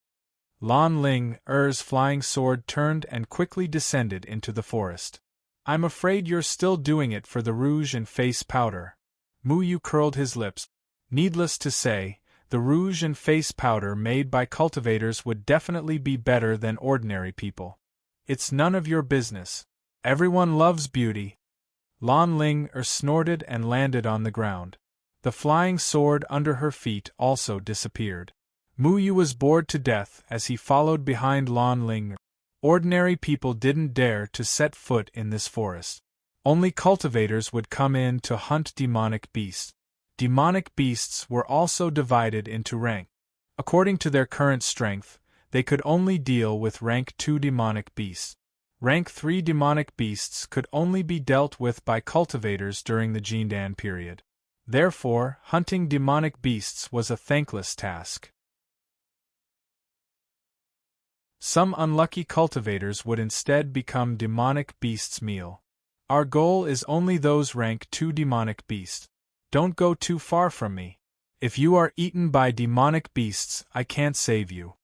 Lan Ling's flying sword turned and quickly descended into the forest. "I'm afraid you're still doing it for the rouge and face powder." Mu Yu curled his lips. Needless to say, the rouge and face powder made by cultivators would definitely be better than ordinary people. "It's none of your business. Everyone loves beauty." Lan Ling snorted and landed on the ground. The flying sword under her feet also disappeared. Mu Yu was bored to death as he followed behind Lan Ling. Ordinary people didn't dare to set foot in this forest. Only cultivators would come in to hunt demonic beasts. Demonic beasts were also divided into rank. According to their current strength, they could only deal with rank 2 demonic beasts. Rank 3 demonic beasts could only be dealt with by cultivators during the Jindan period. Therefore, hunting demonic beasts was a thankless task. Some unlucky cultivators would instead become demonic beasts' meal. "Our goal is only those rank 2 demonic beasts. Don't go too far from me. If you are eaten by demonic beasts, I can't save you."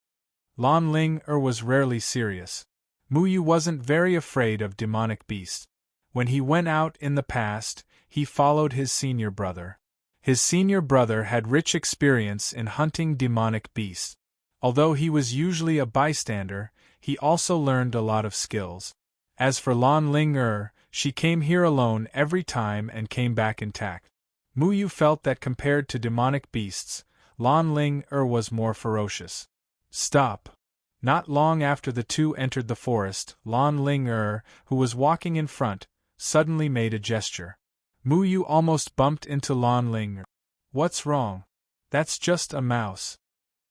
Lan Ling was rarely serious. Mu Yu wasn't very afraid of demonic beasts. When he went out in the past, he followed his senior brother. His senior brother had rich experience in hunting demonic beasts. Although he was usually a bystander, he also learned a lot of skills. As for Lan Ling she came here alone every time and came back intact. Mu Yu felt that compared to demonic beasts, Lan Ling was more ferocious. "Stop." Not long after the two entered the forest, Lan Ling who was walking in front, suddenly made a gesture. Mu Yu almost bumped into Lan Ling. "What's wrong?" "That's just a mouse."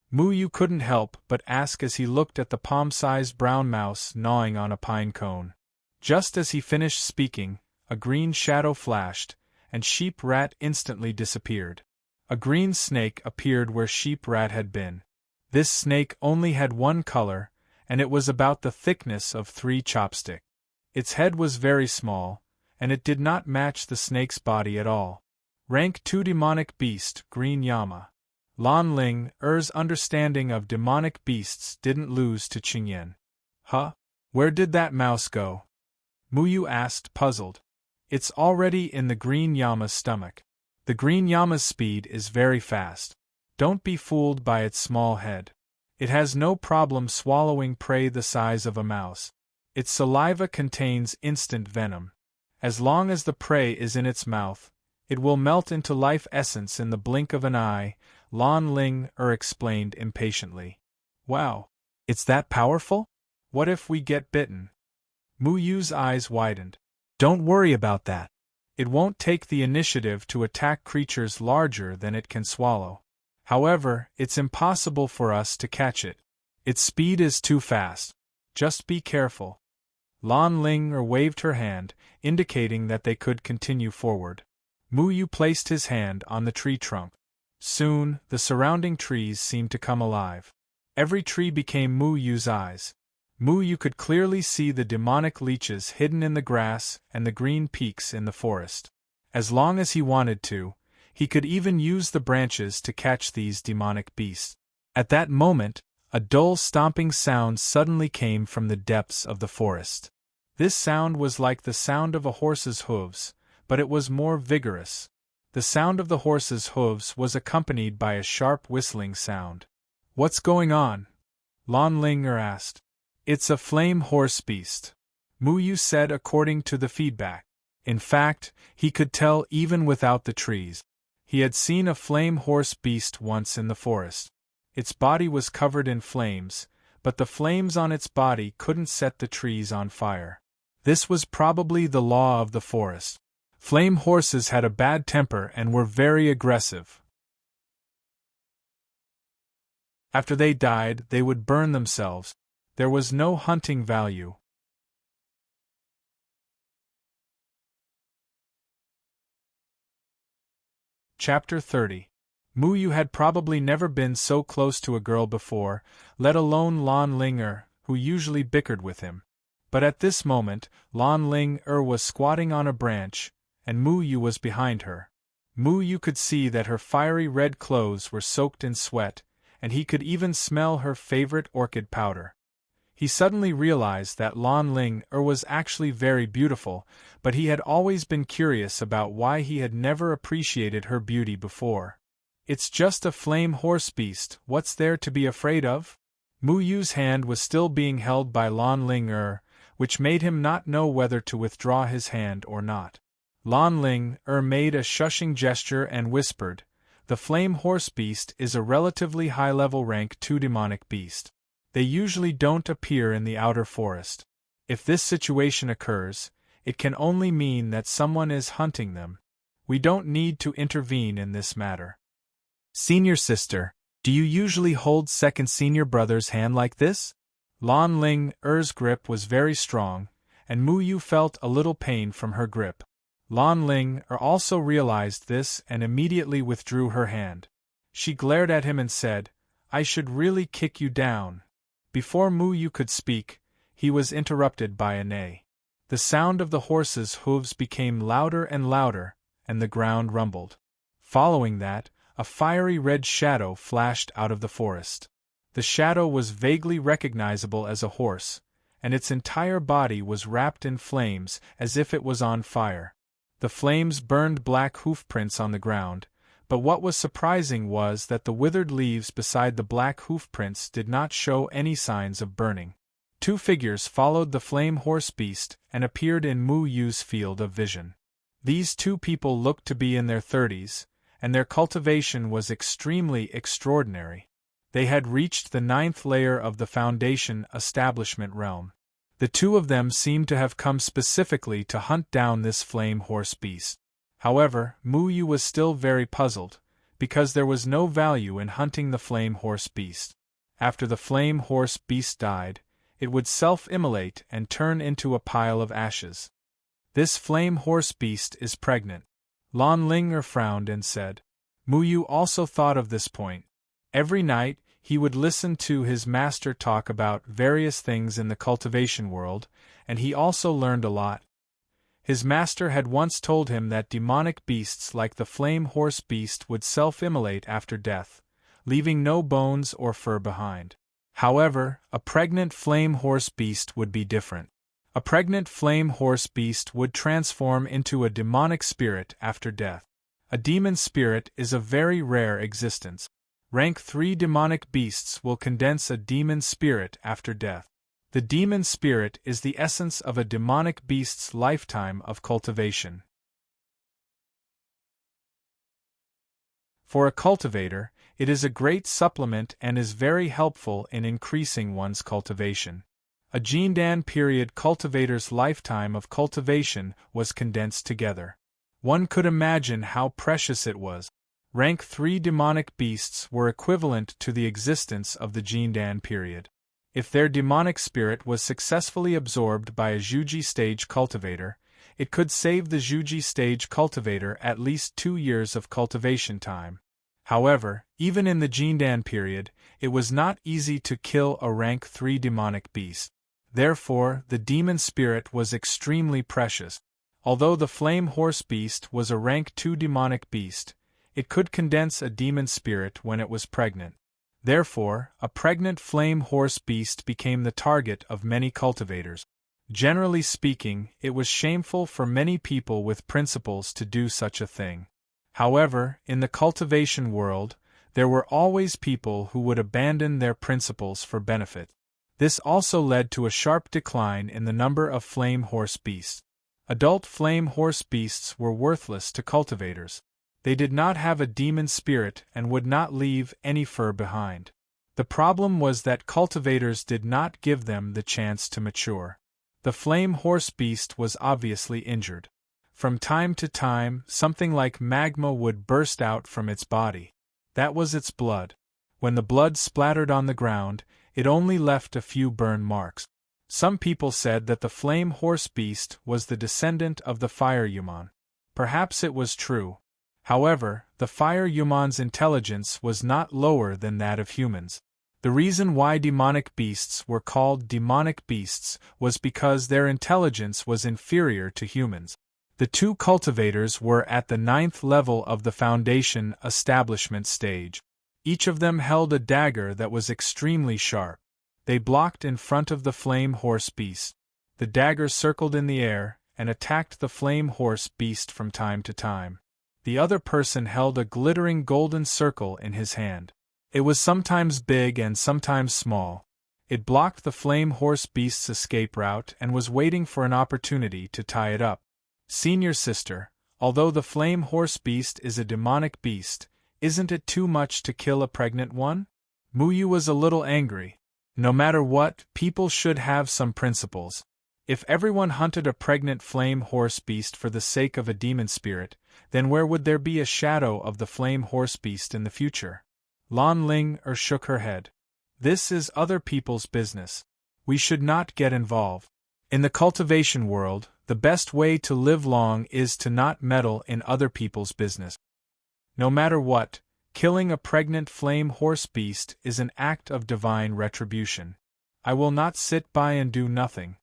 Mu Yu couldn't help but ask as he looked at the palm-sized brown mouse gnawing on a pine cone. Just as he finished speaking, a green shadow flashed, and Sheep Rat instantly disappeared. A green snake appeared where Sheep Rat had been. This snake only had one color, and it was about the thickness of 3 chopsticks. Its head was very small, and it did not match the snake's body at all. Rank 2 demonic beast, Green Yama. Lan Ling's understanding of demonic beasts didn't lose to Qingyan. "Huh? Where did that mouse go?" Mu Yu asked, puzzled. "It's already in the Green Yama's stomach. The Green Yama's speed is very fast. Don't be fooled by its small head. It has no problem swallowing prey the size of a mouse. Its saliva contains instant venom. As long as the prey is in its mouth, it will melt into life essence in the blink of an eye, Lan Ling explained impatiently. Wow! It's that powerful? What if we get bitten? Mu Yu's eyes widened. Don't worry about that. It won't take the initiative to attack creatures larger than it can swallow. However, it's impossible for us to catch it. Its speed is too fast. Just be careful. Lan Ling waved her hand, indicating that they could continue forward. Mu Yu placed his hand on the tree trunk. Soon, the surrounding trees seemed to come alive. Every tree became Mu Yu's eyes. Mu Yu could clearly see the demonic leeches hidden in the grass and the green peaks in the forest. As long as he wanted to, he could even use the branches to catch these demonic beasts. At that moment, a dull stomping sound suddenly came from the depths of the forest. This sound was like the sound of a horse's hooves, but it was more vigorous. The sound of the horse's hooves was accompanied by a sharp whistling sound. What's going on? Lan Ling asked. It's a flame horse beast, Mu Yu said according to the feedback. In fact, he could tell even without the trees. He had seen a flame horse beast once in the forest. Its body was covered in flames, but the flames on its body couldn't set the trees on fire. This was probably the law of the forest. Flame horses had a bad temper and were very aggressive. After they died, they would burn themselves. There was no hunting value. Chapter 30. Mu Yu had probably never been so close to a girl before, let alone Lan Ling who usually bickered with him. But at this moment, Lan Ling was squatting on a branch, and Mu Yu was behind her. Mu Yu could see that her fiery red clothes were soaked in sweat, and he could even smell her favorite orchid powder. He suddenly realized that Lan Ling was actually very beautiful, but he had always been curious about why he had never appreciated her beauty before. It's just a flame horse beast, what's there to be afraid of? Mu Yu's hand was still being held by Lan Ling which made him not know whether to withdraw his hand or not. Lan Ling made a shushing gesture and whispered, "The flame horse beast is a relatively high-level rank 2 demonic beast. They usually don't appear in the outer forest. If this situation occurs, it can only mean that someone is hunting them. We don't need to intervene in this matter." "Senior sister, do you usually hold second senior brother's hand like this?" Lan Ling's grip was very strong, and Mu Yu felt a little pain from her grip. Lan Ling also realized this and immediately withdrew her hand. She glared at him and said, "I should really kick you down." Before Mu Yu could speak, he was interrupted by a neigh. The sound of the horse's hooves became louder and louder, and the ground rumbled. Following that, a fiery red shadow flashed out of the forest. The shadow was vaguely recognizable as a horse, and its entire body was wrapped in flames as if it was on fire. The flames burned black hoofprints on the ground, but what was surprising was that the withered leaves beside the black hoofprints did not show any signs of burning. 2 figures followed the flame horse beast and appeared in Mu Yu's field of vision. These 2 people looked to be in their 30s, and their cultivation was extremely extraordinary. They had reached the 9th layer of the Foundation establishment realm. The 2 of them seemed to have come specifically to hunt down this flame horse beast. However, Mu Yu was still very puzzled, because there was no value in hunting the flame horse beast. After the flame horse beast died, it would self-immolate and turn into a pile of ashes. This flame horse beast is pregnant. Lan Ling frowned and said. Mu Yu also thought of this point. Every night, he would listen to his master talk about various things in the cultivation world, and he also learned a lot. His master had once told him that demonic beasts like the flame horse beast would self-immolate after death, leaving no bones or fur behind. However, a pregnant flame horse beast would be different. A pregnant flame horse beast would transform into a demonic spirit after death. A demon spirit is a very rare existence. Rank 3 demonic beasts will condense a demon spirit after death. The demon spirit is the essence of a demonic beast's lifetime of cultivation. For a cultivator, it is a great supplement and is very helpful in increasing one's cultivation. A Jindan period cultivator's lifetime of cultivation was condensed together. One could imagine how precious it was. Rank 3 demonic beasts were equivalent to the existence of the Jindan period. If their demonic spirit was successfully absorbed by a Zhuji stage cultivator, it could save the Zhuji stage cultivator at least 2 years of cultivation time. However, even in the Jindan period, it was not easy to kill a rank 3 demonic beast. Therefore, the demon spirit was extremely precious. Although the flame horse beast was a rank 2 demonic beast, it could condense a demon spirit when it was pregnant. Therefore, a pregnant flame horse beast became the target of many cultivators. Generally speaking, it was shameful for many people with principles to do such a thing. However, in the cultivation world, there were always people who would abandon their principles for benefit. This also led to a sharp decline in the number of flame horse beasts. Adult flame horse beasts were worthless to cultivators. They did not have a demon spirit and would not leave any fur behind. The problem was that cultivators did not give them the chance to mature. The flame horse beast was obviously injured. From time to time, something like magma would burst out from its body. That was its blood. When the blood splattered on the ground, it only left a few burn marks. Some people said that the flame horse beast was the descendant of the fire human. Perhaps it was true. However, the fire human's intelligence was not lower than that of humans. The reason why demonic beasts were called demonic beasts was because their intelligence was inferior to humans. The two cultivators were at the 9th level of the foundation establishment stage. Each of them held a dagger that was extremely sharp. They blocked in front of the flame horse beast. The dagger circled in the air and attacked the flame horse beast from time to time. The other person held a glittering golden circle in his hand. It was sometimes big and sometimes small. It blocked the flame horse beast's escape route and was waiting for an opportunity to tie it up. Senior sister, although the flame horse beast is a demonic beast, isn't it too much to kill a pregnant one? Muyu was a little angry. No matter what, people should have some principles. If everyone hunted a pregnant flame horse beast for the sake of a demon spirit, then where would there be a shadow of the flame horse beast in the future? Lan Ling shook her head. This is other people's business. We should not get involved. In the cultivation world, the best way to live long is to not meddle in other people's business. No matter what, killing a pregnant flame horse beast is an act of divine retribution. I will not sit by and do nothing.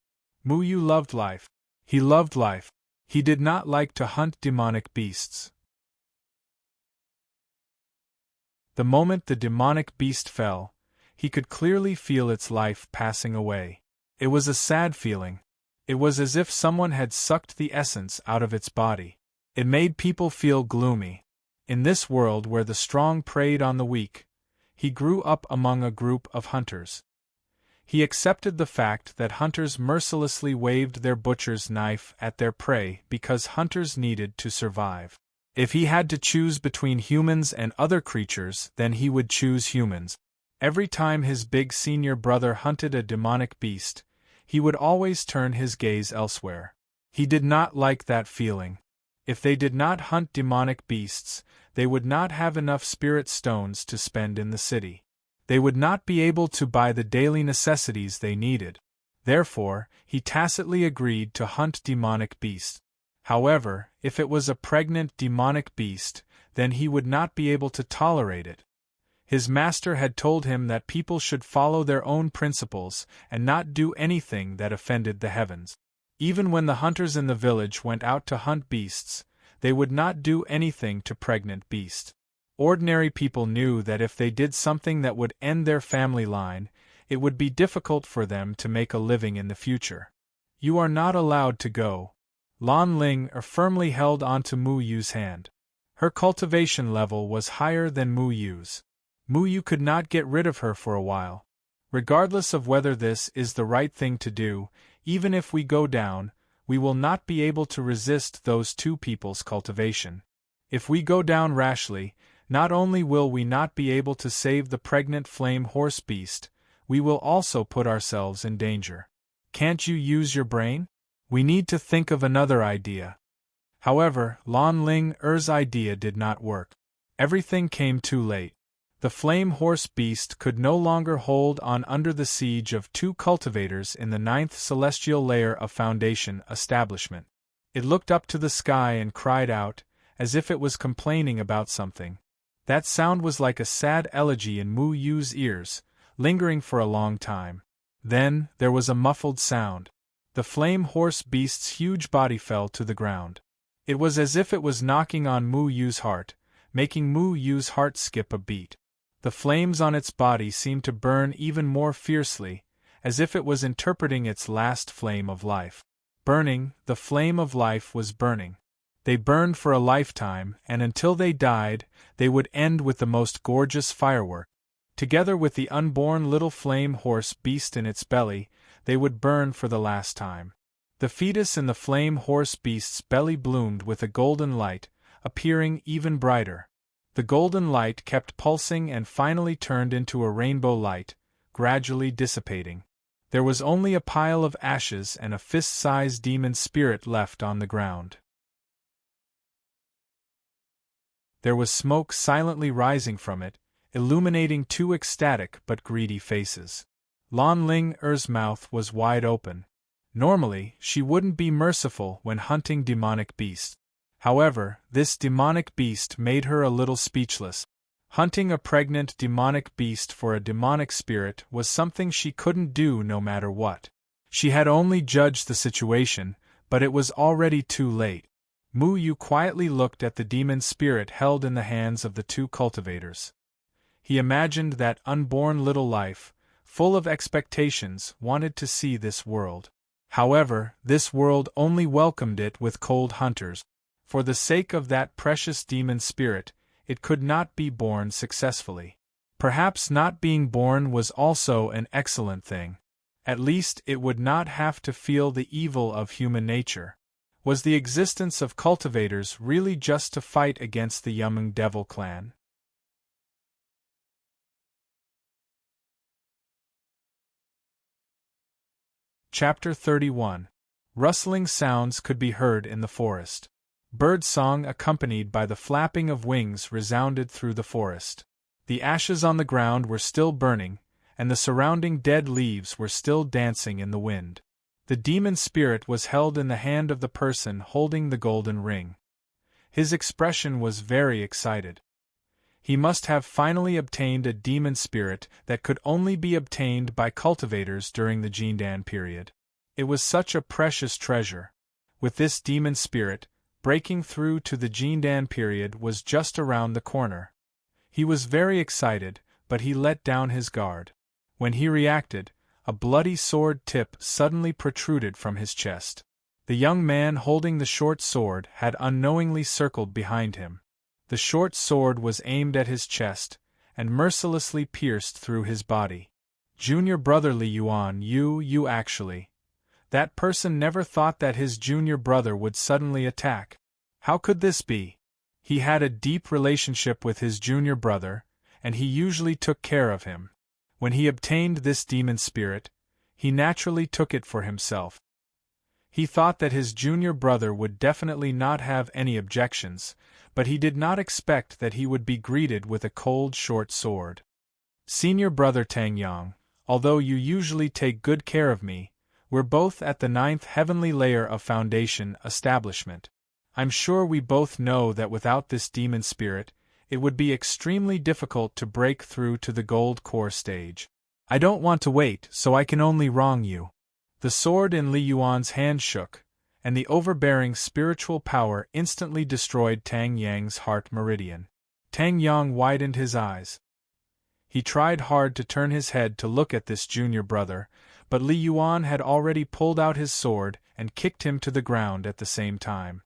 Muyu loved life. He loved life. He did not like to hunt demonic beasts. The moment the demonic beast fell, he could clearly feel its life passing away. It was a sad feeling. It was as if someone had sucked the essence out of its body. It made people feel gloomy. In this world where the strong preyed on the weak, he grew up among a group of hunters. He accepted the fact that hunters mercilessly waved their butcher's knife at their prey because hunters needed to survive. If he had to choose between humans and other creatures, then he would choose humans. Every time his big senior brother hunted a demonic beast, he would always turn his gaze elsewhere. He did not like that feeling. If they did not hunt demonic beasts, they would not have enough spirit stones to spend in the city. They would not be able to buy the daily necessities they needed. Therefore, he tacitly agreed to hunt demonic beasts. However, if it was a pregnant demonic beast, then he would not be able to tolerate it. His master had told him that people should follow their own principles and not do anything that offended the heavens. Even when the hunters in the village went out to hunt beasts, they would not do anything to pregnant beasts. Ordinary people knew that if they did something that would end their family line, it would be difficult for them to make a living in the future. You are not allowed to go. Lan Ling firmly held onto Mu Yu's hand. Her cultivation level was higher than Mu Yu's. Mu Yu could not get rid of her for a while. Regardless of whether this is the right thing to do, even if we go down, we will not be able to resist those two people's cultivation. If we go down rashly, not only will we not be able to save the pregnant flame horse beast, we will also put ourselves in danger. Can't you use your brain? We need to think of another idea. However, Lan Ling Er's idea did not work. Everything came too late. The flame horse beast could no longer hold on under the siege of two cultivators in the 9th celestial layer of Foundation establishment. It looked up to the sky and cried out, as if it was complaining about something. That sound was like a sad elegy in Mu Yu's ears, lingering for a long time. Then, there was a muffled sound. The flame horse beast's huge body fell to the ground. It was as if it was knocking on Mu Yu's heart, making Mu Yu's heart skip a beat. The flames on its body seemed to burn even more fiercely, as if it was interpreting its last flame of life. Burning, the flame of life was burning. They burned for a lifetime, and until they died, they would end with the most gorgeous firework. Together with the unborn little flame horse beast in its belly, they would burn for the last time. The fetus in the flame horse beast's belly bloomed with a golden light, appearing even brighter. The golden light kept pulsing and finally turned into a rainbow light, gradually dissipating. There was only a pile of ashes and a fist-sized demon spirit left on the ground. There was smoke silently rising from it, illuminating two ecstatic but greedy faces. Lan Ling Er's mouth was wide open. Normally, she wouldn't be merciful when hunting demonic beasts. However, this demonic beast made her a little speechless. Hunting a pregnant demonic beast for a demonic spirit was something she couldn't do no matter what. She had only judged the situation, but it was already too late. Mu Yu quietly looked at the demon spirit held in the hands of the two cultivators. He imagined that unborn little life, full of expectations, wanted to see this world. However, this world only welcomed it with cold hunters. For the sake of that precious demon spirit, it could not be born successfully. Perhaps not being born was also an excellent thing. At least it would not have to feel the evil of human nature. Was the existence of cultivators really just to fight against the Yumeng Devil clan? Chapter 31. Rustling sounds could be heard in the forest. Bird song accompanied by the flapping of wings resounded through the forest. The ashes on the ground were still burning, and the surrounding dead leaves were still dancing in the wind. The demon spirit was held in the hand of the person holding the golden ring. His expression was very excited. He must have finally obtained a demon spirit that could only be obtained by cultivators during the Jindan period. It was such a precious treasure. With this demon spirit, breaking through to the Jindan period was just around the corner. He was very excited, but he let down his guard. When he reacted, a bloody sword tip suddenly protruded from his chest. The young man holding the short sword had unknowingly circled behind him. The short sword was aimed at his chest, and mercilessly pierced through his body. Junior brother Li Yuan, you actually. That person never thought that his junior brother would suddenly attack. How could this be? He had a deep relationship with his junior brother, and he usually took care of him. When he obtained this demon spirit, he naturally took it for himself. He thought that his junior brother would definitely not have any objections, but he did not expect that he would be greeted with a cold short sword. Senior brother Tang Yang, although you usually take good care of me, we're both at the 9th heavenly layer of Foundation establishment. I'm sure we both know that without this demon spirit, it would be extremely difficult to break through to the gold core stage. I don't want to wait, so I can only wrong you. The sword in Li Yuan's hand shook, and the overbearing spiritual power instantly destroyed Tang Yang's heart meridian. Tang Yang widened his eyes. He tried hard to turn his head to look at this junior brother, but Li Yuan had already pulled out his sword and kicked him to the ground at the same time.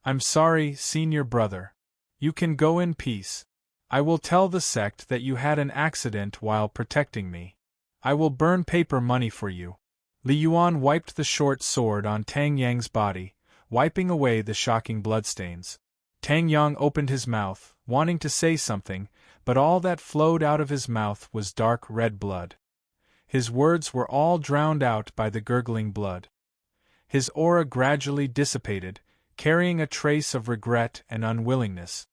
I'm sorry, senior brother. You can go in peace. I will tell the sect that you had an accident while protecting me. I will burn paper money for you. Li Yuan wiped the short sword on Tang Yang's body, wiping away the shocking bloodstains. Tang Yang opened his mouth, wanting to say something, but all that flowed out of his mouth was dark red blood. His words were all drowned out by the gurgling blood. His aura gradually dissipated, carrying a trace of regret and unwillingness.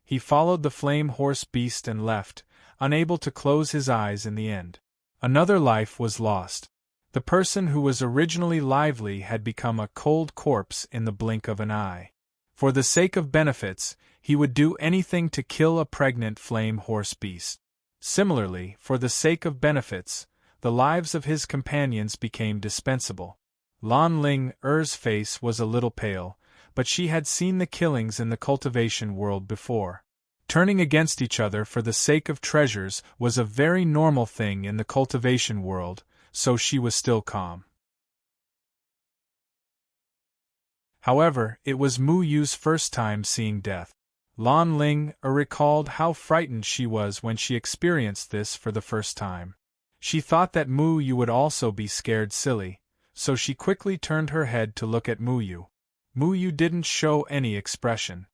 He followed the flame horse beast and left, unable to close his eyes in the end. Another life was lost. The person who was originally lively had become a cold corpse in the blink of an eye. For the sake of benefits, he would do anything to kill a pregnant flame horse beast. Similarly, for the sake of benefits, the lives of his companions became dispensable. Lan Ling Er's face was a little pale, but she had seen the killings in the cultivation world before. Turning against each other for the sake of treasures was a very normal thing in the cultivation world, so she was still calm. However, it was Mu Yu's first time seeing death. Lan Ling recalled how frightened she was when she experienced this for the first time. She thought that Mu Yu would also be scared silly, so she quickly turned her head to look at Mu Yu. Mu Yu didn't show any expression.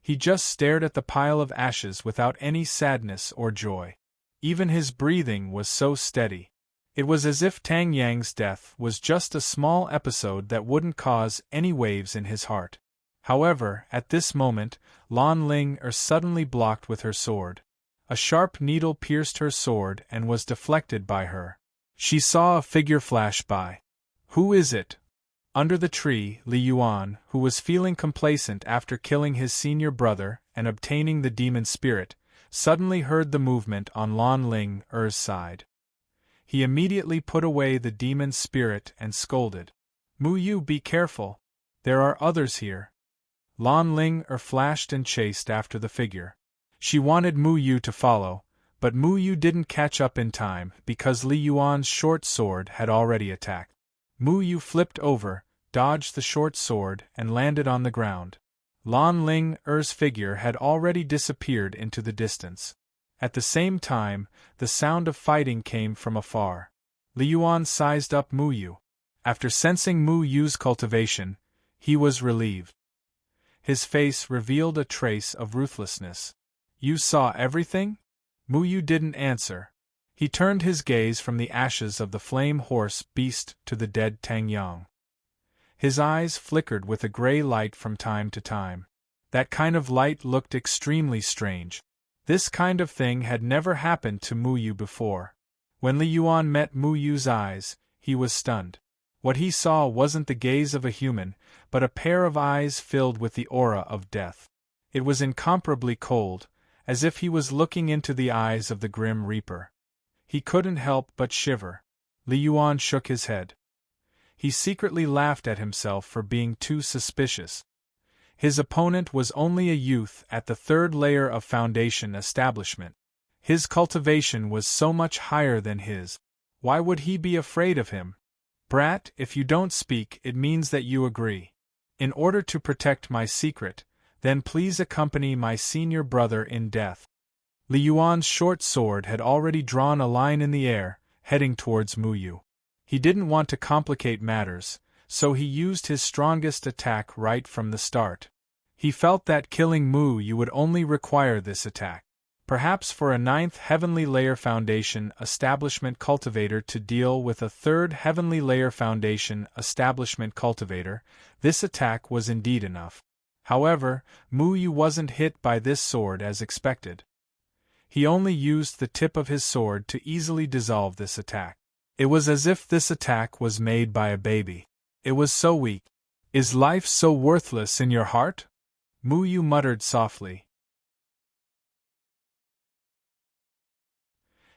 He just stared at the pile of ashes without any sadness or joy. Even his breathing was so steady. It was as if Tang Yang's death was just a small episode that wouldn't cause any waves in his heart. However, at this moment, Lan Ling suddenly blocked with her sword. A sharp needle pierced her sword and was deflected by her. She saw a figure flash by. Who is it? Under the tree, Li Yuan, who was feeling complacent after killing his senior brother and obtaining the demon spirit, suddenly heard the movement on Lan Ling side. He immediately put away the demon spirit and scolded. Mu Yu, be careful. There are others here. Lan Ling flashed and chased after the figure. She wanted Mu Yu to follow, but Mu Yu didn't catch up in time because Li Yuan's short sword had already attacked. Mu Yu flipped over, dodged the short sword, and landed on the ground. Lan Ling's figure had already disappeared into the distance. At the same time, the sound of fighting came from afar. Li Yuan sized up Mu Yu. After sensing Mu Yu's cultivation, he was relieved. His face revealed a trace of ruthlessness. You saw everything? Mu Yu didn't answer. He turned his gaze from the ashes of the flame horse beast to the dead Tang Yang. His eyes flickered with a gray light from time to time. That kind of light looked extremely strange. This kind of thing had never happened to Mu Yu before. When Li Yuan met Mu Yu's eyes, he was stunned. What he saw wasn't the gaze of a human, but a pair of eyes filled with the aura of death. It was incomparably cold, as if he was looking into the eyes of the Grim Reaper. He couldn't help but shiver. Li Yuan shook his head. He secretly laughed at himself for being too suspicious. His opponent was only a youth at the third layer of foundation establishment. His cultivation was so much higher than his. Why would he be afraid of him? Brat, if you don't speak, it means that you agree. In order to protect my secret, then please accompany my senior brother in death. Li Yuan's short sword had already drawn a line in the air, heading towards Mu Yu. He didn't want to complicate matters, so he used his strongest attack right from the start. He felt that killing Mu Yu would only require this attack. Perhaps for a 9th Heavenly Layer Foundation Establishment Cultivator to deal with a 3rd Heavenly Layer Foundation Establishment Cultivator, this attack was indeed enough. However, Mu Yu wasn't hit by this sword as expected. He only used the tip of his sword to easily dissolve this attack. It was as if this attack was made by a baby. It was so weak. Is life so worthless in your heart? Mu Yu muttered softly.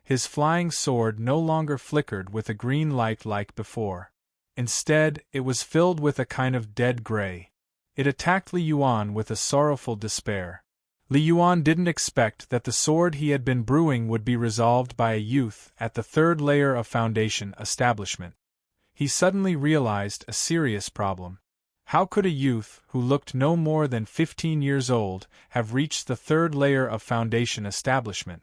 His flying sword no longer flickered with a green light like before. Instead, it was filled with a kind of dead gray. It attacked Li Yuan with a sorrowful despair. Li Yuan didn't expect that the sword he had been brewing would be resolved by a youth at the 3rd layer of foundation establishment. He suddenly realized a serious problem. How could a youth who looked no more than 15 years old have reached the 3rd layer of foundation establishment?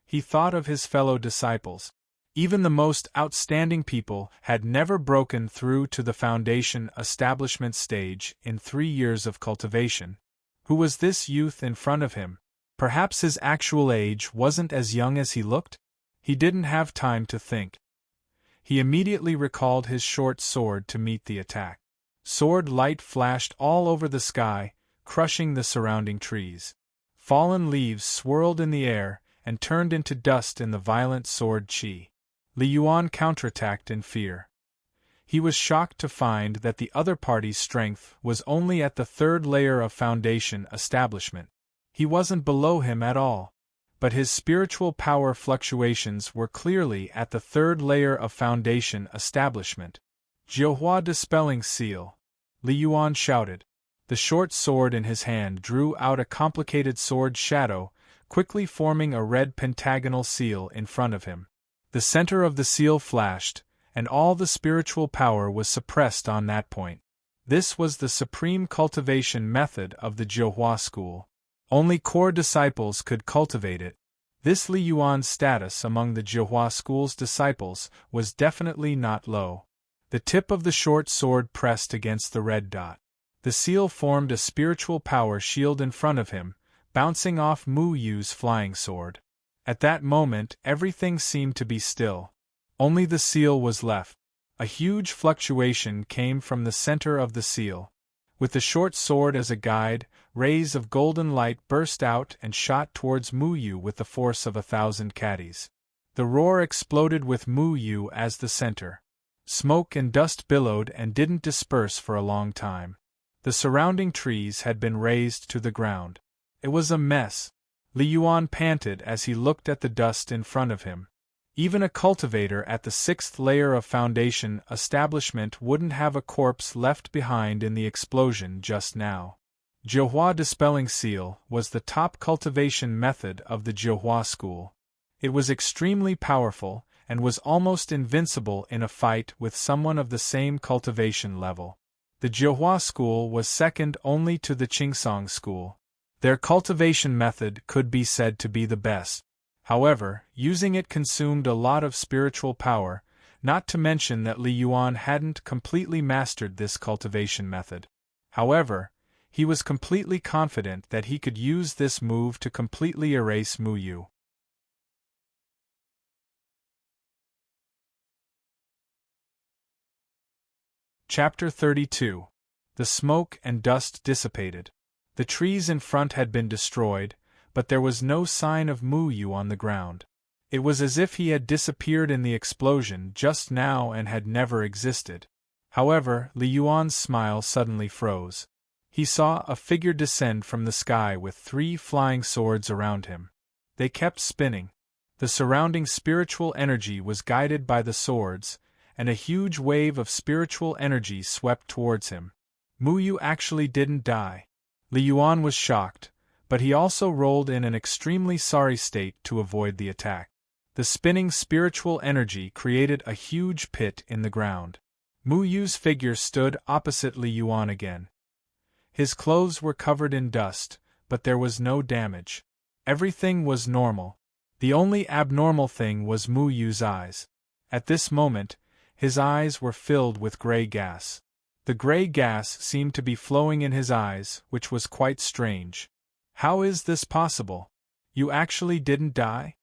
He thought of his fellow disciples. Even the most outstanding people had never broken through to the foundation establishment stage in 3 years of cultivation. Who was this youth in front of him? Perhaps his actual age wasn't as young as he looked? He didn't have time to think. He immediately recalled his short sword to meet the attack. Sword light flashed all over the sky, crushing the surrounding trees. Fallen leaves swirled in the air and turned into dust in the violent sword chi. Li Yuan counterattacked in fear. He was shocked to find that the other party's strength was only at the 3rd layer of foundation establishment. He wasn't below him at all, but his spiritual power fluctuations were clearly at the 3rd layer of foundation establishment. Jiuhua dispelling seal, Li Yuan shouted. The short sword in his hand drew out a complicated sword shadow, quickly forming a red pentagonal seal in front of him. The center of the seal flashed, and all the spiritual power was suppressed on that point. This was the supreme cultivation method of the Jiuhua school. Only core disciples could cultivate it. This Li Yuan's status among the Jiuhua school's disciples was definitely not low. The tip of the short sword pressed against the red dot. The seal formed a spiritual power shield in front of him, bouncing off Mu Yu's flying sword. At that moment, everything seemed to be still. Only the seal was left. A huge fluctuation came from the center of the seal. With the short sword as a guide, rays of golden light burst out and shot towards Mu Yu with the force of 1,000 caddies. The roar exploded with Mu Yu as the center. Smoke and dust billowed and didn't disperse for a long time. The surrounding trees had been razed to the ground. It was a mess. Li Yuan panted as he looked at the dust in front of him. Even a cultivator at the 6th layer of foundation establishment wouldn't have a corpse left behind in the explosion just now. Jiuhua dispelling seal was the top cultivation method of the Jiuhua school. It was extremely powerful and was almost invincible in a fight with someone of the same cultivation level. The Jiuhua school was second only to the Qingsong school. Their cultivation method could be said to be the best. However, using it consumed a lot of spiritual power, not to mention that Li Yuan hadn't completely mastered this cultivation method. However, he was completely confident that he could use this move to completely erase Mu Yu. Chapter 32. The smoke and dust dissipated. The trees in front had been destroyed, but there was no sign of Mu Yu on the ground. It was as if he had disappeared in the explosion just now and had never existed. However, Li Yuan's smile suddenly froze. He saw a figure descend from the sky with 3 flying swords around him. They kept spinning. The surrounding spiritual energy was guided by the swords, and a huge wave of spiritual energy swept towards him. Mu Yu actually didn't die. Li Yuan was shocked, but he also rolled in an extremely sorry state to avoid the attack. The spinning spiritual energy created a huge pit in the ground. Mu Yu's figure stood opposite Li Yuan again. His clothes were covered in dust, but there was no damage. Everything was normal. The only abnormal thing was Mu Yu's eyes. At this moment, his eyes were filled with gray gas. The gray gas seemed to be flowing in his eyes, which was quite strange. How is this possible? You actually didn't die?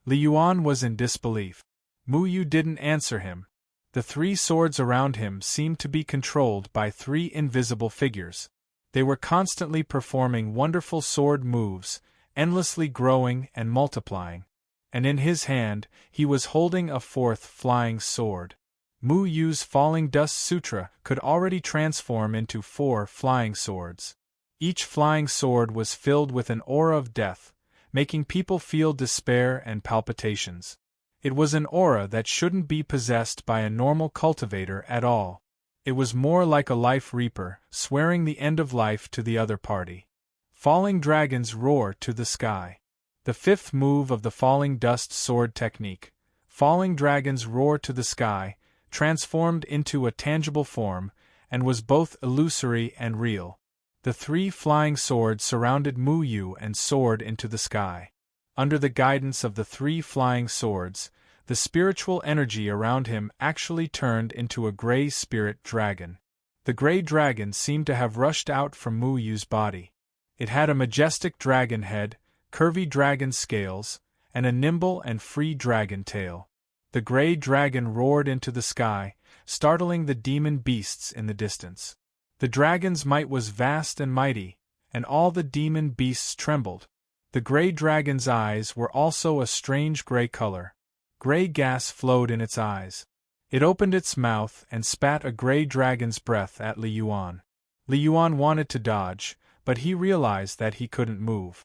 Li Yuan was in disbelief. Mu Yu didn't answer him. The 3 swords around him seemed to be controlled by 3 invisible figures. They were constantly performing wonderful sword moves, endlessly growing and multiplying. And in his hand, he was holding a 4th flying sword. Mu Yu's Falling Dust Sutra could already transform into 4 flying swords. Each flying sword was filled with an aura of death, making people feel despair and palpitations. It was an aura that shouldn't be possessed by a normal cultivator at all. It was more like a life reaper, swearing the end of life to the other party. Falling dragons roar to the sky. The 5th move of the Falling Dust Sword technique. Falling dragons roar to the sky, transformed into a tangible form, and was both illusory and real. The 3 flying swords surrounded Mu Yu and soared into the sky. Under the guidance of the 3 flying swords, The spiritual energy around him actually turned into a gray spirit dragon. The gray dragon seemed to have rushed out from Mu Yu's body. It had a majestic dragon head, curvy dragon scales, and a nimble and free dragon tail. The gray dragon roared into the sky, startling the demon beasts in the distance. The dragon's might was vast and mighty, and all the demon beasts trembled. The gray dragon's eyes were also a strange gray color. Gray gas flowed in its eyes. It opened its mouth and spat a gray dragon's breath at Li Yuan. Li Yuan wanted to dodge, but he realized that he couldn't move.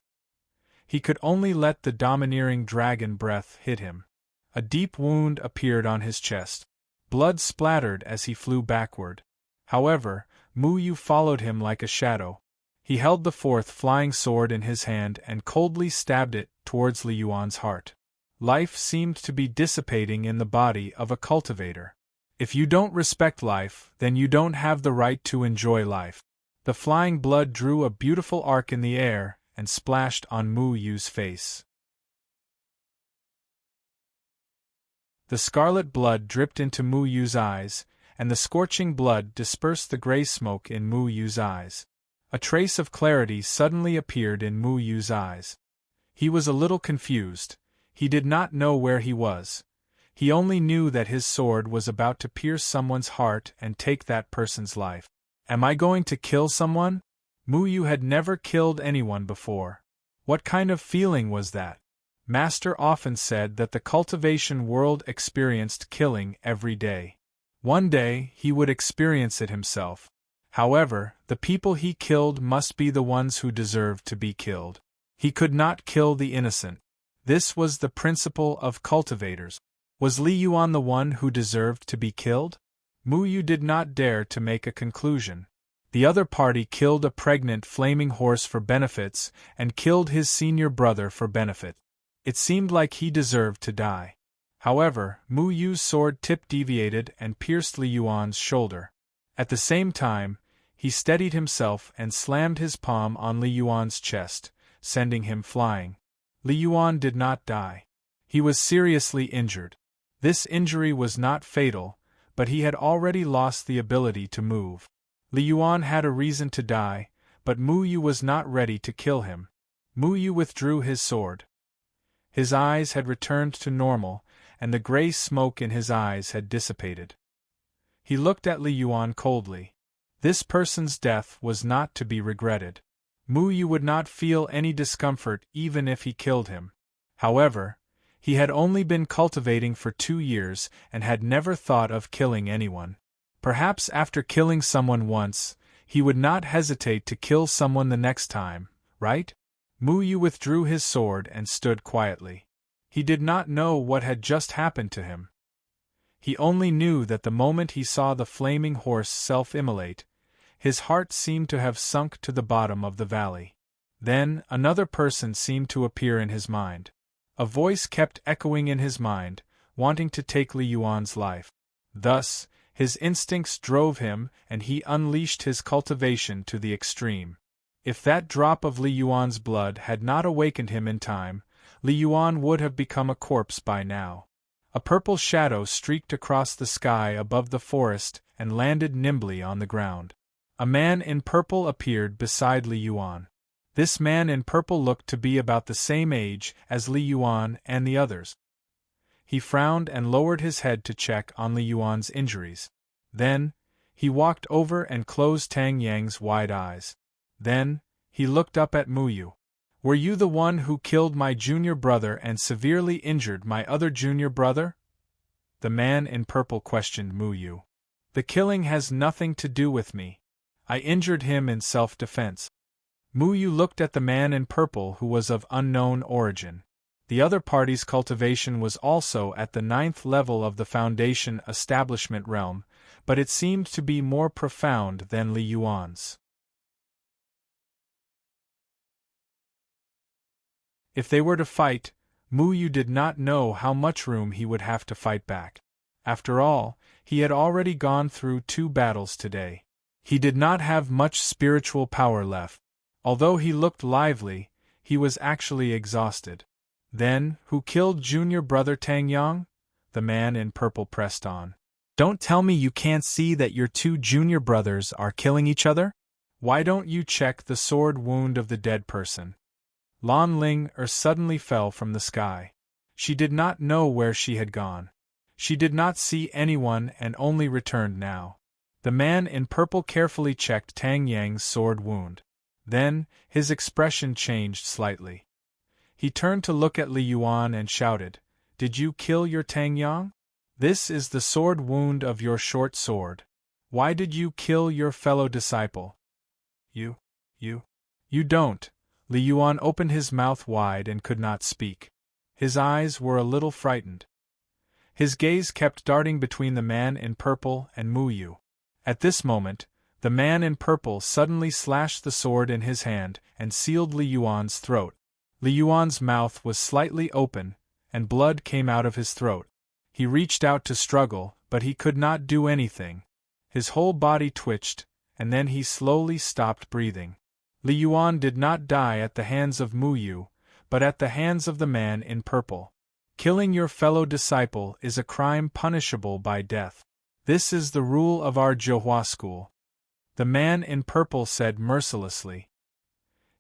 He could only let the domineering dragon breath hit him. A deep wound appeared on his chest. Blood splattered as he flew backward. However, Mu Yu followed him like a shadow. He held the fourth flying sword in his hand and coldly stabbed it towards Li Yuan's heart. Life seemed to be dissipating in the body of a cultivator. If you don't respect life, then you don't have the right to enjoy life. The flying blood drew a beautiful arc in the air and splashed on Mu Yu's face. The scarlet blood dripped into Mu Yu's eyes, and the scorching blood dispersed the gray smoke in Mu Yu's eyes. A trace of clarity suddenly appeared in Mu Yu's eyes. He was a little confused. He did not know where he was. He only knew that his sword was about to pierce someone's heart and take that person's life. Am I going to kill someone? Mu Yu had never killed anyone before. What kind of feeling was that? Master often said that the cultivation world experienced killing every day. One day he would experience it himself. However, the people he killed must be the ones who deserved to be killed. He could not kill the innocent. This was the principle of cultivators. Was Li Yuan the one who deserved to be killed? Mu Yu did not dare to make a conclusion. The other party killed a pregnant flaming horse for benefits and killed his senior brother for benefit. It seemed like he deserved to die. However, Mu Yu's sword tip deviated and pierced Li Yuan's shoulder. At the same time, he steadied himself and slammed his palm on Li Yuan's chest, sending him flying. Li Yuan did not die. He was seriously injured. This injury was not fatal, but he had already lost the ability to move. Li Yuan had a reason to die, but Mu Yu was not ready to kill him. Mu Yu withdrew his sword. His eyes had returned to normal, and the gray smoke in his eyes had dissipated. He looked at Li Yuan coldly. This person's death was not to be regretted. Mu Yu would not feel any discomfort even if he killed him. However, he had only been cultivating for 2 years and had never thought of killing anyone. Perhaps after killing someone once, he would not hesitate to kill someone the next time, right? Mu Yu withdrew his sword and stood quietly. He did not know what had just happened to him. He only knew that the moment he saw the flaming horse self-immolate, his heart seemed to have sunk to the bottom of the valley. Then, another person seemed to appear in his mind. A voice kept echoing in his mind, wanting to take Li Yuan's life. Thus, his instincts drove him and he unleashed his cultivation to the extreme. If that drop of Li Yuan's blood had not awakened him in time, Li Yuan would have become a corpse by now. A purple shadow streaked across the sky above the forest and landed nimbly on the ground. A man in purple appeared beside Li Yuan. This man in purple looked to be about the same age as Li Yuan and the others. He frowned and lowered his head to check on Li Yuan's injuries. Then, he walked over and closed Tang Yang's wide eyes. Then, he looked up at Mu Yu. Were you the one who killed my junior brother and severely injured my other junior brother? The man in purple questioned Mu Yu. The killing has nothing to do with me. I injured him in self-defense. Mu Yu looked at the man in purple who was of unknown origin. The other party's cultivation was also at the 9th level of the Foundation establishment realm, but it seemed to be more profound than Li Yuan's. If they were to fight, Mu Yu did not know how much room he would have to fight back. After all, he had already gone through 2 battles today. He did not have much spiritual power left. Although he looked lively, he was actually exhausted. Then, who killed junior brother Tang Yang? the man in purple pressed on. Don't tell me you can't see that your two junior brothers are killing each other? Why don't you check the sword wound of the dead person? Lan Ling suddenly fell from the sky. She did not know where she had gone. She did not see anyone and only returned now. The man in purple carefully checked Tang Yang's sword wound. Then, his expression changed slightly. He turned to look at Li Yuan and shouted, "Did you kill your Tang Yang? This is the sword wound of your short sword. Why did you kill your fellow disciple?" You don't." Li Yuan opened his mouth wide and could not speak. His eyes were a little frightened. His gaze kept darting between the man in purple and Mu Yu. At this moment, the man in purple suddenly slashed the sword in his hand and sealed Li Yuan's throat. Li Yuan's mouth was slightly open, and blood came out of his throat. He reached out to struggle, but he could not do anything. His whole body twitched, and then he slowly stopped breathing. Li Yuan did not die at the hands of Mu Yu, but at the hands of the man in purple. Killing your fellow disciple is a crime punishable by death. This is the rule of our Zhohua school. The man in purple said mercilessly.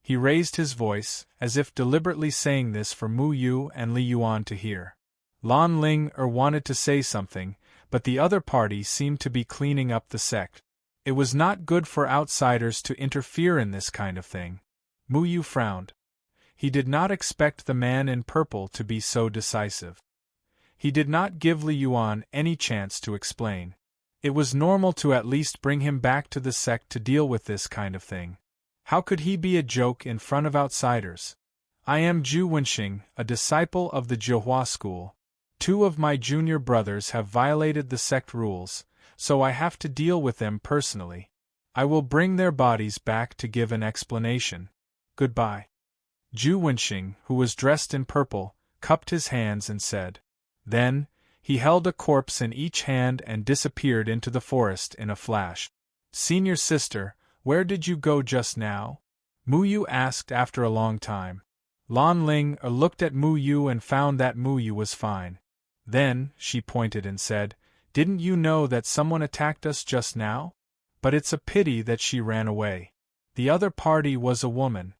He raised his voice, as if deliberately saying this for Mu Yu and Li Yuan to hear. Lan Ling wanted to say something, but the other party seemed to be cleaning up the sect. It was not good for outsiders to interfere in this kind of thing. Mu Yu frowned. He did not expect the man in purple to be so decisive. He did not give Li Yuan any chance to explain. It was normal to at least bring him back to the sect to deal with this kind of thing. How could he be a joke in front of outsiders? I am Zhu Wenxing, a disciple of the Zhohua school. 2 of my junior brothers have violated the sect rules, so I have to deal with them personally. I will bring their bodies back to give an explanation. Goodbye. Zhu Wenxing, who was dressed in purple, cupped his hands and said. Then, he held a corpse in each hand and disappeared into the forest in a flash. Senior sister, where did you go just now? Mu Yu asked after a long time. Lan Ling looked at Mu Yu and found that Mu Yu was fine. Then, she pointed and said, Didn't you know that someone attacked us just now? But it's a pity that she ran away. The other party was a woman.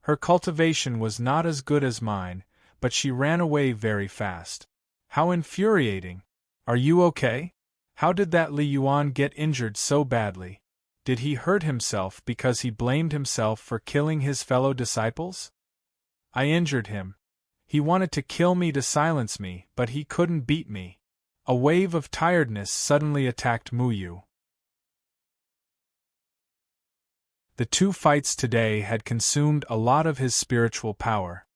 Her cultivation was not as good as mine, but she ran away very fast. How infuriating! Are you okay? How did that Li Yuan get injured so badly? Did he hurt himself because he blamed himself for killing his fellow disciples? I injured him. He wanted to kill me to silence me, but he couldn't beat me. A wave of tiredness suddenly attacked Mu Yu. The 2 fights today had consumed a lot of his spiritual power.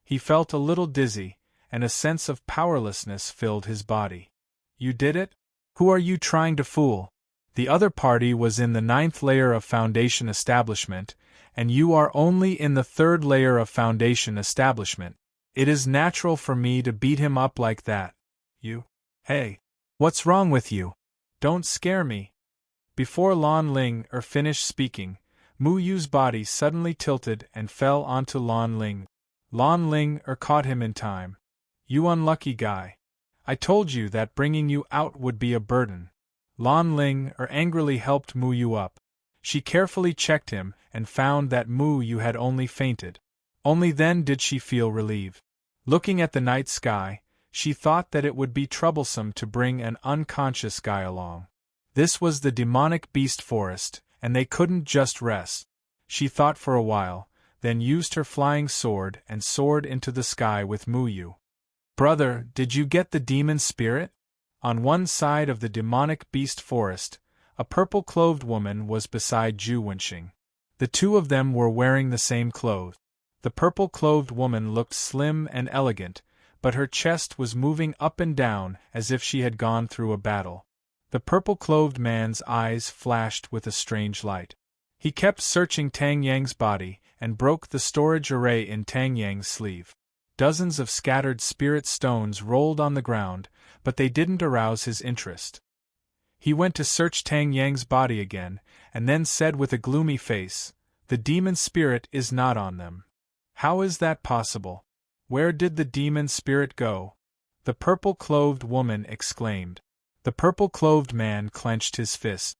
He felt a little dizzy, and a sense of powerlessness filled his body. You did it? Who are you trying to fool? The other party was in the 9th layer of Foundation Establishment, and you are only in the 3rd layer of Foundation Establishment. It is natural for me to beat him up like that. Hey, what's wrong with you? Don't scare me. Before Lan Ling finished speaking, Mu Yu's body suddenly tilted and fell onto Lan Ling. Lan Ling caught him in time. You unlucky guy. I told you that bringing you out would be a burden. Lan Ling angrily helped Mu Yu up. She carefully checked him and found that Mu Yu had only fainted. Only then did she feel relieved. Looking at the night sky, she thought that it would be troublesome to bring an unconscious guy along. This was the demonic beast forest, and they couldn't just rest. She thought for a while, then used her flying sword and soared into the sky with Mu Yu. Brother, did you get the demon spirit? On one side of the demonic beast forest, a purple-clothed woman was beside Zhu Wenxing. The 2 of them were wearing the same clothes. The purple-clothed woman looked slim and elegant, but her chest was moving up and down as if she had gone through a battle. The purple-clothed man's eyes flashed with a strange light. He kept searching Tang Yang's body and broke the storage array in Tang Yang's sleeve. Dozens of scattered spirit stones rolled on the ground, but they didn't arouse his interest. He went to search Tang Yang's body again, and then said with a gloomy face, The demon spirit is not on them. How is that possible? Where did the demon spirit go? the purple-clothed woman exclaimed. The purple-clothed man clenched his fist.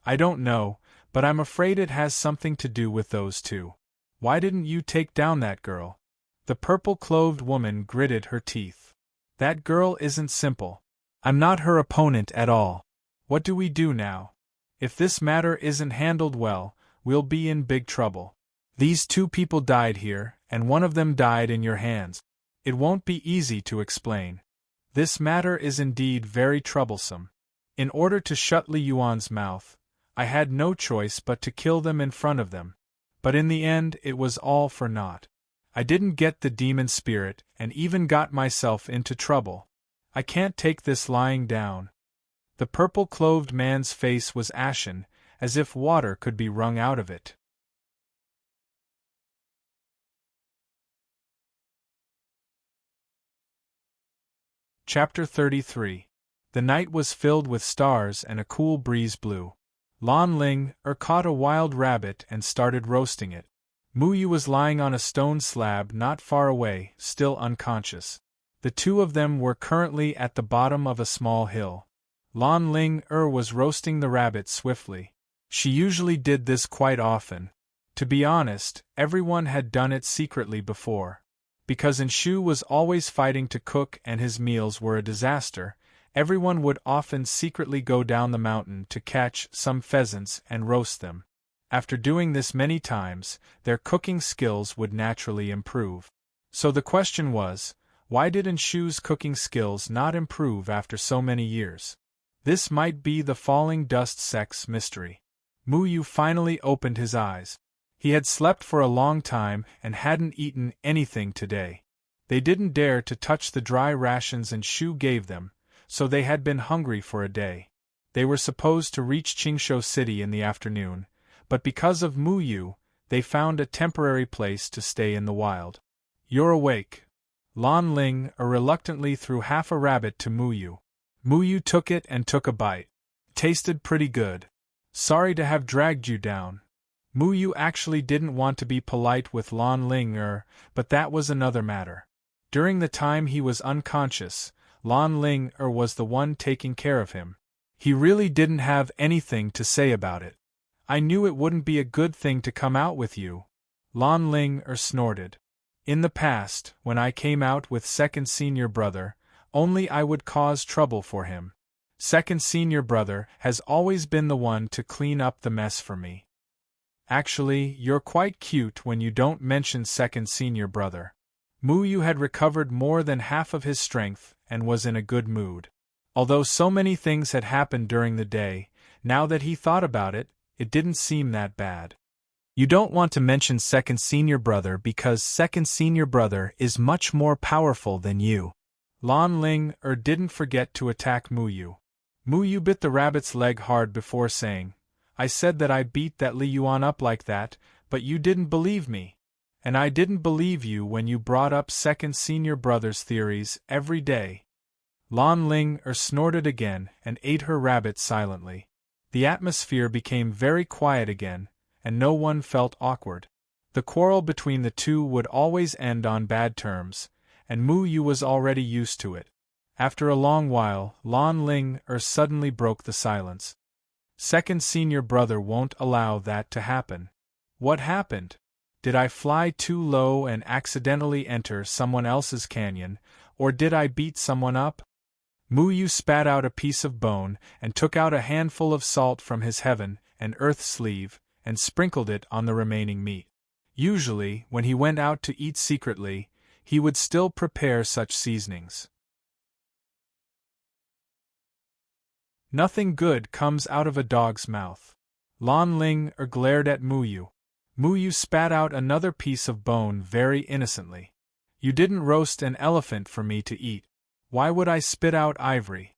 I don't know, but I'm afraid it has something to do with those two. Why didn't you take down that girl? The purple-clothed woman gritted her teeth. That girl isn't simple. I'm not her opponent at all. What do we do now? If this matter isn't handled well, we'll be in big trouble. These two people died here, and one of them died in your hands. It won't be easy to explain. This matter is indeed very troublesome. In order to shut Li Yuan's mouth, I had no choice but to kill them in front of them. But in the end it was all for naught. I didn't get the demon spirit, and even got myself into trouble. I can't take this lying down. The purple-clothed man's face was ashen, as if water could be wrung out of it. Chapter 33. The night was filled with stars and a cool breeze blew. Lan Ling caught a wild rabbit and started roasting it. Mu Yu was lying on a stone slab not far away, still unconscious. The two of them were currently at the bottom of a small hill. Lan Ling was roasting the rabbit swiftly. She usually did this quite often. To be honest, everyone had done it secretly before. Because Enshu was always fighting to cook and his meals were a disaster, everyone would often secretly go down the mountain to catch some pheasants and roast them. After doing this many times, their cooking skills would naturally improve. So the question was, why did Enshu's cooking skills not improve after so many years? This might be the falling dust sex mystery. Mu Yu finally opened his eyes. He had slept for a long time and hadn't eaten anything today. They didn't dare to touch the dry rations Enshu gave them, so they had been hungry for a day. They were supposed to reach Qingshou City in the afternoon, but because of Mu Yu, they found a temporary place to stay in the wild. You're awake. Lan Ling reluctantly threw half a rabbit to Mu Yu. Mu Yu took it and took a bite. Tasted pretty good. Sorry to have dragged you down. Mu Yu actually didn't want to be polite with Lan Ling but that was another matter. During the time he was unconscious, Lan Ling was the one taking care of him. He really didn't have anything to say about it. I knew it wouldn't be a good thing to come out with you. Lan Ling snorted. In the past, when I came out with second senior brother, only I would cause trouble for him. Second senior brother has always been the one to clean up the mess for me. Actually, you're quite cute when you don't mention second senior brother. Mu Yu had recovered more than half of his strength and was in a good mood. Although so many things had happened during the day, now that he thought about it, it didn't seem that bad. You don't want to mention second senior brother because second senior brother is much more powerful than you. Lan Ling didn't forget to attack Mu Yu. Mu Yu bit the rabbit's leg hard before saying, I said that I beat that Li Yuan up like that, but you didn't believe me. And I didn't believe you when you brought up second senior brother's theories every day. Lan Ling snorted again and ate her rabbit silently. The atmosphere became very quiet again, and no one felt awkward. The quarrel between the two would always end on bad terms, and Mu Yu was already used to it. After a long while, Lan Ling suddenly broke the silence. Second senior brother won't allow that to happen. What happened? Did I fly too low and accidentally enter someone else's canyon, or did I beat someone up? Mu Yu spat out a piece of bone and took out a handful of salt from his heaven and earth sleeve and sprinkled it on the remaining meat. Usually, when he went out to eat secretly, he would still prepare such seasonings. Nothing good comes out of a dog's mouth. Lan Ling glared at Mu Yu. Mu Yu spat out another piece of bone very innocently. You didn't roast an elephant for me to eat. Why would I spit out ivory?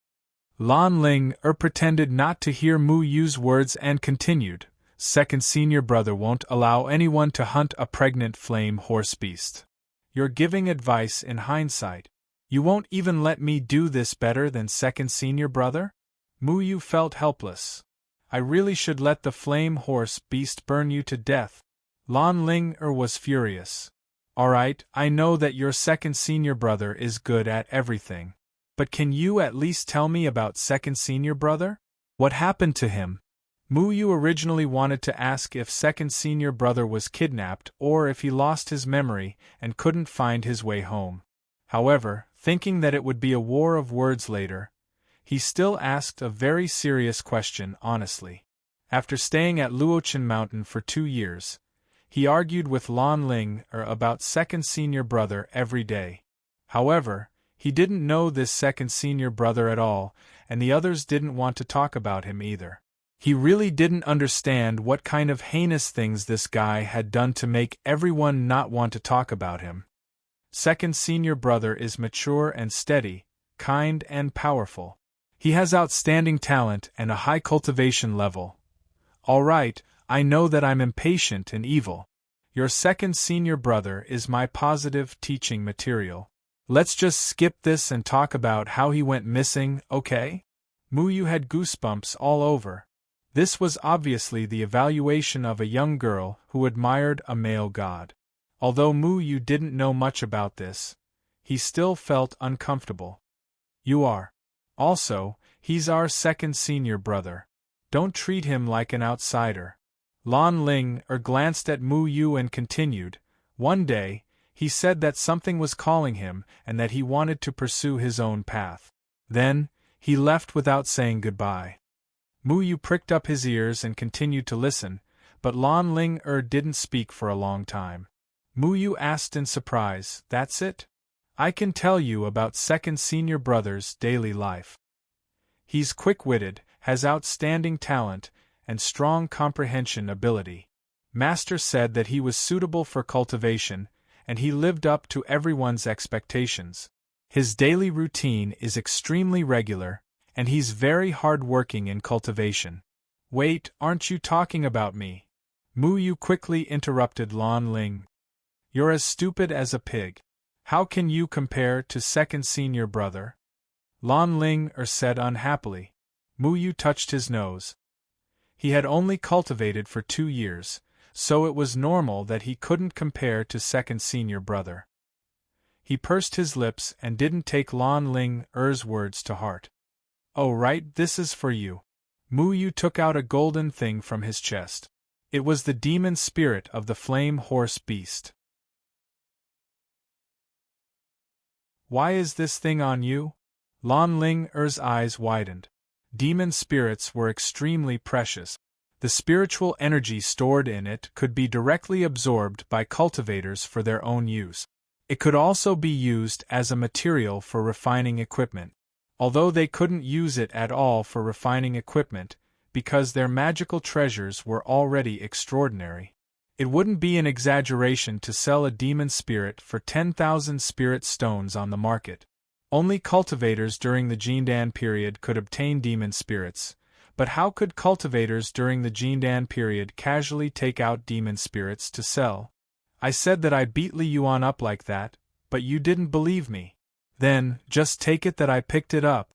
Lan Ling pretended not to hear Mu Yu's words and continued, second senior brother won't allow anyone to hunt a pregnant flame horse beast. You're giving advice in hindsight. You won't even let me do this better than second senior brother? Mu Yu felt helpless. I really should let the flame horse beast burn you to death. Lan Ling was furious. Alright, I know that your second senior brother is good at everything. But can you at least tell me about second senior brother? What happened to him? Mu Yu originally wanted to ask if second senior brother was kidnapped or if he lost his memory and couldn't find his way home. However, thinking that it would be a war of words later, he still asked a very serious question honestly. After staying at Luochen Mountain for 2 years, he argued with Lan Ling about second senior brother every day. However, he didn't know this second senior brother at all, and the others didn't want to talk about him either. He really didn't understand what kind of heinous things this guy had done to make everyone not want to talk about him. Second senior brother is mature and steady, kind and powerful. He has outstanding talent and a high cultivation level. All right, I know that I'm impatient and evil. Your second senior brother is my positive teaching material. Let's just skip this and talk about how he went missing, okay? Mu Yu had goosebumps all over. This was obviously the evaluation of a young girl who admired a male god. Although Mu Yu didn't know much about this, he still felt uncomfortable. You are. Also, he's our second senior brother. Don't treat him like an outsider. Lan Ling glanced at Mu Yu and continued, one day, he said that something was calling him and that he wanted to pursue his own path. Then, he left without saying goodbye. Mu Yu pricked up his ears and continued to listen, but Lan Ling didn't speak for a long time. Mu Yu asked in surprise, that's it? I can tell you about second senior brother's daily life. He's quick-witted, has outstanding talent, and strong comprehension ability. Master said that he was suitable for cultivation, and he lived up to everyone's expectations. His daily routine is extremely regular, and he's very hard-working in cultivation. Wait, aren't you talking about me? Mu Yu quickly interrupted Lan Ling. You're as stupid as a pig. How can you compare to second senior brother? Lan Ling said unhappily. Mu Yu touched his nose. He had only cultivated for 2 years, so it was normal that he couldn't compare to second senior brother. He pursed his lips and didn't take Lan Ling's words to heart. Oh right, this is for you. Mu Yu took out a golden thing from his chest. It was the demon spirit of the flame horse beast. Why is this thing on you? Lan Ling's eyes widened. Demon spirits were extremely precious. The spiritual energy stored in it could be directly absorbed by cultivators for their own use. It could also be used as a material for refining equipment. Although they couldn't use it at all for refining equipment, because their magical treasures were already extraordinary. It wouldn't be an exaggeration to sell a demon spirit for 10,000 spirit stones on the market. Only cultivators during the Jindan period could obtain demon spirits, but how could cultivators during the Jindan period casually take out demon spirits to sell? I said that I beat Li Yuan up like that, but you didn't believe me. Then, just take it that I picked it up.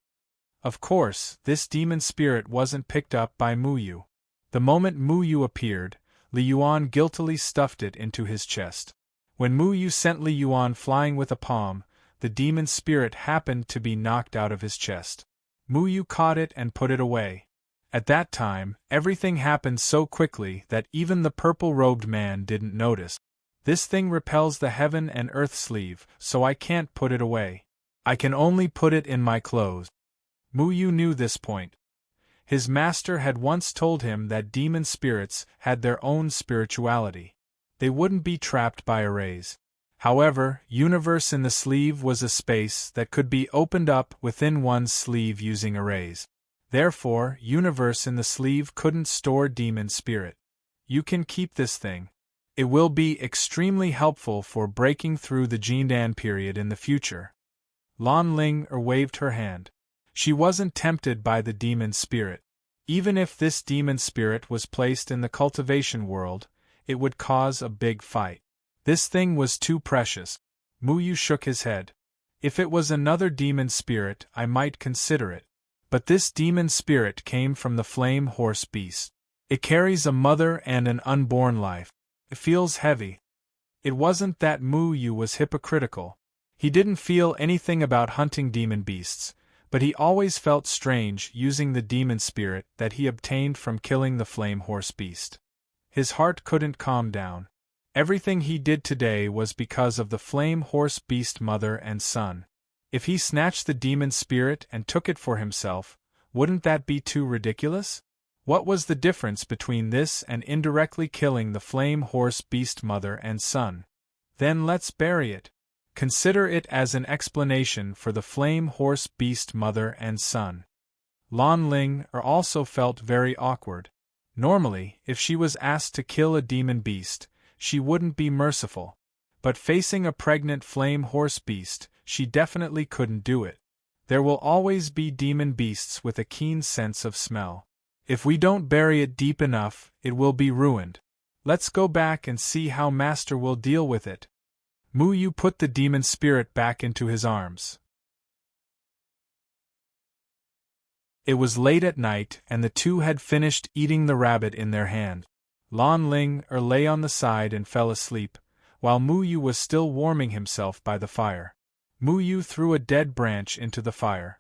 Of course, this demon spirit wasn't picked up by Mu Yu. The moment Mu Yu appeared, Li Yuan guiltily stuffed it into his chest. When Mu Yu sent Li Yuan flying with a palm, the demon spirit happened to be knocked out of his chest. Mu Yu caught it and put it away. At that time, everything happened so quickly that even the purple-robed man didn't notice. This thing repels the heaven and earth sleeve, so I can't put it away. I can only put it in my clothes. Mu Yu knew this point. His master had once told him that demon spirits had their own spirituality. They wouldn't be trapped by arrays. However, universe in the sleeve was a space that could be opened up within one's sleeve using arrays. Therefore, universe in the sleeve couldn't store demon spirit. You can keep this thing. It will be extremely helpful for breaking through the Jindan period in the future. Lan Ling waved her hand. She wasn't tempted by the demon spirit. Even if this demon spirit was placed in the cultivation world, it would cause a big fight. This thing was too precious. Mu Yu shook his head. If it was another demon spirit, I might consider it. But this demon spirit came from the flame horse beast. It carries a mother and an unborn life. It feels heavy. It wasn't that Mu Yu was hypocritical. He didn't feel anything about hunting demon beasts, but he always felt strange using the demon spirit that he obtained from killing the flame horse beast. His heart couldn't calm down. Everything he did today was because of the flame horse beast mother and son. If he snatched the demon spirit and took it for himself, wouldn't that be too ridiculous? What was the difference between this and indirectly killing the flame horse beast mother and son? Then let's bury it. Consider it as an explanation for the flame horse beast mother and son. Lan Ling also felt very awkward. Normally, if she was asked to kill a demon beast, she wouldn't be merciful. But facing a pregnant flame horse beast, she definitely couldn't do it. There will always be demon beasts with a keen sense of smell. If we don't bury it deep enough, it will be ruined. Let's go back and see how Master will deal with it. Mu Yu put the demon spirit back into his arms. It was late at night, and the two had finished eating the rabbit in their hand. Lan Ling lay on the side and fell asleep, while Mu Yu was still warming himself by the fire. Mu Yu threw a dead branch into the fire.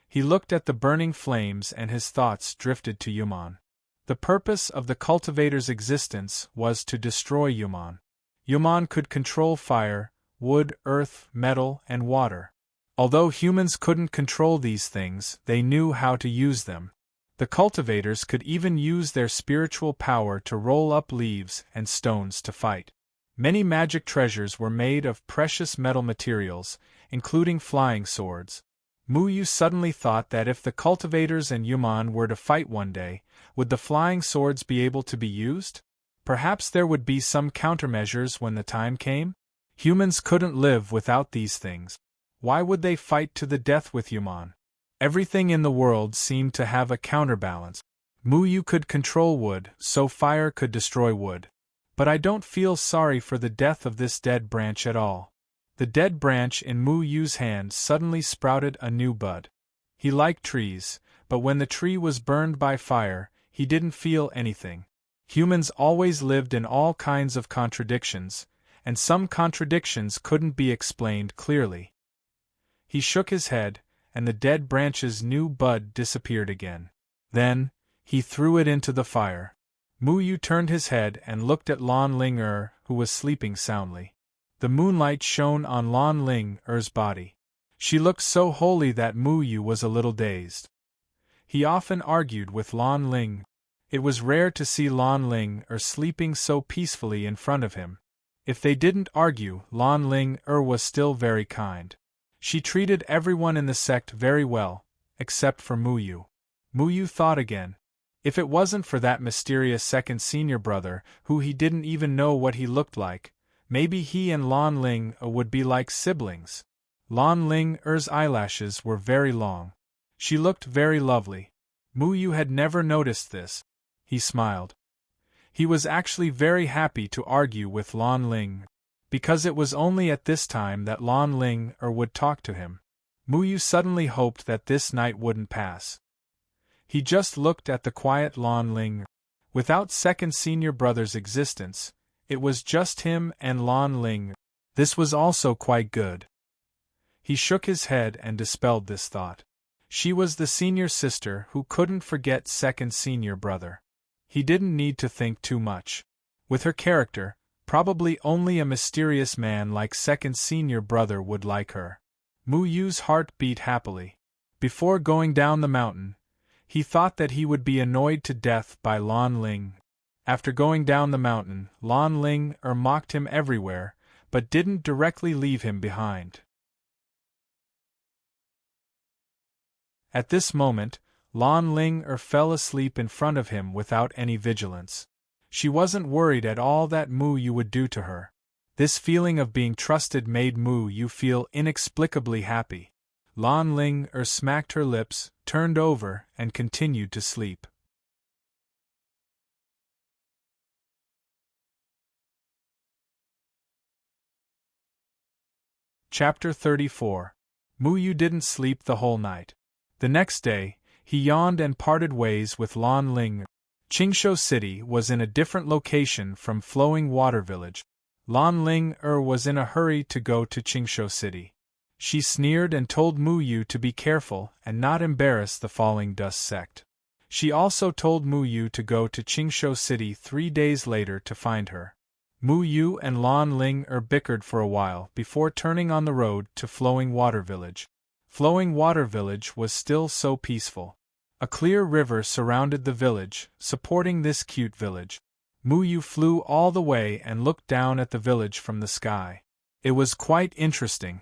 He looked at the burning flames and his thoughts drifted to Yuman. The purpose of the cultivator's existence was to destroy Yuman. Yuman could control fire, wood, earth, metal, and water. Although humans couldn't control these things, they knew how to use them. The cultivators could even use their spiritual power to roll up leaves and stones to fight. Many magic treasures were made of precious metal materials, including flying swords. Mu Yu suddenly thought that if the cultivators and Yuman were to fight one day, would the flying swords be able to be used? Perhaps there would be some countermeasures when the time came? Humans couldn't live without these things. Why would they fight to the death with Yuman? Everything in the world seemed to have a counterbalance. Mu Yu could control wood, so fire could destroy wood. But I don't feel sorry for the death of this dead branch at all. The dead branch in Mu Yu's hand suddenly sprouted a new bud. He liked trees, but when the tree was burned by fire, he didn't feel anything. Humans always lived in all kinds of contradictions, and some contradictions couldn't be explained clearly. He shook his head, and the dead branch's new bud disappeared again. Then, he threw it into the fire. Mu Yu turned his head and looked at Lan Ling who was sleeping soundly. The moonlight shone on Lan Ling body. She looked so holy that Mu Yu was a little dazed. He often argued with Lan Ling. It was rare to see Lan Ling sleeping so peacefully in front of him. If they didn't argue, Lan Ling was still very kind. She treated everyone in the sect very well, except for Mu Yu. Mu Yu thought again. If it wasn't for that mysterious second senior brother, who he didn't even know what he looked like, maybe he and Lan Ling would be like siblings. Lan Ling's eyelashes were very long. She looked very lovely. Mu Yu had never noticed this. He smiled. He was actually very happy to argue with Lan Ling, because it was only at this time that Lan Ling would talk to him. Mu Yu suddenly hoped that this night wouldn't pass. He just looked at the quiet Lan Ling. Without second senior brother's existence, it was just him and Lan Ling. This was also quite good. He shook his head and dispelled this thought. She was the senior sister who couldn't forget second senior brother. He didn't need to think too much. With her character, probably only a mysterious man like second senior brother would like her. Mu Yu's heart beat happily. Before going down the mountain, he thought that he would be annoyed to death by Lan Ling. After going down the mountain, Lan Ling mocked him everywhere, but didn't directly leave him behind. At this moment, Lan Ling fell asleep in front of him without any vigilance. She wasn't worried at all that Mu Yu would do to her. This feeling of being trusted made Mu Yu feel inexplicably happy. Lan Ling smacked her lips, turned over, and continued to sleep. Chapter 34. Mu Yu didn't sleep the whole night. The next day, he yawned and parted ways with Lan Ling. Qingshou City was in a different location from Flowing Water Village. Lan Ling was in a hurry to go to Qingshou City. She sneered and told Mu Yu to be careful and not embarrass the Falling Dust sect. She also told Mu Yu to go to Qingshou City 3 days later to find her. Mu Yu and Lan Ling bickered for a while before turning on the road to Flowing Water Village. Flowing Water Village was still so peaceful. A clear river surrounded the village, supporting this cute village. Mu Yu flew all the way and looked down at the village from the sky. It was quite interesting.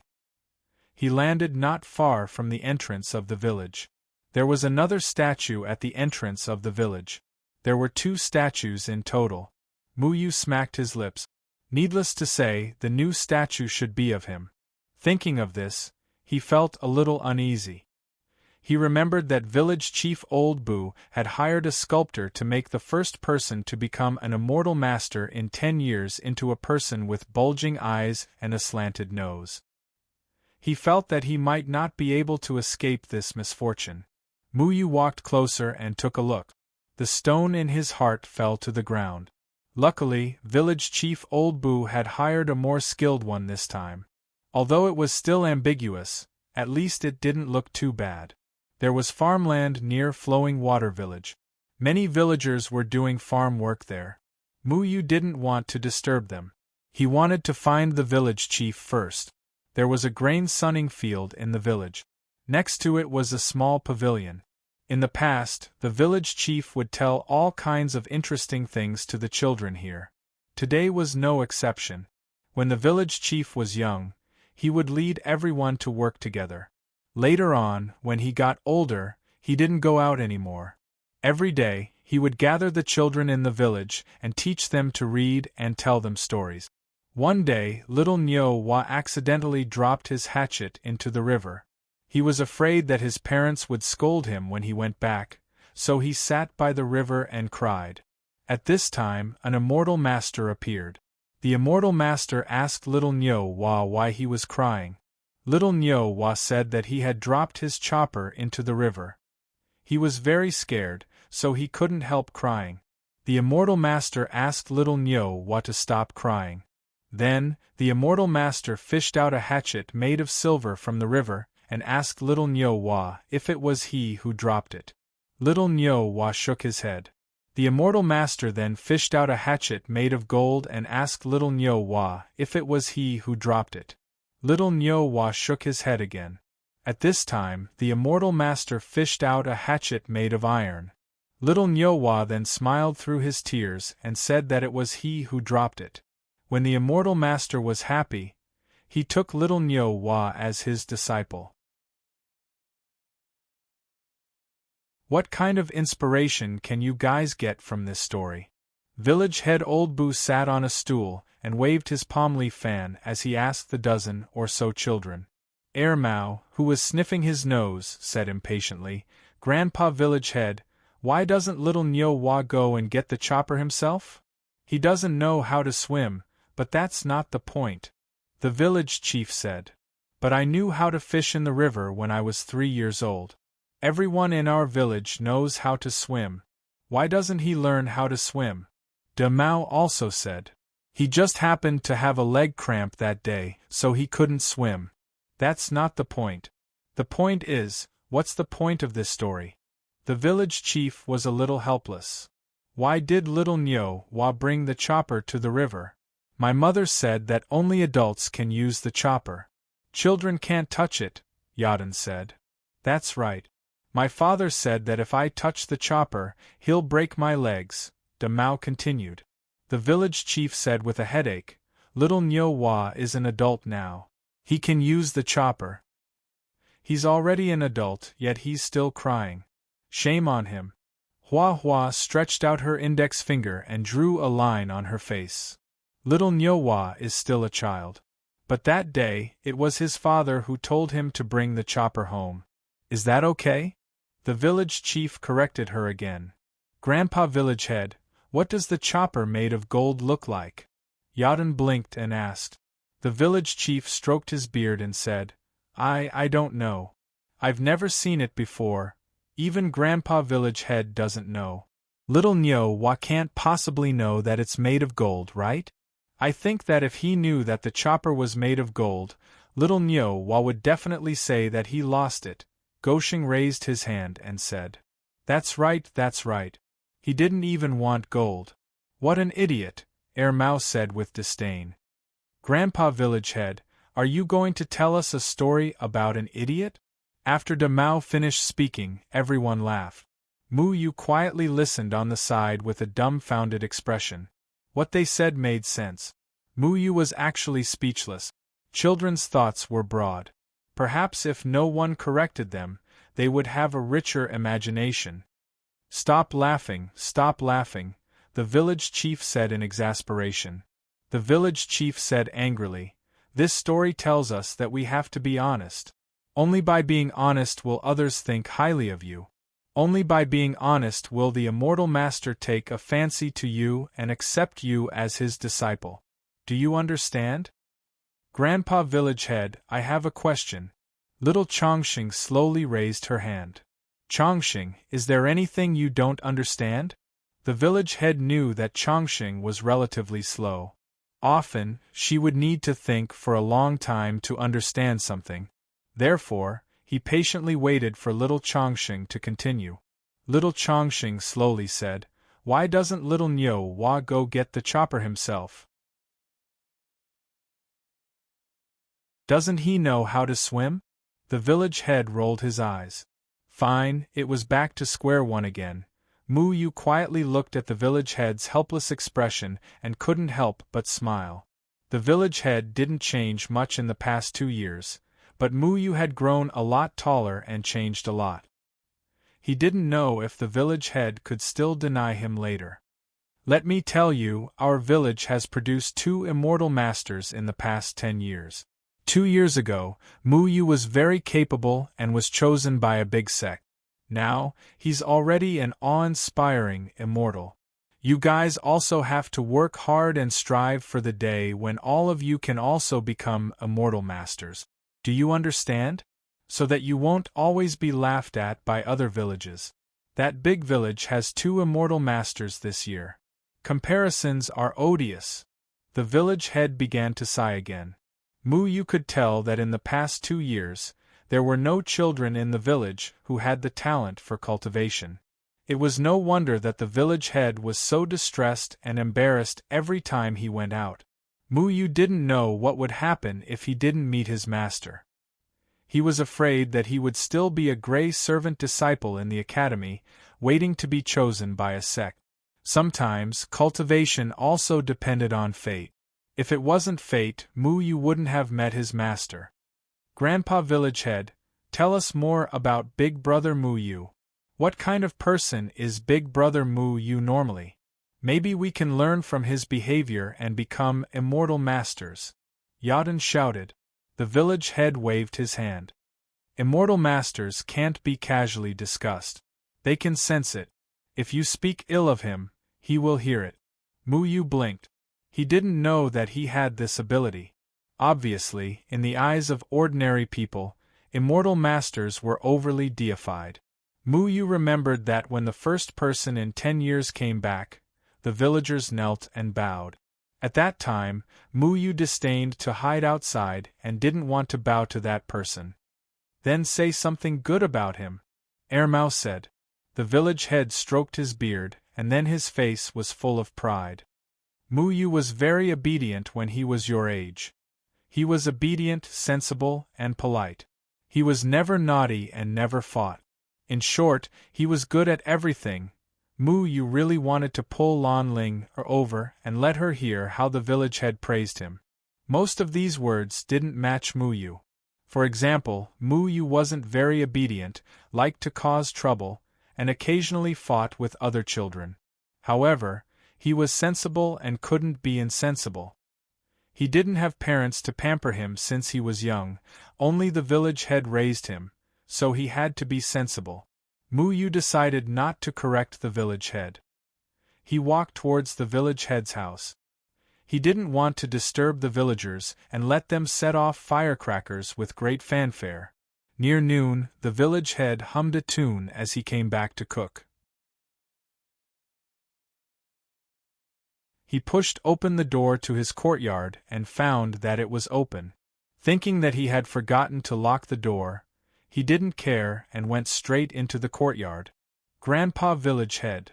He landed not far from the entrance of the village. There was another statue at the entrance of the village. There were 2 statues in total. Mu Yu smacked his lips. Needless to say, the new statue should be of him. Thinking of this, he felt a little uneasy. He remembered that village chief Old Bu had hired a sculptor to make the first person to become an immortal master in 10 years into a person with bulging eyes and a slanted nose. He felt that he might not be able to escape this misfortune. Mu Yu walked closer and took a look. The stone in his heart fell to the ground. Luckily, village chief Old Bu had hired a more skilled one this time. Although it was still ambiguous, at least it didn't look too bad. There was farmland near Flowing Water Village. Many villagers were doing farm work there. Mu Yu didn't want to disturb them. He wanted to find the village chief first. There was a grain sunning field in the village. Next to it was a small pavilion. In the past, the village chief would tell all kinds of interesting things to the children here. Today was no exception. When the village chief was young, he would lead everyone to work together. Later on, when he got older, he didn't go out anymore. Every day, he would gather the children in the village and teach them to read and tell them stories. One day, little Nyo Wa accidentally dropped his hatchet into the river. He was afraid that his parents would scold him when he went back, so he sat by the river and cried. At this time, an immortal master appeared. The immortal master asked little Nyo Wa why he was crying. Little Nyo Wa said that he had dropped his chopper into the river. He was very scared, so he couldn't help crying. The immortal master asked little Nyo Wa to stop crying. Then, the immortal master fished out a hatchet made of silver from the river, and asked little Nyo Wa if it was he who dropped it. Little Nyo Wa shook his head. The immortal master then fished out a hatchet made of gold and asked little Nyo Wa if it was he who dropped it. Little Nyo Wa shook his head again. At this time, the immortal master fished out a hatchet made of iron. Little Nyo Wa then smiled through his tears and said that it was he who dropped it. When the immortal master was happy, he took little Nyo Wa as his disciple. What kind of inspiration can you guys get from this story? Village head Old Bu sat on a stool and waved his palm leaf fan as he asked the dozen or so children. Mao, who was sniffing his nose, said impatiently, "Grandpa Village head, why doesn't little Nyo Wa go and get the chopper himself? He doesn't know how to swim, but that's not the point." The village chief said, "But I knew how to fish in the river when I was 3 years old. Everyone in our village knows how to swim. Why doesn't he learn how to swim?" De Mao also said, "He just happened to have a leg cramp that day, so he couldn't swim." That's not the point. The point is, what's the point of this story? The village chief was a little helpless. Why did little Nyo Wa bring the chopper to the river? My mother said that only adults can use the chopper. Children can't touch it, Yaden said. That's right. My father said that if I touch the chopper, he'll break my legs, De Mao continued. The village chief said with a headache, "Little Nyo Wa is an adult now. He can use the chopper." He's already an adult, yet he's still crying. Shame on him. Hua Hua stretched out her index finger and drew a line on her face. Little Nyo Wa is still a child. But that day, it was his father who told him to bring the chopper home. Is that okay? The village chief corrected her again. Grandpa Village head, what does the chopper made of gold look like? Yaden blinked and asked. The village chief stroked his beard and said, I don't know. I've never seen it before. Even Grandpa Village head doesn't know. Little Nyo Wa can't possibly know that it's made of gold, right? I think that if he knew that the chopper was made of gold, little Nyo-Wa would definitely say that he lost it. Goshing raised his hand and said, That's right, that's right. He didn't even want gold. What an idiot, Mao said with disdain. Grandpa Village Head, are you going to tell us a story about an idiot? After De Mao finished speaking, everyone laughed. Mu Yu quietly listened on the side with a dumbfounded expression. What they said made sense. Mu Yu was actually speechless. Children's thoughts were broad. Perhaps if no one corrected them, they would have a richer imagination. Stop laughing, the village chief said in exasperation. The village chief said angrily, This story tells us that we have to be honest. Only by being honest will others think highly of you. Only by being honest will the immortal master take a fancy to you and accept you as his disciple. Do you understand? Grandpa Village Head, I have a question. Little Chongqing slowly raised her hand. Chongqing, is there anything you don't understand? The village head knew that Chongqing was relatively slow. Often, she would need to think for a long time to understand something. Therefore, he patiently waited for little Chongqing to continue. Little Chongqing slowly said, Why doesn't little Nyo-Wa go get the chopper himself? Doesn't he know how to swim? The village head rolled his eyes. Fine, it was back to square one again. Mu Yu quietly looked at the village head's helpless expression and couldn't help but smile. The village head didn't change much in the past 2 years, but Mu Yu had grown a lot taller and changed a lot. He didn't know if the village head could still deny him later. Let me tell you, our village has produced 2 immortal masters in the past 10 years. 2 years ago, Mu Yu was very capable and was chosen by a big sect. Now, he's already an awe-inspiring immortal. You guys also have to work hard and strive for the day when all of you can also become immortal masters. Do you understand? So that you won't always be laughed at by other villages. That big village has 2 immortal masters this year. Comparisons are odious. The village head began to sigh again. Mu Yu could tell that in the past 2 years, there were no children in the village who had the talent for cultivation. It was no wonder that the village head was so distressed and embarrassed every time he went out. Mu Yu didn't know what would happen if he didn't meet his master. He was afraid that he would still be a gray servant disciple in the academy, waiting to be chosen by a sect. Sometimes, cultivation also depended on fate. If it wasn't fate, Mu Yu wouldn't have met his master. Grandpa Village Head, tell us more about Big Brother Mu Yu. What kind of person is Big Brother Mu Yu normally? Maybe we can learn from his behavior and become immortal masters. Yaden shouted. The village head waved his hand. Immortal masters can't be casually discussed. They can sense it. If you speak ill of him, he will hear it. Mu Yu blinked. He didn't know that he had this ability. Obviously, in the eyes of ordinary people, immortal masters were overly deified. Mu Yu remembered that when the first person in 10 years came back, the villagers knelt and bowed. At that time, Mu Yu disdained to hide outside and didn't want to bow to that person. Then say something good about him, Mao said. The village head stroked his beard, and then his face was full of pride. Mu Yu was very obedient when he was your age. He was obedient, sensible, and polite. He was never naughty and never fought. In short, he was good at everything. Mu Yu really wanted to pull Lan Ling over and let her hear how the village head praised him. Most of these words didn't match Mu Yu. For example, Mu Yu wasn't very obedient, liked to cause trouble, and occasionally fought with other children. However, he was sensible and couldn't be insensible. He didn't have parents to pamper him since he was young, only the village head raised him, so he had to be sensible. Mu Yu decided not to correct the village head. He walked towards the village head's house. He didn't want to disturb the villagers and let them set off firecrackers with great fanfare. Near noon, the village head hummed a tune as he came back to cook. He pushed open the door to his courtyard and found that it was open. Thinking that he had forgotten to lock the door, he didn't care and went straight into the courtyard. Grandpa Village Head.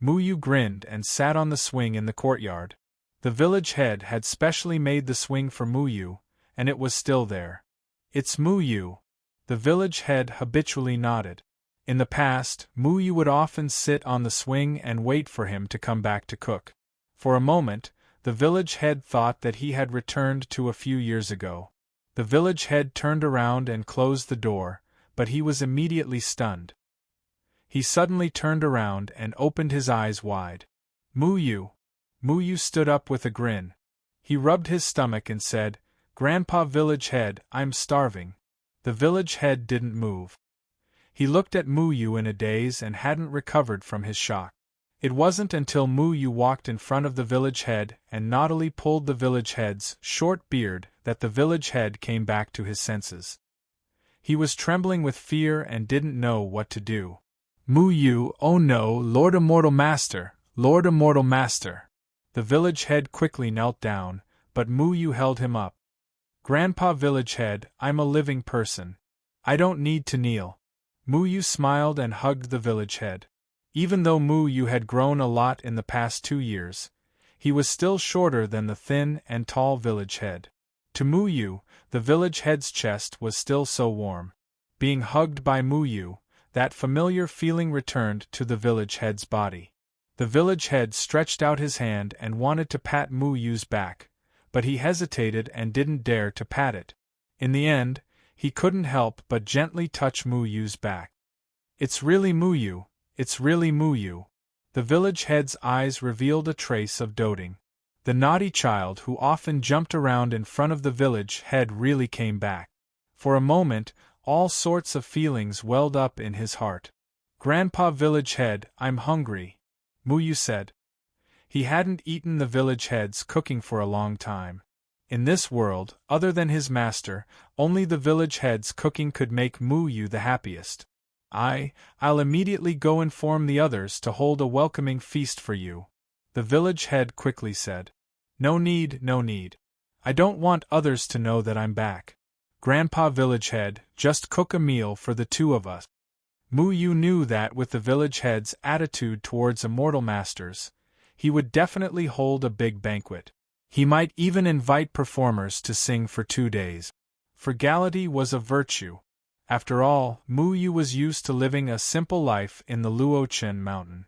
Muyu grinned and sat on the swing in the courtyard. The village head had specially made the swing for Muyu, and it was still there. It's Muyu. The village head habitually nodded. In the past, Muyu would often sit on the swing and wait for him to come back to cook. For a moment, the village head thought that he had returned to a few years ago. The village head turned around and closed the door, but he was immediately stunned. He suddenly turned around and opened his eyes wide. Muyu! Muyu stood up with a grin. He rubbed his stomach and said, "Grandpa Village Head, I'm starving." The village head didn't move. He looked at Muyu in a daze and hadn't recovered from his shock. It wasn't until Muyu walked in front of the village head and naughtily pulled the village head's short beard that the village head came back to his senses. He was trembling with fear and didn't know what to do. "Muyu, oh no, Lord Immortal Master, Lord Immortal Master." The village head quickly knelt down, but Muyu held him up. "Grandpa Village Head, I'm a living person. I don't need to kneel." Muyu smiled and hugged the village head. Even though Muyu had grown a lot in the past 2 years, he was still shorter than the thin and tall village head. To Muyu, the village head's chest was still so warm. Being hugged by Muyu, that familiar feeling returned to the village head's body. The village head stretched out his hand and wanted to pat Muyu's back, but he hesitated and didn't dare to pat it. In the end, he couldn't help but gently touch Muyu's back. "It's really Muyu, it's really Muyu." The village head's eyes revealed a trace of doting. The naughty child who often jumped around in front of the village head really came back. For a moment, all sorts of feelings welled up in his heart. "Grandpa Village Head, I'm hungry," Muyu said. He hadn't eaten the village head's cooking for a long time. In this world, other than his master, only the village head's cooking could make Muyu the happiest. I'll immediately go inform the others to hold a welcoming feast for you," the village head quickly said. No need, no need. I don't want others to know that I'm back. Grandpa Village Head, just cook a meal for the 2 of us." Muyu knew that with the village head's attitude towards immortal masters, he would definitely hold a big banquet. He might even invite performers to sing for 2 days. Frugality was a virtue. After all, Muyu was used to living a simple life in the Luochen mountain.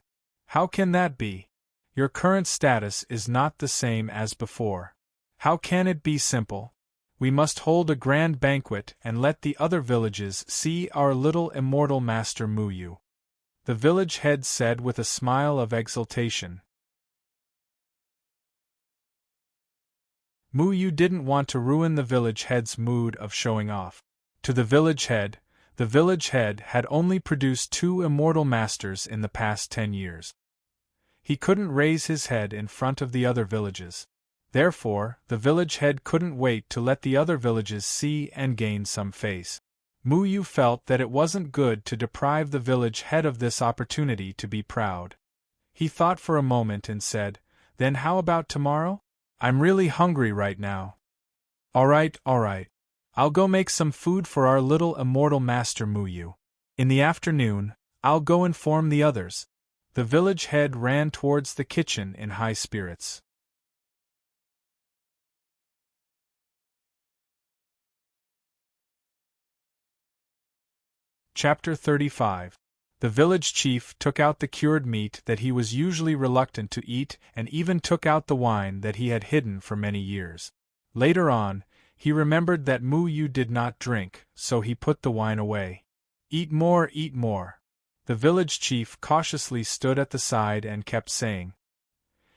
"How can that be? Your current status is not the same as before. How can it be simple? We must hold a grand banquet and let the other villages see our little immortal master Muyu," the village head said with a smile of exultation. Muyu didn't want to ruin the village head's mood of showing off. To the village head had only produced 2 immortal masters in the past 10 years. He couldn't raise his head in front of the other villages. Therefore, the village head couldn't wait to let the other villages see and gain some face. Muyu felt that it wasn't good to deprive the village head of this opportunity to be proud. He thought for a moment and said, "Then how about tomorrow? I'm really hungry right now." All right. I'll go make some food for our little immortal master Muyu. In the afternoon, I'll go inform the others." The village head ran towards the kitchen in high spirits. Chapter 35. The village chief took out the cured meat that he was usually reluctant to eat and even took out the wine that he had hidden for many years. Later on, he remembered that Muyu did not drink, so he put the wine away. Eat more, eat more." The village chief cautiously stood at the side and kept saying.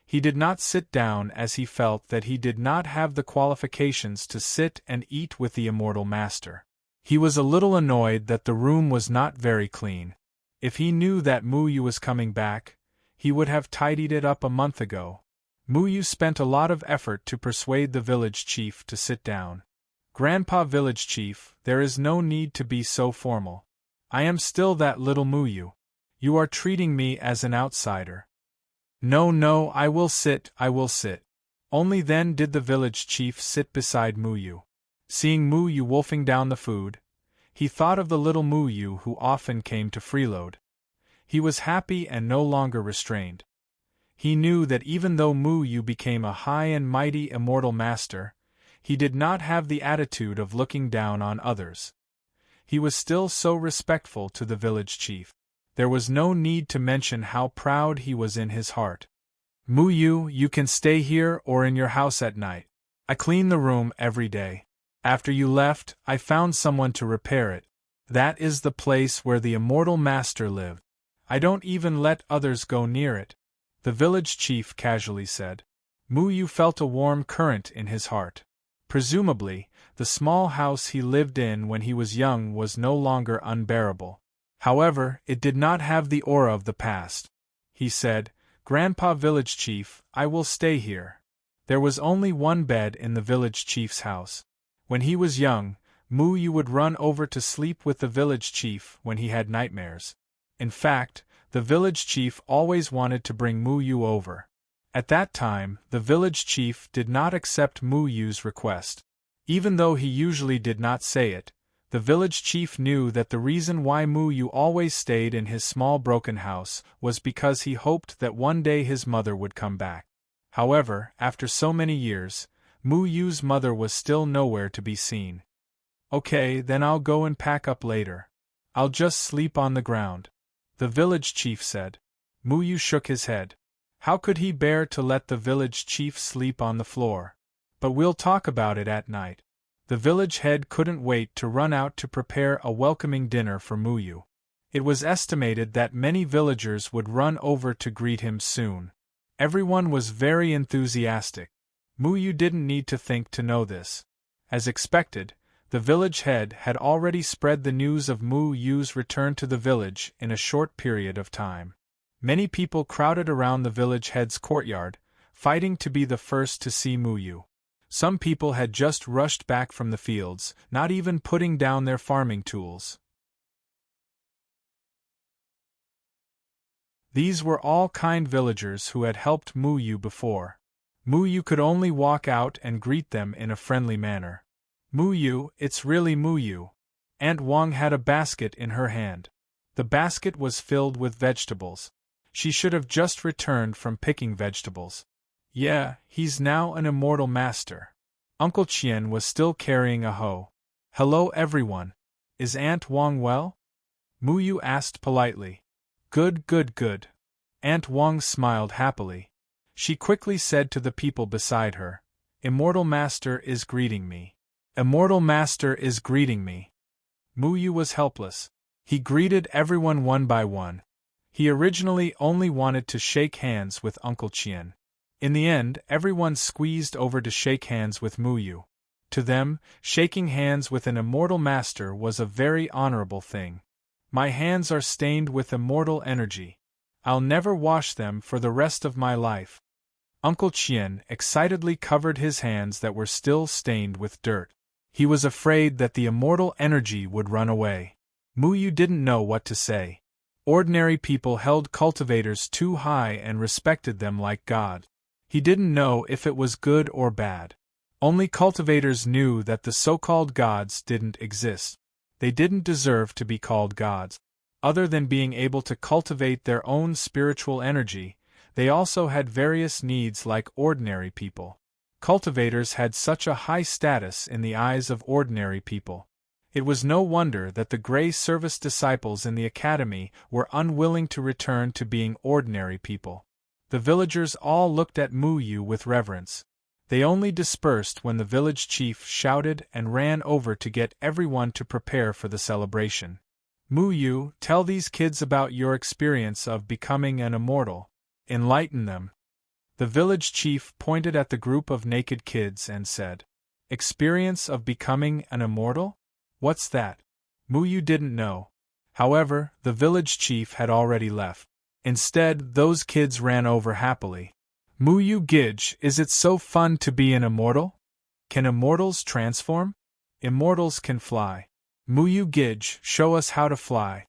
He did not sit down as he felt that he did not have the qualifications to sit and eat with the immortal master. He was a little annoyed that the room was not very clean. If he knew that Muyu was coming back, he would have tidied it up a month ago. Muyu spent a lot of effort to persuade the village chief to sit down. "Grandpa Village Chief, there is no need to be so formal. I am still that little Muyu. You are treating me as an outsider." No, no, I will sit, I will sit. Only then did the village chief sit beside Muyu. Seeing Muyu wolfing down the food, he thought of the little Muyu who often came to freeload. He was happy and no longer restrained. He knew that even though Muyu became a high and mighty immortal master, he did not have the attitude of looking down on others. He was still so respectful to the village chief. There was no need to mention how proud he was in his heart. Muyu, you can stay here or in your house at night. I clean the room every day. After you left, I found someone to repair it. That is the place where the immortal master lived. I don't even let others go near it, the village chief casually said. Muyu felt a warm current in his heart. Presumably, the small house he lived in when he was young was no longer unbearable. However, it did not have the aura of the past. He said, Grandpa Village Chief, I will stay here. There was only one bed in the village chief's house. When he was young, Muyu would run over to sleep with the village chief when he had nightmares. In fact, the village chief always wanted to bring Muyu over. At that time, the village chief did not accept Muyu's request. Even though he usually did not say it, the village chief knew that the reason why Muyu always stayed in his small broken house was because he hoped that one day his mother would come back. However, after so many years, Muyu's mother was still nowhere to be seen. Okay, then I'll go and pack up later. I'll just sleep on the ground, the village chief said. Muyu shook his head. How could he bear to let the village chief sleep on the floor? But we'll talk about it at night. The village head couldn't wait to run out to prepare a welcoming dinner for Muyu. It was estimated that many villagers would run over to greet him soon. Everyone was very enthusiastic. Muyu didn't need to think to know this. As expected, the village head had already spread the news of Muyu's return to the village in a short period of time. Many people crowded around the village head's courtyard, fighting to be the first to see Muyu. Some people had just rushed back from the fields, not even putting down their farming tools. These were all kind villagers who had helped Muyu before. Muyu could only walk out and greet them in a friendly manner. Muyu, it's really Muyu. Aunt Wang had a basket in her hand. The basket was filled with vegetables. She should have just returned from picking vegetables. Yeah, he's now an immortal master. Uncle Qian was still carrying a hoe. Hello everyone. Is Aunt Wang well? Muyu asked politely. Good, good, good. Aunt Wang smiled happily. She quickly said to the people beside her, Immortal Master is greeting me. Immortal Master is greeting me. Muyu was helpless. He greeted everyone one by one. He originally only wanted to shake hands with Uncle Qian. In the end, everyone squeezed over to shake hands with Muyu. To them, shaking hands with an immortal master was a very honorable thing. My hands are stained with immortal energy. I'll never wash them for the rest of my life. Uncle Qian excitedly covered his hands that were still stained with dirt. He was afraid that the immortal energy would run away. Muyu didn't know what to say. Ordinary people held cultivators too high and respected them like God. He didn't know if it was good or bad. Only cultivators knew that the so-called gods didn't exist. They didn't deserve to be called gods. Other than being able to cultivate their own spiritual energy, they also had various needs like ordinary people. Cultivators had such a high status in the eyes of ordinary people. It was no wonder that the Grey Service disciples in the academy were unwilling to return to being ordinary people. The villagers all looked at Muyu with reverence. They only dispersed when the village chief shouted and ran over to get everyone to prepare for the celebration. Muyu, tell these kids about your experience of becoming an immortal. Enlighten them. The village chief pointed at the group of naked kids and said, Experience of becoming an immortal? What's that? Muyu didn't know. However, the village chief had already left. Instead, those kids ran over happily. Muyu Gij, is it so fun to be an immortal? Can immortals transform? Immortals can fly. Muyu Gij, show us how to fly.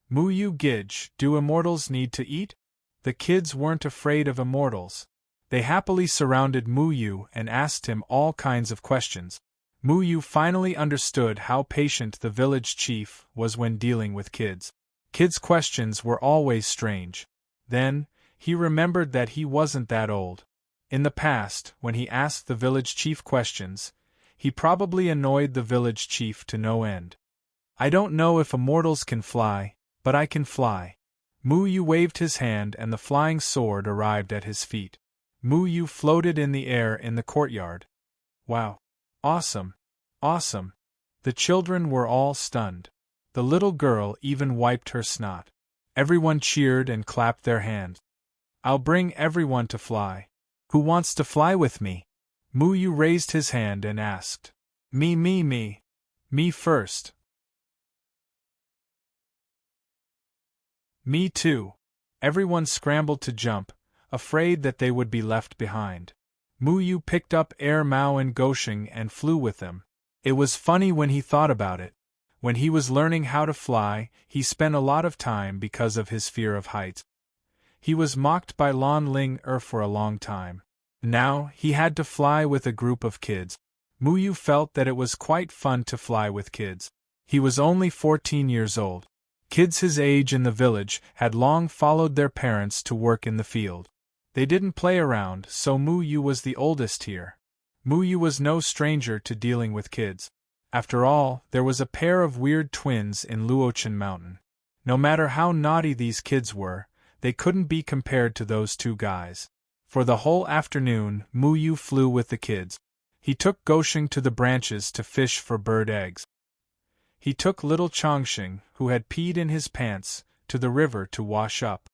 Muyu Gij, do immortals need to eat? The kids weren't afraid of immortals. They happily surrounded Muyu and asked him all kinds of questions. Muyu finally understood how patient the village chief was when dealing with kids. Kids' questions were always strange. Then, he remembered that he wasn't that old. In the past, when he asked the village chief questions, he probably annoyed the village chief to no end. I don't know if immortals can fly, but I can fly. Muyu waved his hand and the flying sword arrived at his feet. Muyu floated in the air in the courtyard. Wow! Awesome! Awesome! The children were all stunned. The little girl even wiped her snot. Everyone cheered and clapped their hands. I'll bring everyone to fly. Who wants to fly with me? Muyu raised his hand and asked. Me. Me first. Me too. Everyone scrambled to jump, afraid that they would be left behind. Muyu picked up Air Mao and Gosheng and flew with them. It was funny when he thought about it. When he was learning how to fly, he spent a lot of time because of his fear of heights. He was mocked by Lan Ling for a long time. Now, he had to fly with a group of kids. Muyu felt that it was quite fun to fly with kids. He was only 14 years old. Kids his age in the village had long followed their parents to work in the field. They didn't play around, so Muyu was the oldest here. Muyu was no stranger to dealing with kids. After all, there was a pair of weird twins in Luochen Mountain. No matter how naughty these kids were, they couldn't be compared to those two guys. For the whole afternoon, Muyu flew with the kids. He took Gosheng to the branches to fish for bird eggs. He took little Chongsheng, who had peed in his pants, to the river to wash up.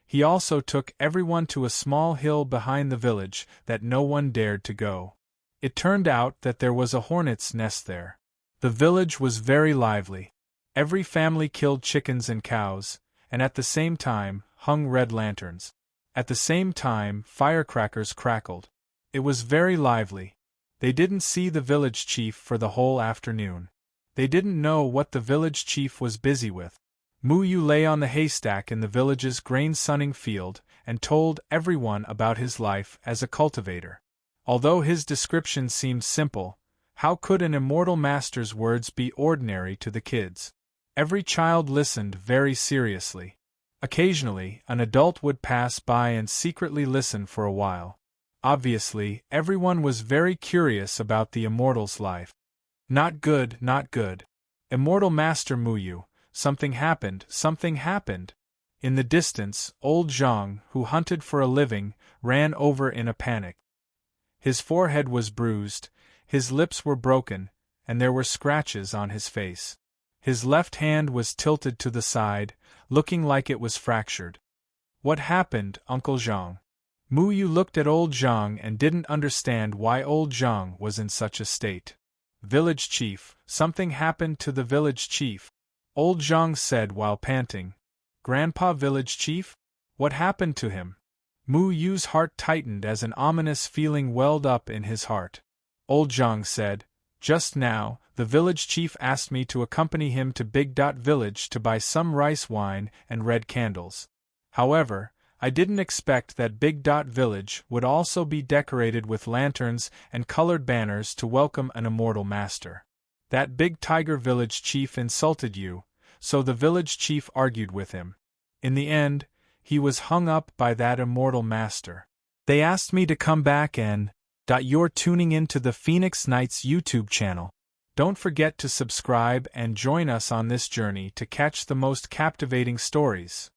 He also took everyone to a small hill behind the village that no one dared to go. It turned out that there was a hornet's nest there. The village was very lively. Every family killed chickens and cows, and at the same time, hung red lanterns. At the same time, firecrackers crackled. It was very lively. They didn't see the village chief for the whole afternoon. They didn't know what the village chief was busy with. Muyu lay on the haystack in the village's grain-sunning field and told everyone about his life as a cultivator. Although his description seemed simple, how could an immortal master's words be ordinary to the kids? Every child listened very seriously. Occasionally, an adult would pass by and secretly listen for a while. Obviously, everyone was very curious about the immortal's life. Not good, not good. Immortal Master Muyu, something happened, something happened. In the distance, old Zhang, who hunted for a living, ran over in a panic. His forehead was bruised, his lips were broken, and there were scratches on his face. His left hand was tilted to the side, looking like it was fractured. What happened, Uncle Zhang? Muyu looked at old Zhang and didn't understand why old Zhang was in such a state. Village chief, something happened to the village chief. Old Zhang said while panting. Grandpa village chief? What happened to him? Muyu's heart tightened as an ominous feeling welled up in his heart. Old Zhang said, just now, the village chief asked me to accompany him to Big Dot Village to buy some rice wine and red candles. However, I didn't expect that Big Dot Village would also be decorated with lanterns and colored banners to welcome an immortal master. That Big Tiger Village chief insulted you, so the village chief argued with him. In the end, he was hung up by that immortal master. They asked me to come back and... You're tuning into the Phoenix Knights YouTube channel. Don't forget to subscribe and join us on this journey to catch the most captivating stories.